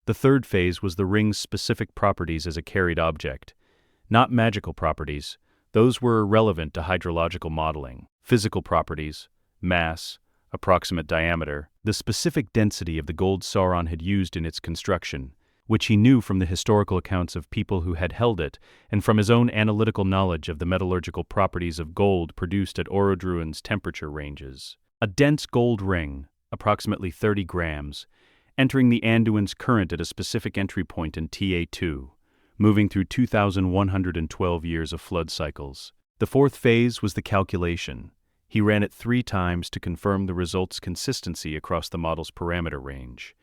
The third phase was the ring's specific properties as a carried object. Not magical properties, those were irrelevant to hydrological modeling. Physical properties, mass, approximate diameter, the specific density of the gold Sauron had used in its construction, which he knew from the historical accounts of people who had held it and from his own analytical knowledge of the metallurgical properties of gold produced at Orodruin's temperature ranges. A dense gold ring, approximately 30 grams, entering the Anduin's current at a specific entry point in TA2, moving through 2,112 years of flood cycles. The fourth phase was the calculation. He ran it 3 times to confirm the result's consistency across the model's parameter range.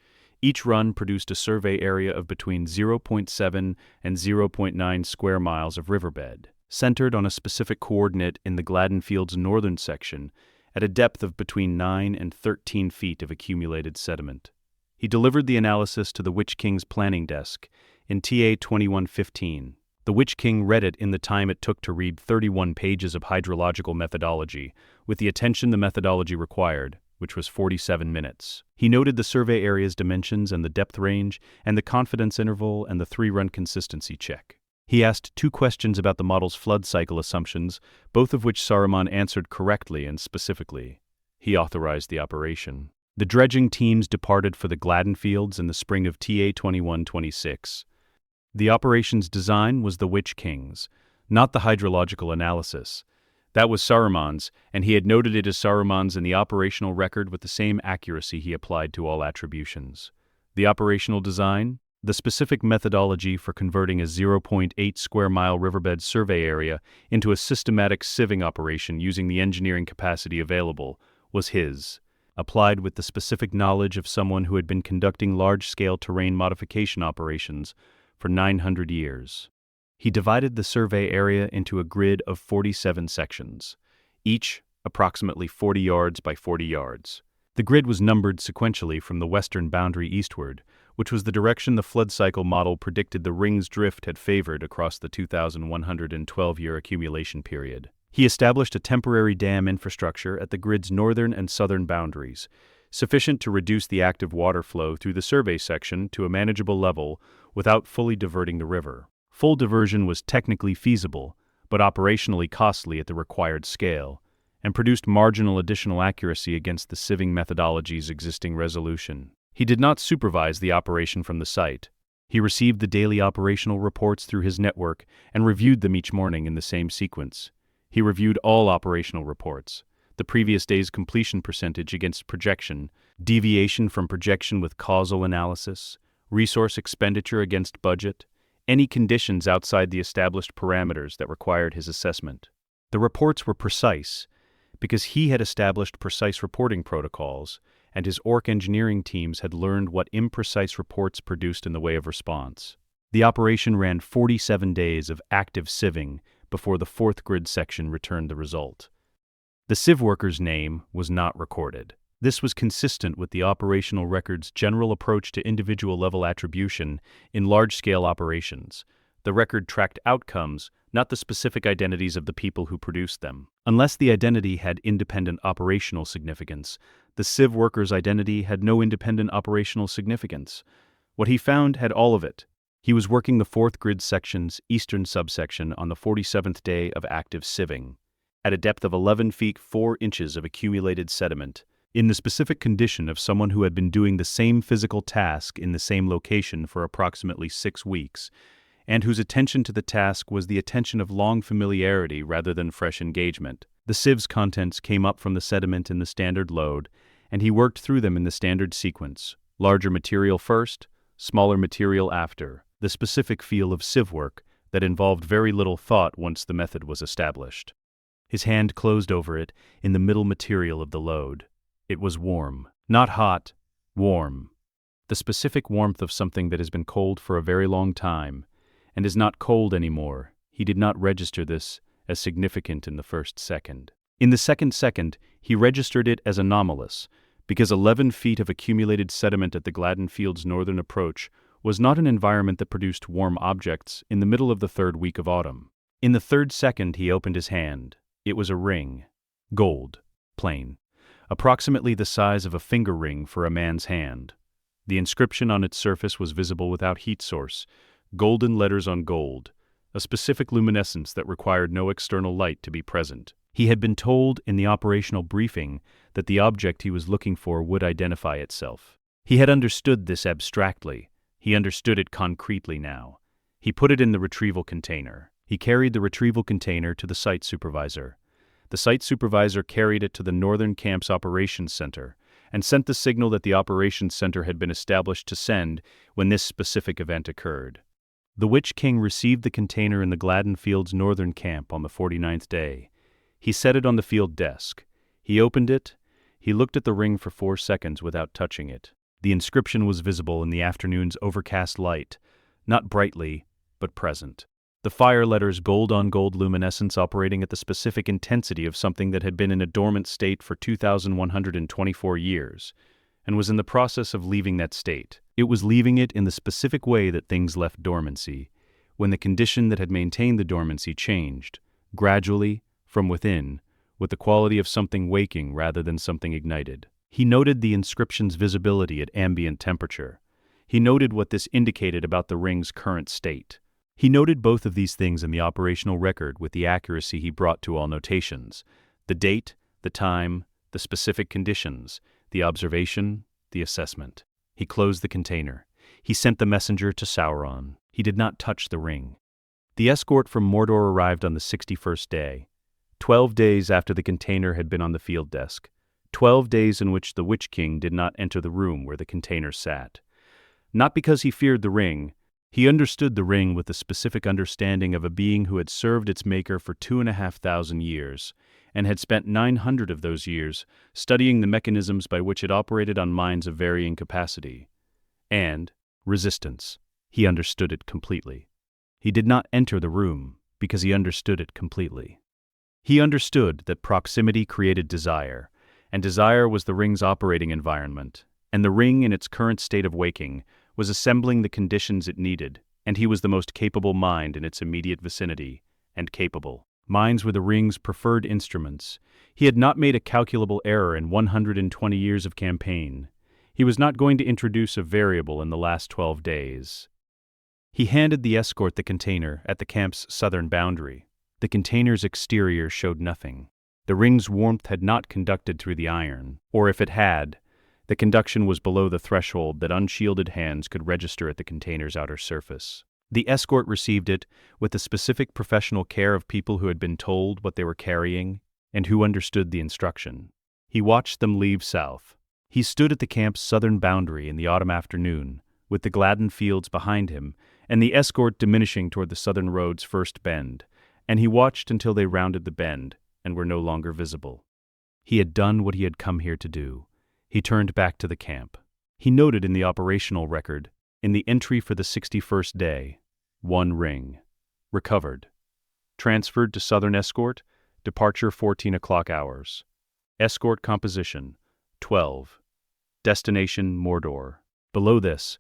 Each run produced a survey area of between 0.7 and 0.9 square miles of riverbed, centered on a specific coordinate in the Gladden Fields' northern section at a depth of between 9 and 13 feet of accumulated sediment. He delivered the analysis to the Witch-king's planning desk in TA 2115. The Witch-king read it in the time it took to read 31 pages of hydrological methodology, with the attention the methodology required, which was 47 minutes. He noted the survey area's dimensions and the depth range, and the confidence interval and the 3-run consistency check. He asked 2 questions about the model's flood cycle assumptions, both of which Saruman answered correctly and specifically. He authorized the operation. The dredging teams departed for the Gladden Fields in the spring of TA 2126. The operation's design was the Witch-king's, not the hydrological analysis. That was Saruman's, and he had noted it as Saruman's in the operational record with the same accuracy he applied to all attributions. The operational design? The specific methodology for converting a 0.8 square mile riverbed survey area into a systematic sieving operation using the engineering capacity available was his, applied with the specific knowledge of someone who had been conducting large-scale terrain modification operations for 900 years. He divided the survey area into a grid of 47 sections, each approximately 40 yards by 40 yards. The grid was numbered sequentially from the western boundary eastward, which was the direction the flood cycle model predicted the ring's drift had favored across the 2,112-year accumulation period. He established a temporary dam infrastructure at the grid's northern and southern boundaries, sufficient to reduce the active water flow through the survey section to a manageable level without fully diverting the river. Full diversion was technically feasible, but operationally costly at the required scale, and produced marginal additional accuracy against the sieving methodology's existing resolution. He did not supervise the operation from the site. He received the daily operational reports through his network and reviewed them each morning in the same sequence. He reviewed all operational reports, the previous day's completion percentage against projection, deviation from projection with causal analysis, resource expenditure against budget, any conditions outside the established parameters that required his assessment. The reports were precise because he had established precise reporting protocols, and his orc engineering teams had learned what imprecise reports produced in the way of response. The operation ran 47 days of active sieving before the fourth grid section returned the result. The sieve worker's name was not recorded. This was consistent with the operational record's general approach to individual-level attribution in large-scale operations. The record tracked outcomes, not the specific identities of the people who produced them. Unless the identity had independent operational significance, the sieve worker's identity had no independent operational significance. What he found had all of it. He was working the fourth grid section's eastern subsection on the 47th day of active sieving, at a depth of 11 feet 4 inches of accumulated sediment, in the specific condition of someone who had been doing the same physical task in the same location for approximately 6 weeks, and whose attention to the task was the attention of long familiarity rather than fresh engagement. The sieve's contents came up from the sediment in the standard load, and he worked through them in the standard sequence, larger material first, smaller material after, the specific feel of sieve work that involved very little thought once the method was established. His hand closed over it in the middle material of the load. It was warm. Not hot, warm. The specific warmth of something that has been cold for a very long time, and is not cold anymore. He did not register this as significant in the first second. In the second second, he registered it as anomalous, because 11 feet of accumulated sediment at the Gladden Fields' northern approach was not an environment that produced warm objects in the middle of the third week of autumn. In the third second, he opened his hand. It was a ring. Gold. Plain. Approximately the size of a finger ring for a man's hand. The inscription on its surface was visible without heat source, golden letters on gold, a specific luminescence that required no external light to be present. He had been told in the operational briefing that the object he was looking for would identify itself. He had understood this abstractly. He understood it concretely now. He put it in the retrieval container. He carried the retrieval container to the site supervisor. The site supervisor carried it to the Northern Camp's Operations Center and sent the signal that the Operations Center had been established to send when this specific event occurred. The Witch-king received the container in the Gladden Fields' northern camp on the 49th day. He set it on the field desk. He opened it. He looked at the ring for 4 seconds without touching it. The inscription was visible in the afternoon's overcast light, not brightly, but present. The fire letters gold-on-gold luminescence operating at the specific intensity of something that had been in a dormant state for 2,124 years, and was in the process of leaving that state. It was leaving it in the specific way that things left dormancy, when the condition that had maintained the dormancy changed, gradually, from within, with the quality of something waking rather than something ignited. He noted the inscription's visibility at ambient temperature. He noted what this indicated about the ring's current state. He noted both of these things in the operational record with the accuracy he brought to all notations: the date, the time, the specific conditions, the observation, the assessment. He closed the container. He sent the messenger to Sauron. He did not touch the ring. The escort from Mordor arrived on the 61st day, 12 days after the container had been on the field desk, 12 days in which the Witch-king did not enter the room where the container sat. Not because he feared the ring. He understood the ring with the specific understanding of a being who had served its maker for 2,500 years, and had spent 900 of those years studying the mechanisms by which it operated on minds of varying capacity. And resistance. He understood it completely. He did not enter the room because he understood it completely. He understood that proximity created desire, and desire was the ring's operating environment, and the ring in its current state of waking was assembling the conditions it needed, and he was the most capable mind in its immediate vicinity, and capable. Mines were the ring's preferred instruments. He had not made a calculable error in 120 years of campaign. He was not going to introduce a variable in the last 12 days. He handed the escort the container at the camp's southern boundary. The container's exterior showed nothing. The ring's warmth had not conducted through the iron, or if it had, the conduction was below the threshold that unshielded hands could register at the container's outer surface. The escort received it with the specific professional care of people who had been told what they were carrying and who understood the instruction. He watched them leave south. He stood at the camp's southern boundary in the autumn afternoon, with the Gladden Fields behind him and the escort diminishing toward the southern road's first bend, and he watched until they rounded the bend and were no longer visible. He had done what he had come here to do. He turned back to the camp. He noted in the operational record, in the entry for the 61st day, 1 ring. Recovered. Transferred to Southern Escort, departure 14 o'clock hours. Escort composition, 12. Destination Mordor. Below this,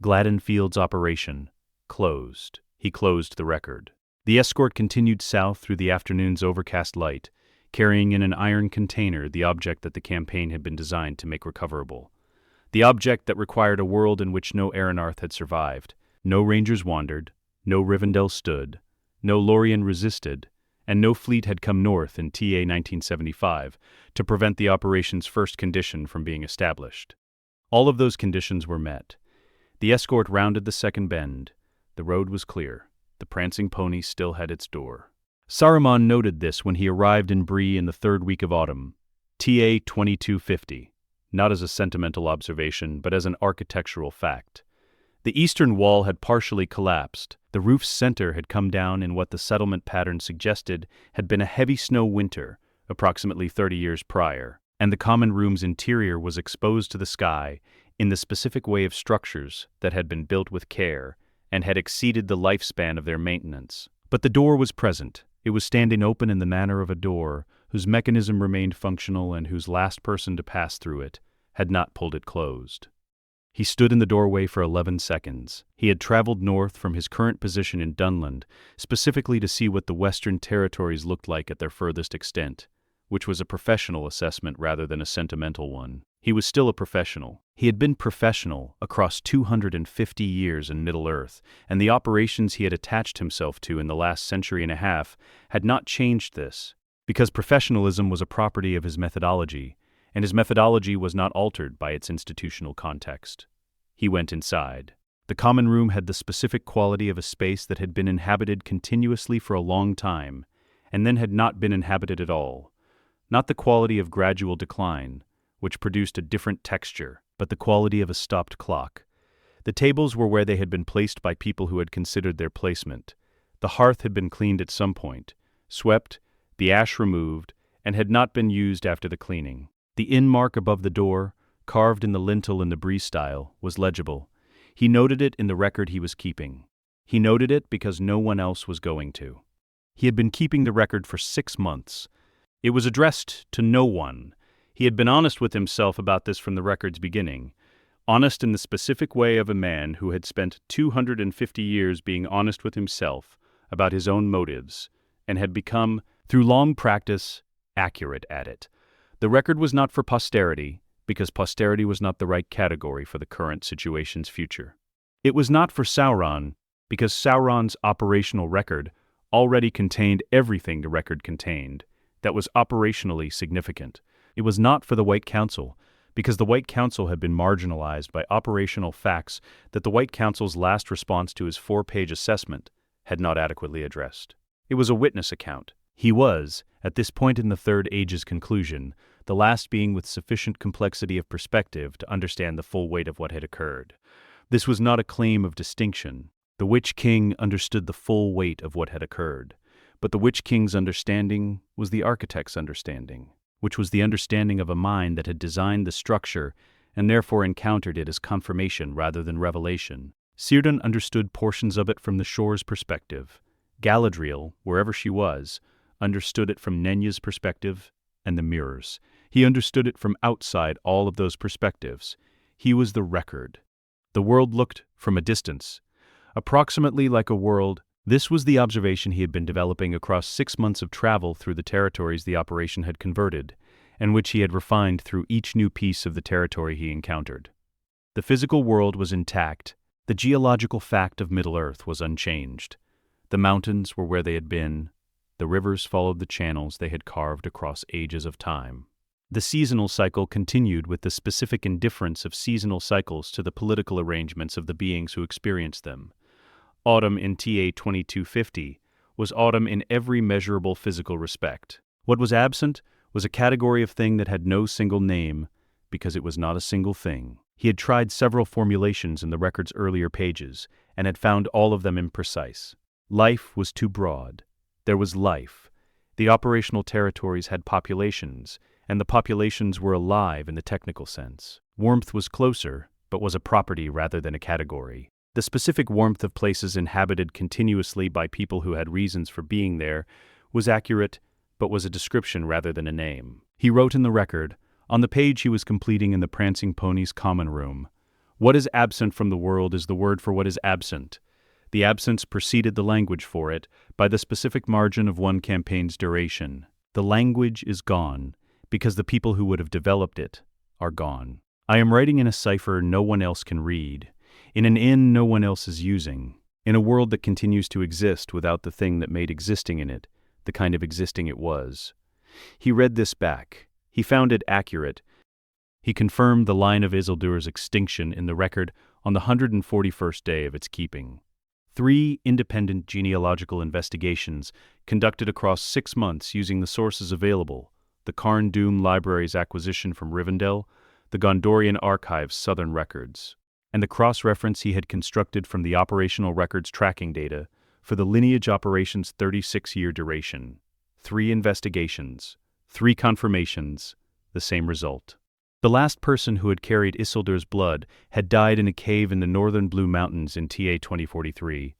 Gladden Fields operation, closed. He closed the record. The escort continued south through the afternoon's overcast light, carrying in an iron container the object that the campaign had been designed to make recoverable. The object that required a world in which no Aranarth had survived. No rangers wandered, no Rivendell stood, no Lorien resisted, and no fleet had come north in TA 1975 to prevent the operation's first condition from being established. All of those conditions were met. The escort rounded the second bend. The road was clear. The prancing pony still had its door. Saruman noted this when he arrived in Bree in the third week of autumn, TA 2250, not as a sentimental observation, but as an architectural fact. The eastern wall had partially collapsed. The roof's center had come down in what the settlement pattern suggested had been a heavy snow winter, approximately 30 years prior, and the common room's interior was exposed to the sky in the specific way of structures that had been built with care and had exceeded the lifespan of their maintenance. But the door was present. It was standing open in the manner of a door whose mechanism remained functional and whose last person to pass through it had not pulled it closed. He stood in the doorway for 11 seconds. He had traveled north from his current position in Dunland, specifically to see what the Western Territories looked like at their furthest extent, which was a professional assessment rather than a sentimental one. He was still a professional. He had been professional across 250 years in Middle-earth, and the operations he had attached himself to in the last century and a half had not changed this, because professionalism was a property of his methodology, and his methodology was not altered by its institutional context. He went inside. The common room had the specific quality of a space that had been inhabited continuously for a long time, and then had not been inhabited at all. Not the quality of gradual decline, which produced a different texture, but the quality of a stopped clock. The tables were where they had been placed by people who had considered their placement. The hearth had been cleaned at some point, swept, the ash removed, and had not been used after the cleaning. The inn mark above the door, carved in the lintel in the Bree style, was legible. He noted it in the record he was keeping. He noted it because no one else was going to. He had been keeping the record for 6 months. It was addressed to no one. He had been honest with himself about this from the record's beginning, honest in the specific way of a man who had spent 250 years being honest with himself about his own motives, and had become, through long practice, accurate at it. The record was not for posterity, because posterity was not the right category for the current situation's future. It was not for Sauron, because Sauron's operational record already contained everything the record contained that was operationally significant. It was not for the White Council, because the White Council had been marginalized by operational facts that the White Council's last response to his 4-page assessment had not adequately addressed. It was a witness account. He was, at this point in the Third Age's conclusion, the last being with sufficient complexity of perspective to understand the full weight of what had occurred. This was not a claim of distinction. The Witch-king understood the full weight of what had occurred, but the Witch-king's understanding was the architect's understanding, which was the understanding of a mind that had designed the structure and therefore encountered it as confirmation rather than revelation. Círdan understood portions of it from the shore's perspective. Galadriel, wherever she was, understood it from Nenya's perspective and the mirrors. He understood it from outside all of those perspectives. He was the record. The world looked from a distance, approximately like a world This was the observation he had been developing across 6 months of travel through the territories the operation had converted, and which he had refined through each new piece of the territory he encountered. The physical world was intact. The geological fact of Middle-earth was unchanged. The mountains were where they had been. The rivers followed the channels they had carved across ages of time. The seasonal cycle continued with the specific indifference of seasonal cycles to the political arrangements of the beings who experienced them. Autumn in TA 2250 was autumn in every measurable physical respect. What was absent was a category of thing that had no single name, because it was not a single thing. He had tried several formulations in the record's earlier pages, and had found all of them imprecise. Life was too broad. There was life. The operational territories had populations, and the populations were alive in the technical sense. Warmth was closer, but was a property rather than a category. The specific warmth of places inhabited continuously by people who had reasons for being there was accurate, but was a description rather than a name. He wrote in the record, on the page he was completing in the Prancing Pony's common room, "What is absent from the world is the word for what is absent. The absence preceded the language for it by the specific margin of one campaign's duration. The language is gone, because the people who would have developed it are gone. I am writing in a cipher no one else can read, in an inn no one else is using, in a world that continues to exist without the thing that made existing in it the kind of existing it was." He read this back. He found it accurate. He confirmed the Line of Isildur's extinction in the record on the 141st day of its keeping. 3 independent genealogical investigations conducted across 6 months using the sources available, the Carn Dûm Library's acquisition from Rivendell, the Gondorian Archive's Southern Records, and the cross-reference he had constructed from the operational records tracking data for the lineage operation's 36-year duration. 3 investigations, 3 confirmations, the same result. The last person who had carried Isildur's blood had died in a cave in the northern Blue Mountains in TA 2043,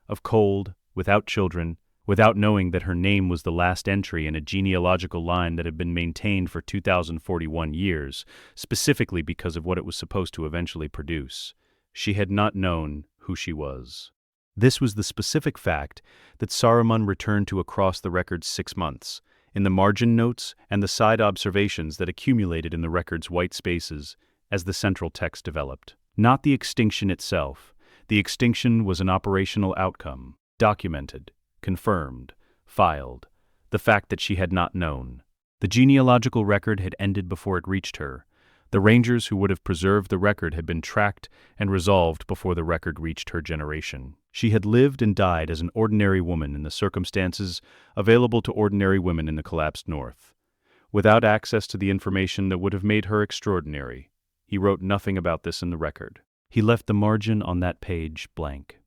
of cold, without children, without knowing that her name was the last entry in a genealogical line that had been maintained for 2,041 years, specifically because of what it was supposed to eventually produce. She had not known who she was. This was the specific fact that Saruman returned to across the record's 6 months, in the margin notes and the side observations that accumulated in the record's white spaces as the central text developed. Not the extinction itself. The extinction was an operational outcome, documented, confirmed, filed. The fact that she had not known. The genealogical record had ended before it reached her. The rangers who would have preserved the record had been tracked and resolved before the record reached her generation. She had lived and died as an ordinary woman in the circumstances available to ordinary women in the collapsed North, without access to the information that would have made her extraordinary. He wrote nothing about this in the record. He left the margin on that page blank.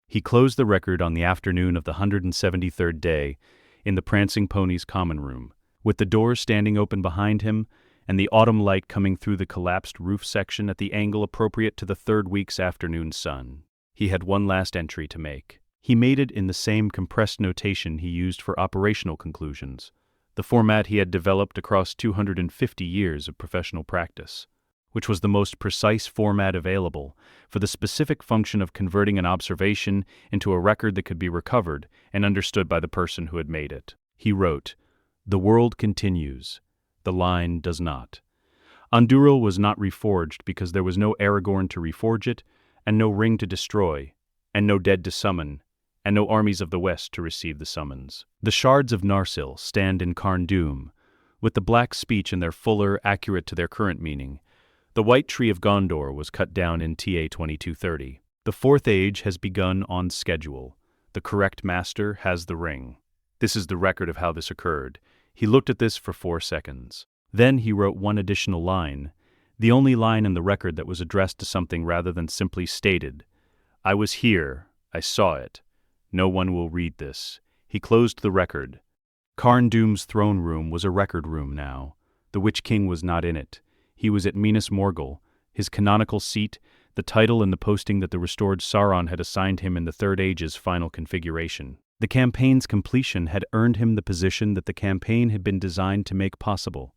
He closed the record on the afternoon of the 173rd day in the Prancing Pony's common room, with the door standing open behind him and the autumn light coming through the collapsed roof section at the angle appropriate to the 3rd week's afternoon sun. He had one last entry to make. He made it in the same compressed notation he used for operational conclusions, the format he had developed across 250 years of professional practice, which was the most precise format available for the specific function of converting an observation into a record that could be recovered and understood by the person who had made it. He wrote, "The world continues. The line does not. Andúril was not reforged because there was no Aragorn to reforge it, and no ring to destroy, and no dead to summon, and no armies of the west to receive the summons. The Shards of Narsil stand in Carn Dûm, with the black speech in their fuller, accurate to their current meaning. The white tree of Gondor was cut down in TA 2230. The 4th age has begun on schedule. The correct master has the ring." This is the record of how this occurred. He looked at this for 4 seconds. Then he wrote one additional line, the only line in the record that was addressed to something rather than simply stated. "I was here. I saw it. No one will read this." He closed the record. Carn Dûm's throne room was a record room now. The Witch-king was not in it. He was at Minas Morgul, his canonical seat, the title and the posting that the restored Sauron had assigned him in the 3rd Age's final configuration. The campaign's completion had earned him the position that the campaign had been designed to make possible.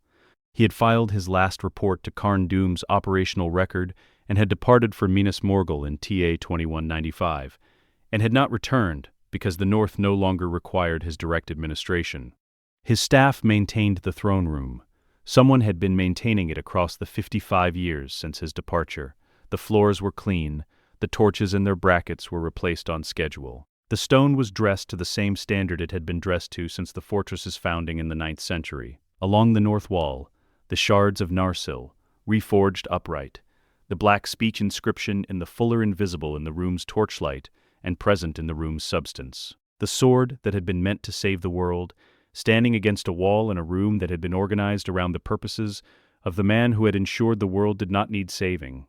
He had filed his last report to Carn Dûm's operational record and had departed for Minas Morgul in TA 2195, and had not returned because the North no longer required his direct administration. His staff maintained the throne room. Someone had been maintaining it across the 55 years since his departure. The floors were clean, the torches in their brackets were replaced on schedule. The stone was dressed to the same standard it had been dressed to since the fortress's founding in the 9th century. Along the north wall, the Shards of Narsil, reforged upright, the black speech inscription in the fuller invisible in the room's torchlight and present in the room's substance. The sword that had been meant to save the world, standing against a wall in a room that had been organized around the purposes of the man who had ensured the world did not need saving.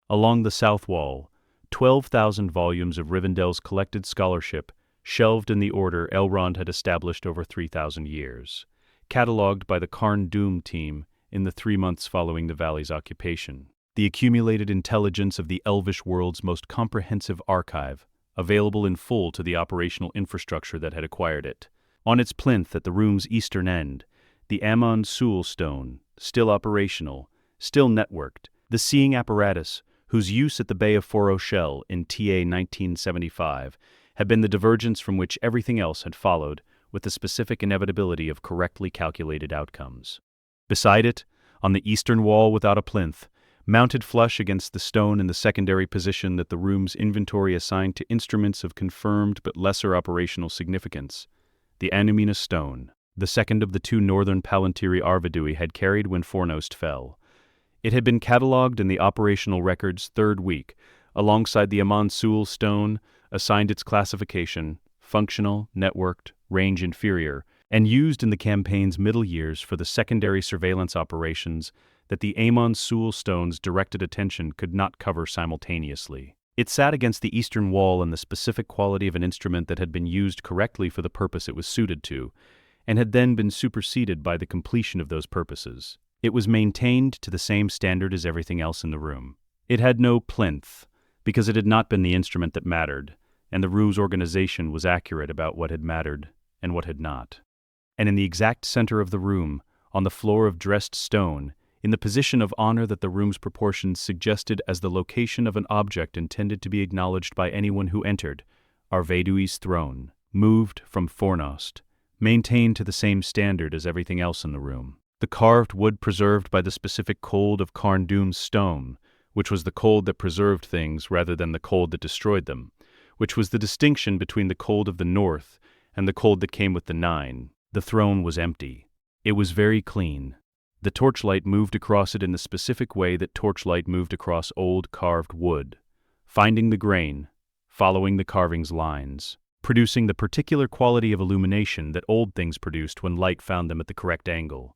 Along the south wall, 12,000 volumes of Rivendell's collected scholarship, shelved in the order Elrond had established over 3,000 years, catalogued by the Carn Dûm team in the 3 months following the valley's occupation. The accumulated intelligence of the Elvish world's most comprehensive archive, available in full to the operational infrastructure that had acquired it. On its plinth at the room's eastern end, the Amon Sul stone, still operational, still networked, the seeing apparatus, whose use at the Bay of Forochel in TA 1975 had been the divergence from which everything else had followed, with the specific inevitability of correctly calculated outcomes. Beside it, on the eastern wall without a plinth, mounted flush against the stone in the secondary position that the room's inventory assigned to instruments of confirmed but lesser operational significance, the Anumina stone, the second of the 2 northern Palantiri Arvedui had carried when Fornost fell. It had been catalogued in the operational record's 3rd week, alongside the Amon Sul stone, assigned its classification, functional, networked, range inferior, and used in the campaign's middle years for the secondary surveillance operations that the Amon Sul stone's directed attention could not cover simultaneously. It sat against the eastern wall in the specific quality of an instrument that had been used correctly for the purpose it was suited to, and had then been superseded by the completion of those purposes. It was maintained to the same standard as everything else in the room. It had no plinth, because it had not been the instrument that mattered, and the room's organization was accurate about what had mattered and what had not. And in the exact center of the room, on the floor of dressed stone, in the position of honor that the room's proportions suggested as the location of an object intended to be acknowledged by anyone who entered, Arvedui's throne, moved from Fornost, maintained to the same standard as everything else in the room. The carved wood preserved by the specific cold of Carn Dûm's stone, which was the cold that preserved things rather than the cold that destroyed them, which was the distinction between the cold of the north and the cold that came with the 9. The throne was empty. It was very clean. The torchlight moved across it in the specific way that torchlight moved across old carved wood, finding the grain, following the carving's lines, producing the particular quality of illumination that old things produced when light found them at the correct angle.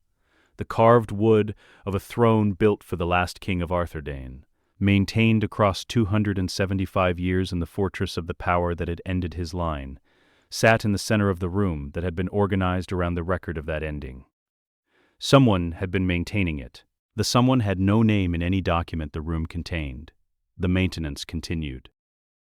The carved wood of a throne built for the last king of Arthedain, maintained across 275 years in the fortress of the power that had ended his line, sat in the center of the room that had been organized around the record of that ending. Someone had been maintaining it. The someone had no name in any document the room contained. The maintenance continued.